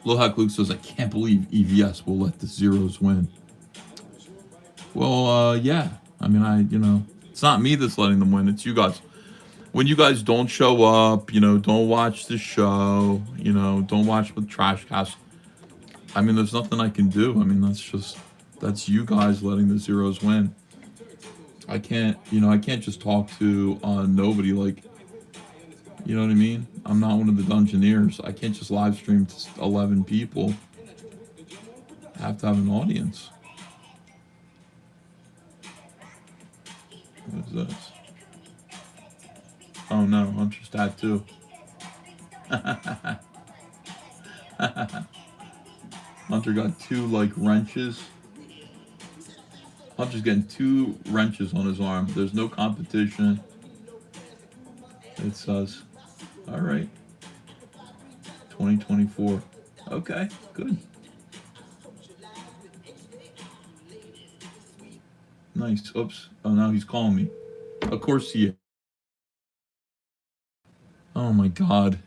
Lil Hack Luke says, I can't believe EVS will let the Zeros win. Well, yeah. I mean, it's not me that's letting them win. It's you guys. When you guys don't show up, don't watch the show, don't watch the trash cast. I mean, there's nothing I can do. I mean, that's you guys letting the Zeros win. I can't just talk to nobody, like, you know what I mean? I'm not one of the Dungeoneers. I can't just live stream to 11 people. I have to have an audience. What is this? Oh no, Hunter's tattoo. Hunter got 2 like wrenches. Hunter's getting 2 wrenches on his arm. There's no competition. It says, all right, 2024. Okay, good. Nice. Oops. Oh, now he's calling me. Of course he is. Oh my God.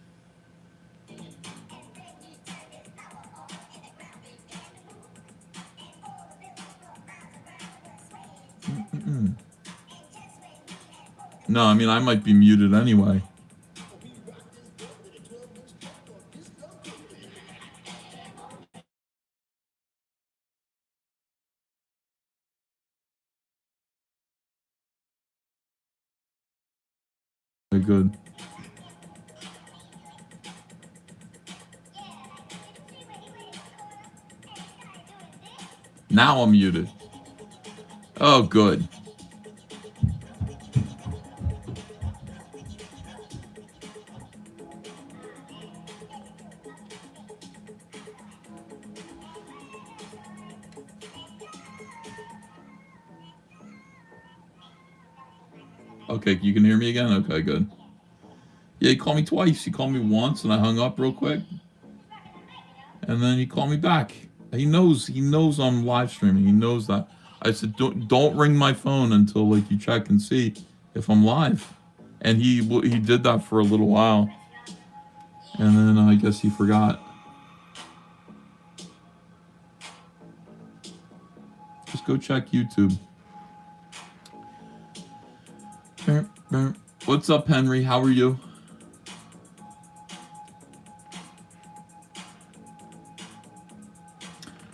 No, I mean, I might be muted anyway. Okay, good. Now I'm muted. Oh, good. Okay, you can hear me again? Okay, good. Yeah, he called me twice. He called me once, and I hung up real quick. And then he called me back. He knows I'm live streaming. He knows that. I said, don't ring my phone until like you check and see if I'm live. And he did that for a little while. And then I guess he forgot. Just go check YouTube. What's up, Henry? How are you?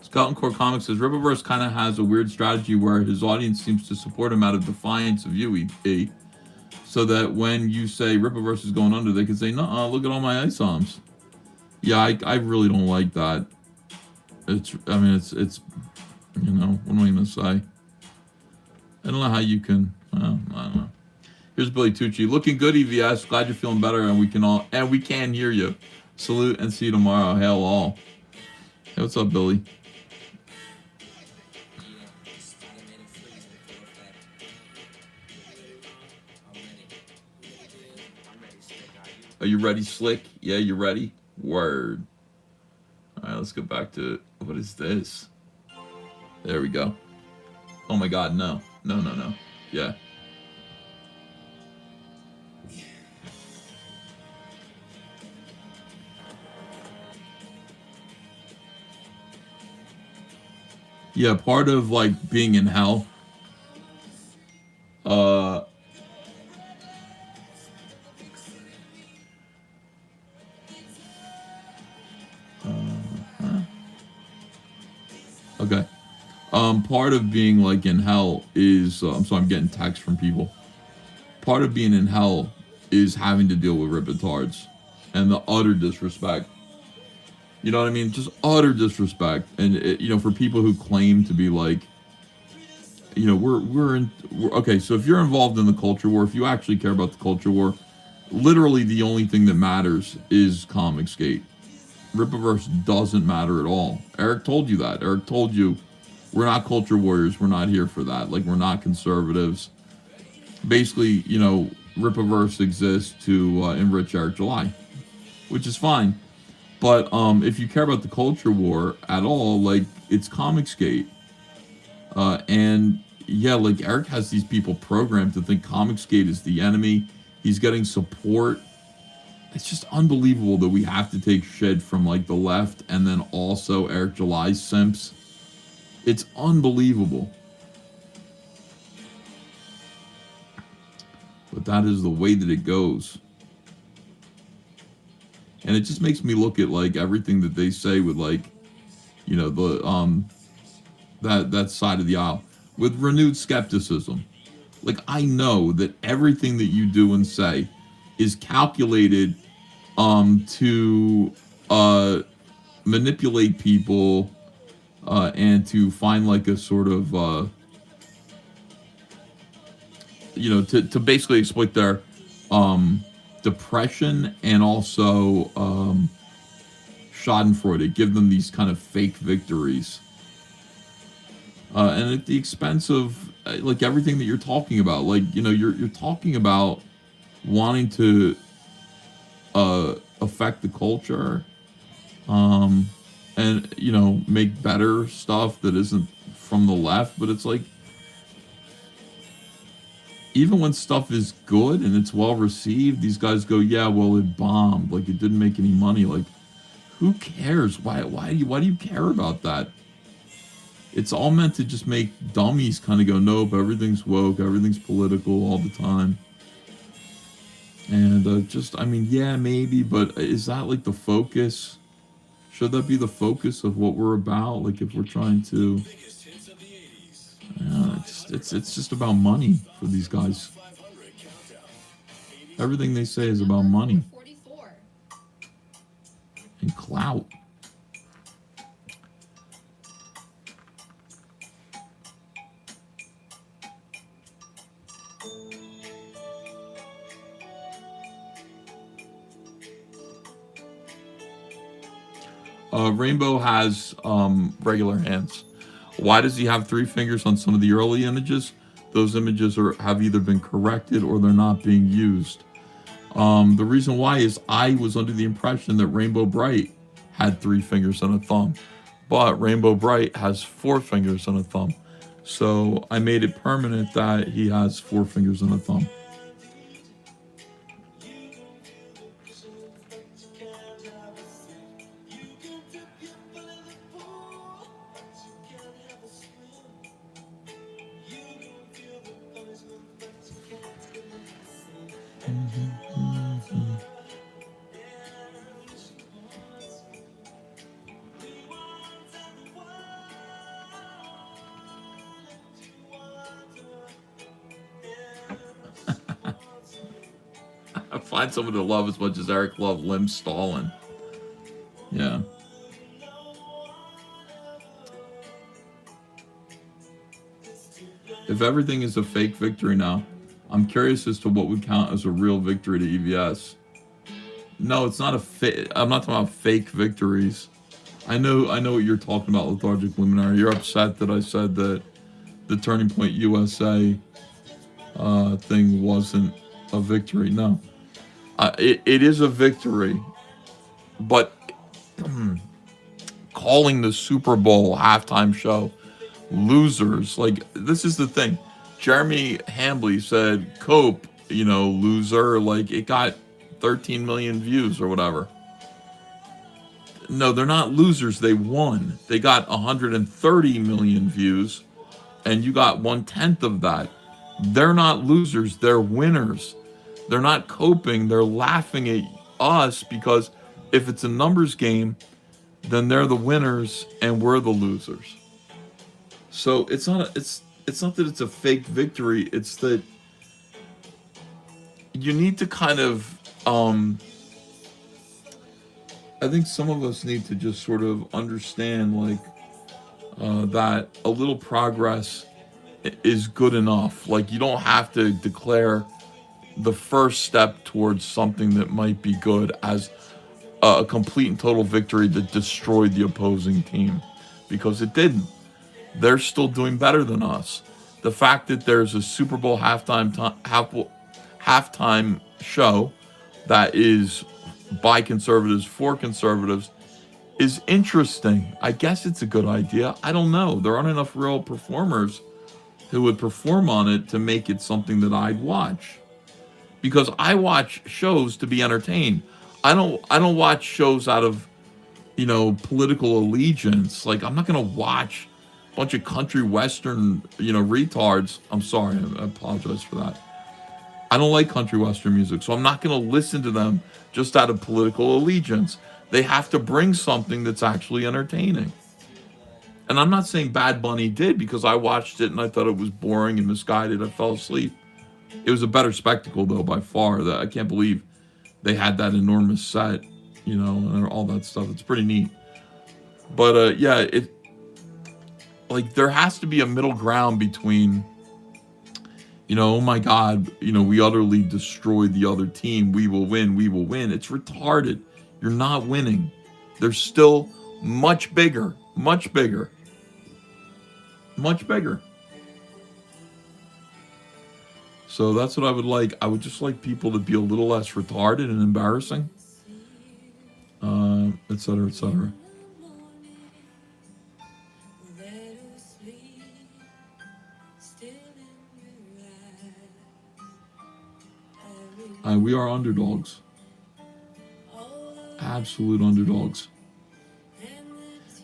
Skeleton Core Comics says Rippaverse kind of has a weird strategy where his audience seems to support him out of defiance of you, E. So that when you say Rippaverse is going under, they can say, "No, look at all my isoms." Yeah, I really don't like that. It's what am I gonna say? I don't know how you can. Well, I don't know. Here's Billy Tucci, looking good, EVS. Glad you're feeling better, and we can hear you. Salute and see you tomorrow. Hail all. Hey, what's up, Billy? Are you ready, Slick? Yeah, you ready? Word. All right, let's go back to, what is this? There we go. Oh my God, no. No. Yeah. Yeah, part of like being in hell. Okay. Part of being like in hell is I'm sorry, I'm getting texts from people. Part of being in hell is having to deal with ripitards and the utter disrespect. You know what I mean? Just utter disrespect. And for people who claim to be like, we're okay. So if you're involved in the culture war, if you actually care about the culture war, literally the only thing that matters is Comicsgate. Rippaverse doesn't matter at all. Eric told you that. Eric told you we're not culture warriors. We're not here for that. Like, we're not conservatives. Basically, Rippaverse exists to enrich Eric July, which is fine. But if you care about the culture war at all, like, it's Comicsgate. And yeah, like, Eric has these people programmed to think Comicsgate is the enemy. He's getting support it's just unbelievable that we have to take shit from like the left and then also Eric July's simps. It's unbelievable. But that is the way that it goes. And it just makes me look at like everything that they say with like, you know, the that side of the aisle with renewed skepticism. Like, I know that everything that you do and say is calculated to manipulate people and to find like a sort of you know, to basically exploit their depression and also Schadenfreude, give them these kind of fake victories. And at the expense of like everything that you're talking about, like, you know, you're talking about wanting to affect the culture, and, you know, make better stuff that isn't from the left, but it's like, even when stuff is good and it's well received, these guys go, yeah, well, it bombed, like it didn't make any money. Like, who cares? Why do you care about that? It's all meant to just make dummies kind of go, nope, everything's woke, everything's political all the time. And just, I mean, yeah, maybe, but is that like the focus? Should that be the focus of what we're about? Like, if we're trying to, it's just about money for these guys. Everything they say is about money and clout. Rainbow has regular hands. Why does he have 3 fingers on some of the early images? Those images have either been corrected or they're not being used. The reason why is I was under the impression that Rainbow Bright had 3 fingers and a thumb, but Rainbow Bright has 4 fingers and a thumb. So I made it permanent that he has 4 fingers and a thumb. I find someone to love as much as Eric loved Lim Stalin. Yeah. If everything is a fake victory now, I'm curious as to what would count as a real victory to EVS. No, it's not a fake. I'm not talking about fake victories. I know what you're talking about, Lethargic Luminary. You're upset that I said that the Turning Point USA thing wasn't a victory. No. It is a victory, but calling the Super Bowl halftime show losers, like, this is the thing. Jeremy Hambley said, "Cope, you know, loser." Like, it got 13 million views or whatever. No, they're not losers. They won. They got 130 million views, and you got 1/10 of that. They're not losers. They're winners. They're not coping. They're laughing at us because if it's a numbers game, then they're the winners and we're the losers. So it's not that it's a fake victory. It's that you need to kind of I think some of us need to just sort of understand, like, that a little progress is good enough. Like, you don't have to declare the first step towards something that might be good as a complete and total victory that destroyed the opposing team, because it didn't. They're still doing better than us. The fact that there's a Super Bowl halftime show that is by conservatives for conservatives is interesting. I guess it's a good idea. I don't know. There aren't enough real performers who would perform on it to make it something that I'd watch. Because I watch shows to be entertained. I don't watch shows out of, political allegiance. Like, I'm not gonna watch a bunch of country western, retards. I'm sorry, I apologize for that. I don't like country western music, so I'm not gonna listen to them just out of political allegiance. They have to bring something that's actually entertaining. And I'm not saying Bad Bunny did, because I watched it and I thought it was boring and misguided. I fell asleep. It was a better spectacle though, by far. That I can't believe they had that enormous set, and all that stuff. It's pretty neat. But yeah, it like there has to be a middle ground between, oh my God, we utterly destroyed the other team. We will win. We will win. It's retarded. You're not winning. They're still much bigger, much bigger, much bigger. So that's what I would like. I would just like people to be a little less retarded and embarrassing, et cetera, et cetera. We are underdogs. Absolute underdogs.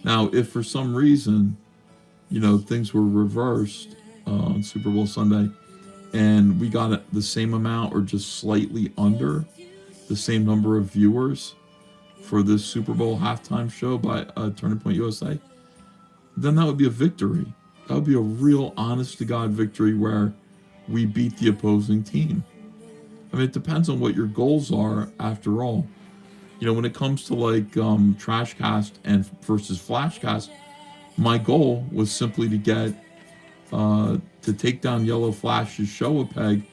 Now, if for some reason, things were reversed on Super Bowl Sunday, and we got the same amount or just slightly under the same number of viewers for this Super Bowl halftime show by Turning Point USA, then that would be a victory. That would be a real honest to God victory where we beat the opposing team. I mean, it depends on what your goals are after all. When it comes to like Trashcast and versus Flashcast, my goal was simply to get to take down Yellow Flash's show a peg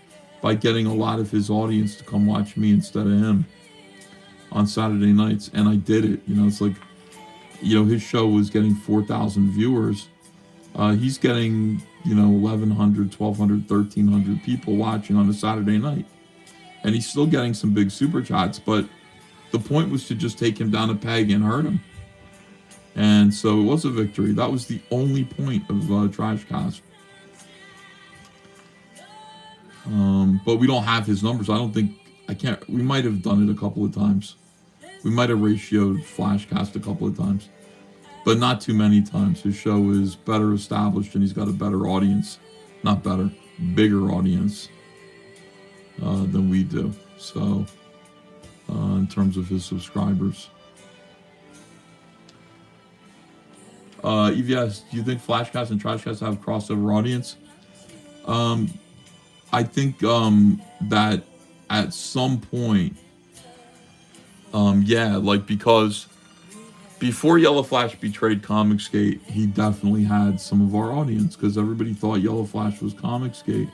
by getting a lot of his audience to come watch me instead of him on Saturday nights, and I did it. It's like, his show was getting 4,000 viewers. He's getting, 1,100, 1,200, 1,300 people watching on a Saturday night, and he's still getting some big super chats. But the point was to just take him down a peg and hurt him, and so it was a victory. That was the only point of Trashcast. But we don't have his numbers. We might have done it a couple of times. We might have ratioed Flashcast a couple of times, but not too many times. His show is better established and he's got a better audience. Not better, bigger audience than we do. So, in terms of his subscribers. EVS, do you think Flashcast and Trashcast have crossover audience? I think that at some point, because before Yellow Flash betrayed Comicsgate, he definitely had some of our audience because everybody thought Yellow Flash was Comicsgate.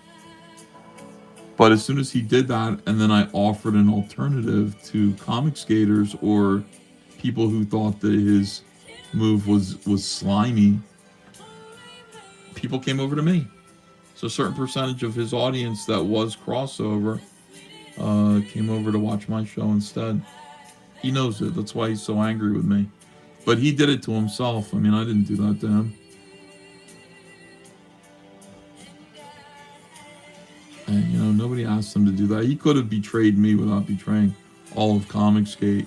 But as soon as he did that, and then I offered an alternative to Comicsgaters or people who thought that his move was slimy, people came over to me. So a certain percentage of his audience that was crossover came over to watch my show instead. He knows it. That's why he's so angry with me. But he did it to himself. I mean, I didn't do that to him. And, nobody asked him to do that. He could have betrayed me without betraying all of Comicsgate.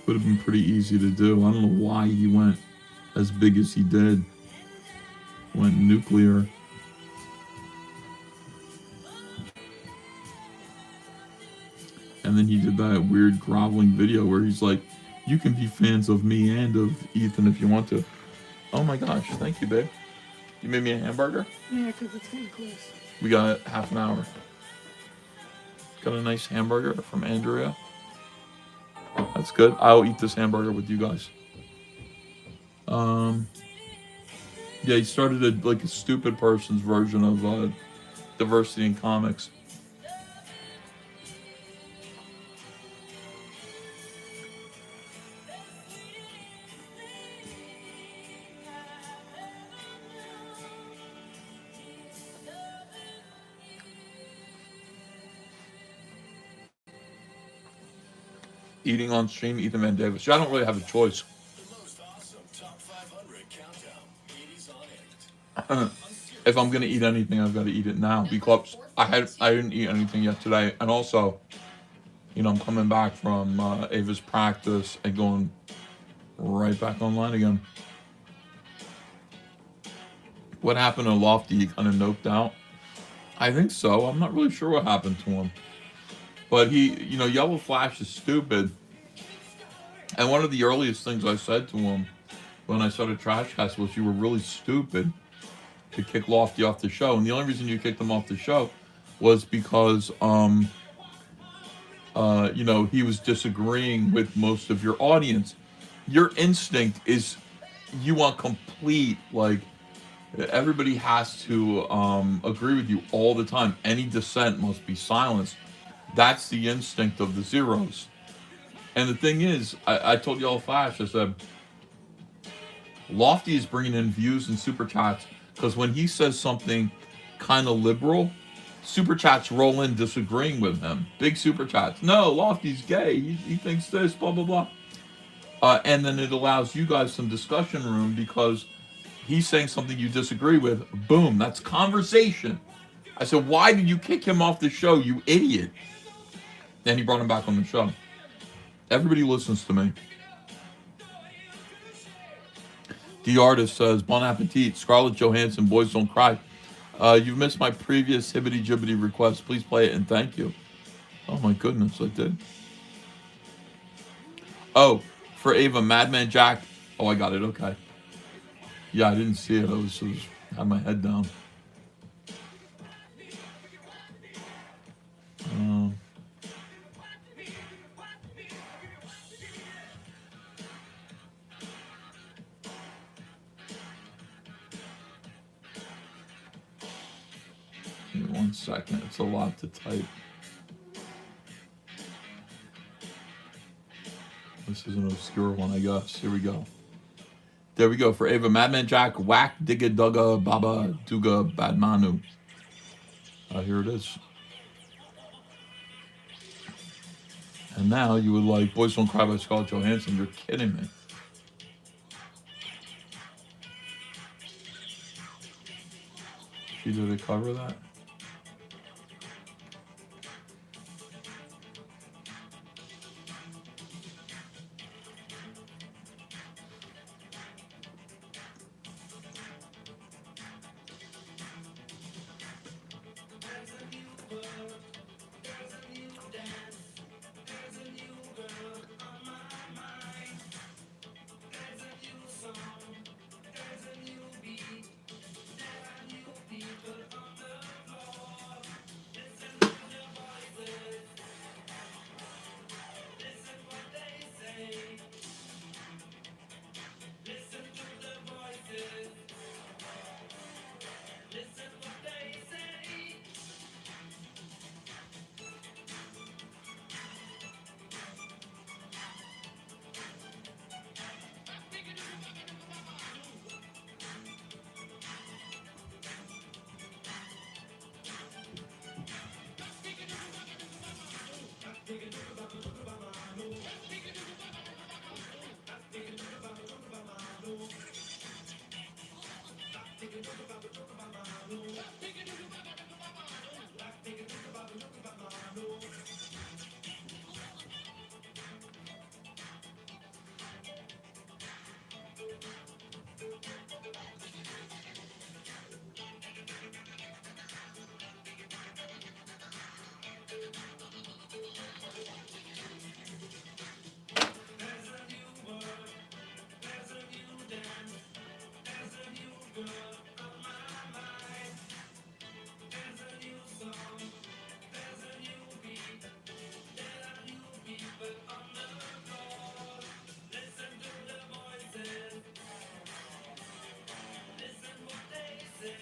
Would have been pretty easy to do. I don't know why he went as big as he did. Went nuclear. And then he did that weird groveling video where he's like, you can be fans of me and of Ethan if you want to. Oh my gosh, thank you, babe. You made me a hamburger? Yeah, because it's getting close. We got half an hour. Got a nice hamburger from Andrea. That's good. I'll eat this hamburger with you guys. Yeah, he started a stupid person's version of diversity in comics. Eating on stream, Ethan Van Davis. I don't really have a choice. If I'm gonna eat anything, I've got to eat it now because I didn't eat anything yet today, and also, You know, I'm coming back from Ava's practice and going right back online again. What happened to Lofty? He kind of noped out. I think so. I'm not really sure what happened to him. But he, you know, Yellow Flash is stupid. And one of the earliest things I said to him when I started Trashcast was, you were really stupid to kick Lofty off the show. And the only reason you kicked him off the show was because, you know, he was disagreeing with most of your audience. Your instinct is you want complete, like, everybody has to agree with you all the time. Any dissent must be silenced. That's the instinct of the zeros. And the thing is, I told Yellow Flash, I said, Lofty is bringing in views and super chats because when he says something kind of liberal, super chats roll in disagreeing with him. Big super chats. No, Lofty's gay. He thinks this, blah, blah, blah. And then it allows you guys some discussion room because he's saying something you disagree with. Boom, that's conversation. I said, why did you kick him off the show, you idiot? Then he brought him back on the show. Everybody listens to me. The artist says, Bon appetit, Scarlett Johansson, Boys Don't Cry. You've missed my previous Hibbity Jibbity request. Please play it and thank you. Oh my goodness, I did. Oh, for Ava, Madman Jack. Oh, I got it, okay. Yeah, I didn't see it. I was had my head down. Give me 1 second. It's a lot to type. This is an obscure one, I guess. Here we go. There we go. For Ava, Madman Jack, Whack, Digga, Dugga, Baba, Duga, Badmanu. Here it is. And now you would like Boys Don't Cry by Scarlett Johansson. You're kidding me. She did a cover of that?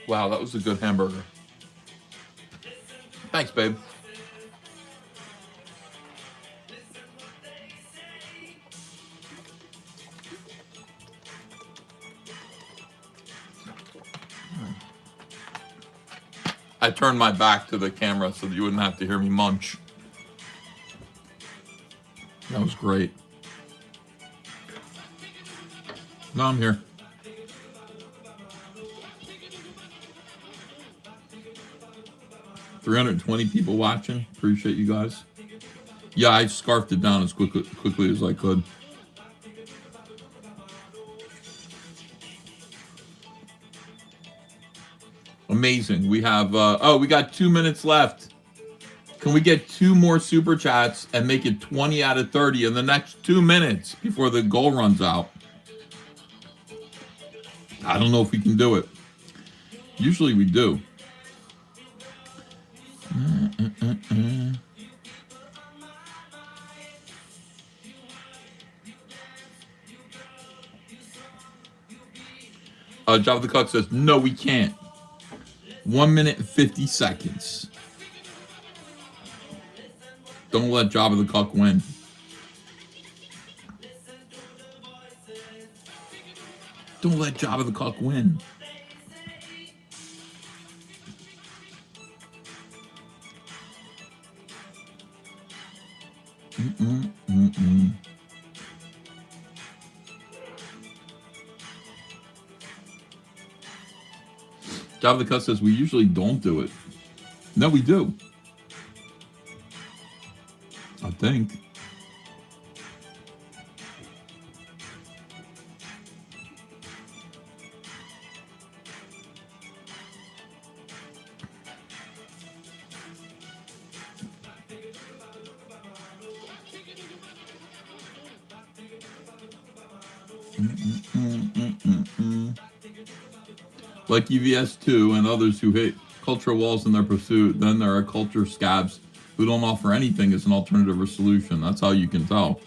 Wow, that was a good hamburger. Thanks, babe. I turned my back to the camera so that you wouldn't have to hear me munch. That was great. No, I'm here. $320 people watching. Appreciate you guys. Yeah, I scarfed it down as quickly as I could. Amazing. We have, we got 2 minutes left. Can we get 2 more super chats and make it 20 out of 30 in the next 2 minutes before the goal runs out? I don't know if we can do it. Usually we do. Java the Cuck says, no, we can't. 1 minute and 50 seconds. Don't let Java the Cuck win. Don't let Java the Cuck win. Java the Cuck says, we usually don't do it. No, we do. I think. Like EVS2 and others who hit cultural walls in their pursuit, then there are culture scabs who don't offer anything as an alternative or solution. That's how you can tell.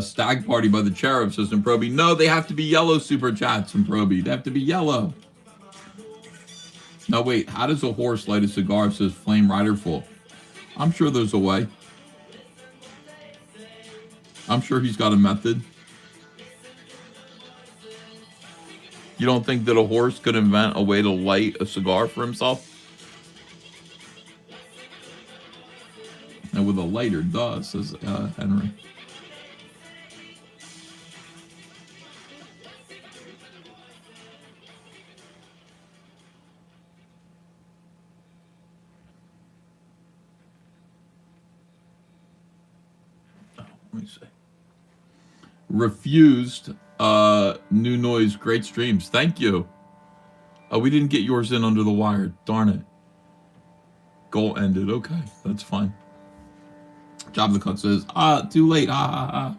Stag Party by the Cherub says in Proby, no, they have to be yellow super chats in Proby. They have to be yellow. No, wait, how does a horse light a cigar, says Flame Riderful? I'm sure there's a way. I'm sure he's got a method. You don't think that a horse could invent a way to light a cigar for himself? And with a lighter, duh, says Henry. Let me see. Refused. New noise. Great streams. Thank you. We didn't get yours in under the wire. Darn it. Goal ended. Okay, that's fine. Job the Cuck says, too late. Jabba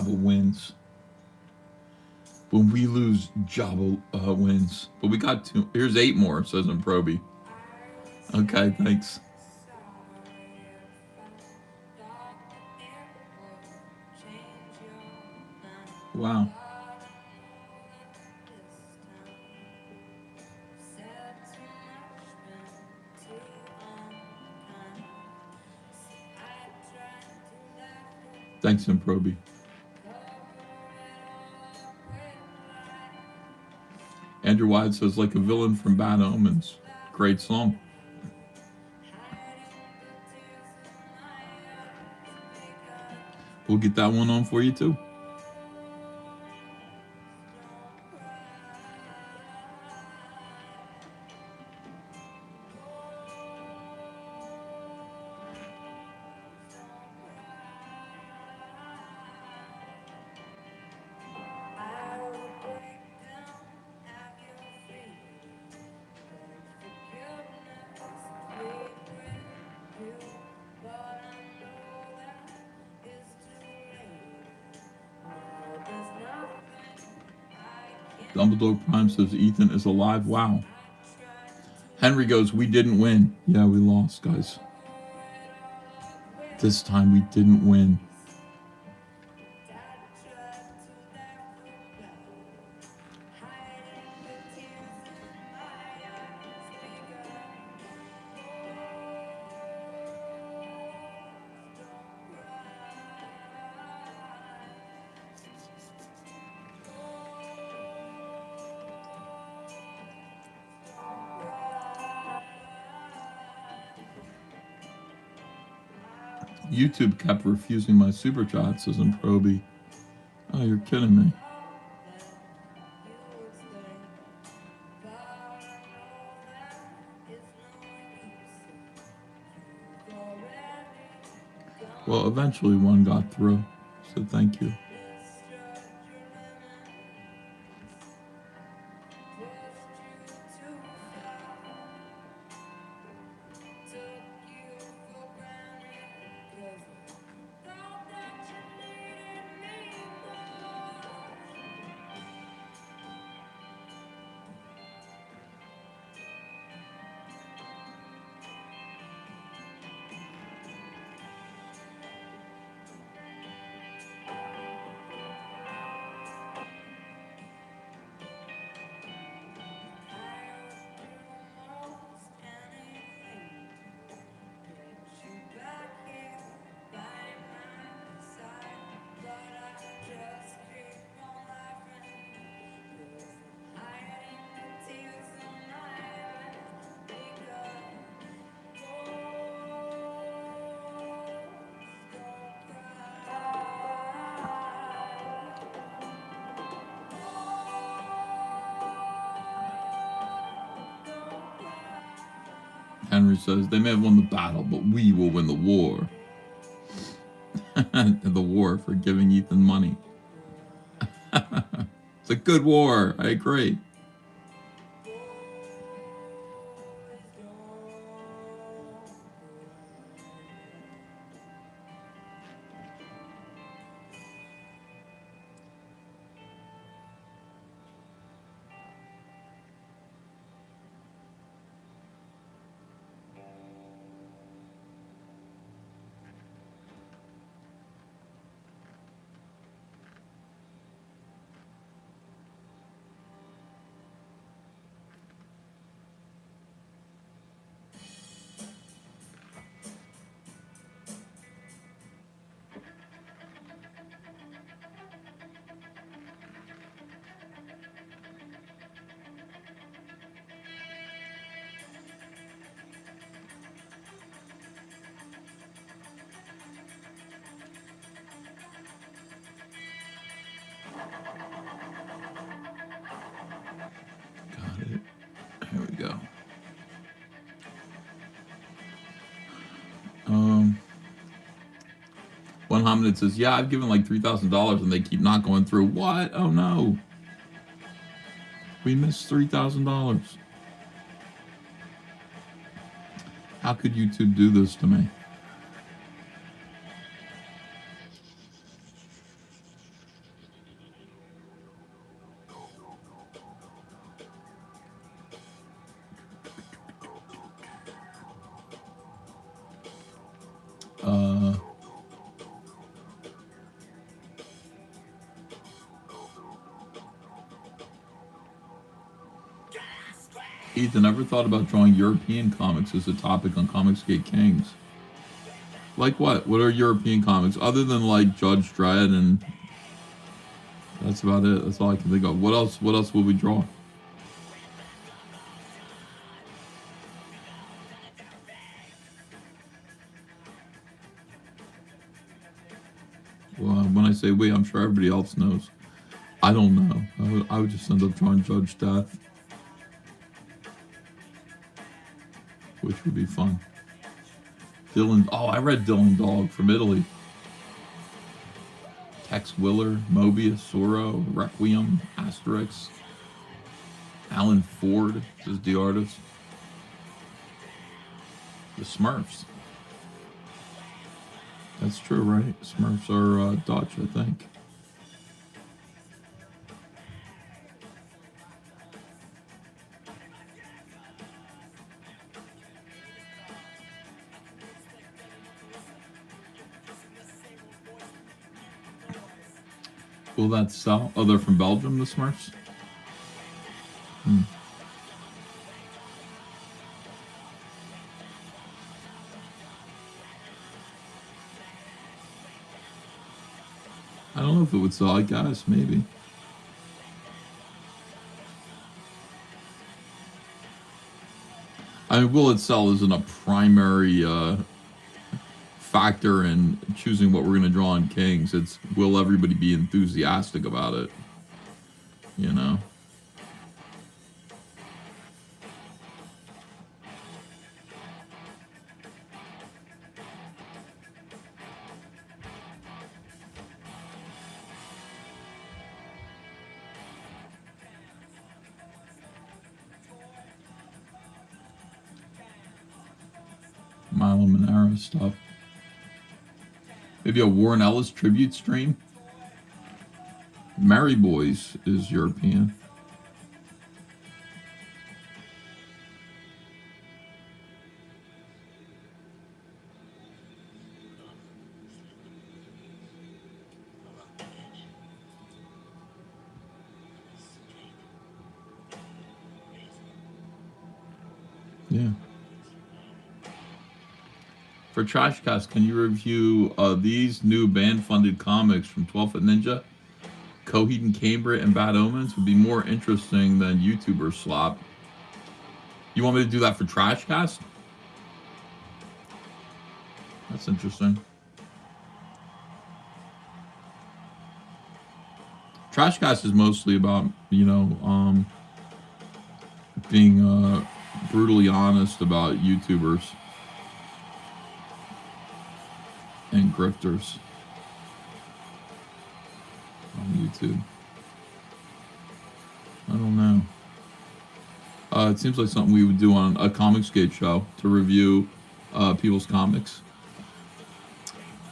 wins. When we lose, Jabba wins. But we got 2. Here's 8 more, says in Proby. Okay, thanks. Wow. Thanks, Improby. Andrew Wide says, like a villain from Bad Omens. Great song. We'll get that one on for you, too. Dumbledore Prime says Ethan is alive. Wow. Henry goes, we didn't win. Yeah, we lost, guys. This time we didn't win. YouTube kept refusing my super chat, says in Proby. Oh, you're kidding me. Well, eventually one got through, so thank you. Henry says, they may have won the battle, but we will win the war. The war for giving Ethan money. It's a good war. I agree. Got it. Here we go. One hominid says, yeah, I've given like $3,000 and they keep not going through. What? Oh no. We missed $3,000. How could YouTube do this to me? Ethan, ever thought about drawing European comics as a topic on Comicsgate Kings? Like what? What are European comics? Other than like Judge Dredd, and that's about it. That's all I can think of. What else will we draw? Well, when I say we, I'm sure everybody else knows. I don't know. I would just end up drawing Judge Death, which would be fun. Dylan, oh, I read Dylan Dog from Italy. Tex Willer, Mobius, Zorro, Requiem, Asterix. Alan Ford is the artist. The Smurfs. That's true, right? Smurfs are Dutch, I think. Will that sell? Oh, they're from Belgium, the Smurfs? I don't know if it would sell. I guess, maybe. I mean, will it sell isn't a primary factor in choosing what we're going to draw on Kings. It's will everybody be enthusiastic about it? You know? Milo Manara stuff. Maybe a Warren Ellis tribute stream. Mary Boys is European. Yeah. For Trashcast, can you review these new band-funded comics from 12 Foot Ninja? Coheed and Cambria and Bad Omens would be more interesting than YouTuber slop. You want me to do that for Trashcast? That's interesting. Trashcast is mostly about, being brutally honest about YouTubers and grifters on YouTube. I don't know. It seems like something we would do on a Comicsgate show to review people's comics.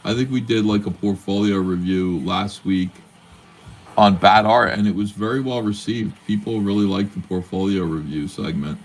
I think we did like a portfolio review last week on Bad Art, and it was very well received. People really liked the portfolio review segment.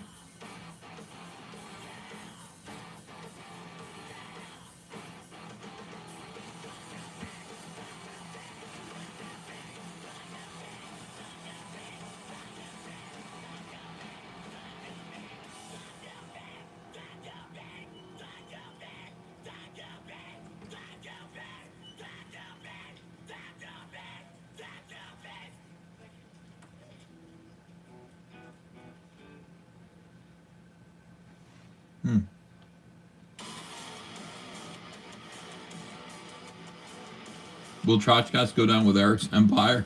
Will Trotchcast go down with Eric's Empire?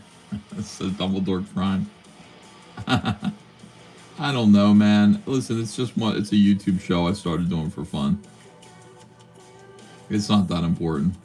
That's a Dumbledore crime. I don't know, man. Listen, it's a YouTube show I started doing for fun. It's not that important.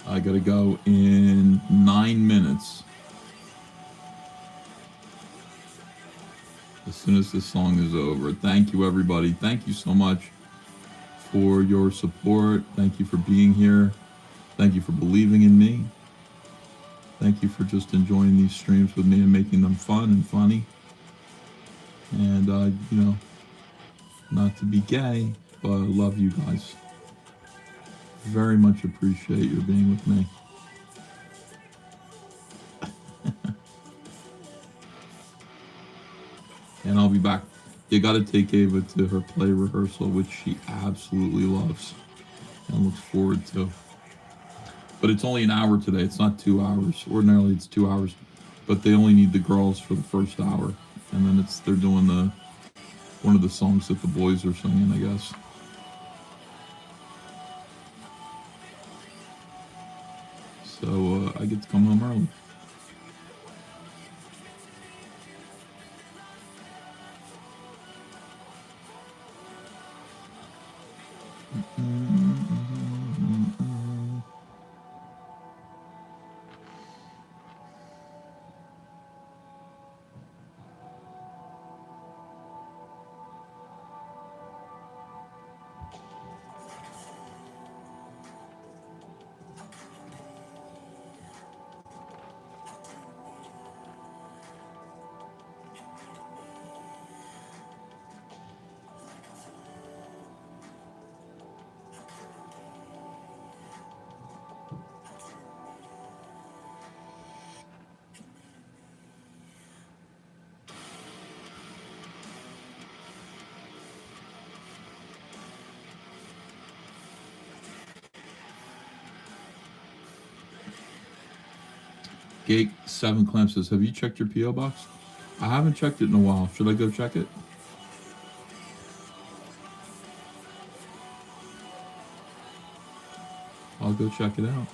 I gotta go in 9 minutes. As soon as this song is over. Thank you, everybody. Thank you so much for your support. Thank you for being here. Thank you for believing in me. Thank you for just enjoying these streams with me and making them fun and funny. And, not to be gay, but I love you guys. Very much appreciate your being with me. And I'll be back. You gotta take Ava to her play rehearsal, which she absolutely loves and looks forward to. But it's only an hour today. It's not 2 hours. Ordinarily it's 2 hours, but they only need the girls for the first hour, and then they're doing one of the songs that the boys are singing, I guess. So I get to come home early. Gate 7 Clamp says, have you checked your P.O. box? I haven't checked it in a while. Should I go check it? I'll go check it out.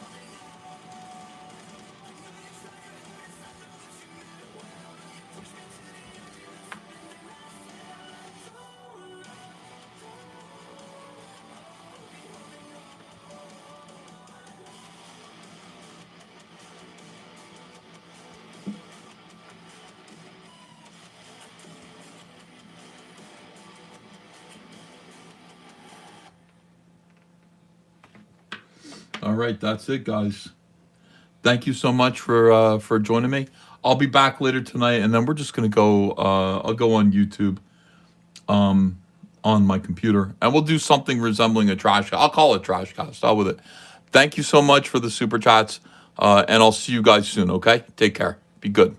All right, that's it, guys. Thank you so much for joining me. I'll be back later tonight, and then we're just gonna go. I'll go on YouTube, on my computer, and we'll do something resembling a trash. I'll call it trash cast. Out with it. Thank you so much for the super chats, and I'll see you guys soon. Okay, take care. Be good.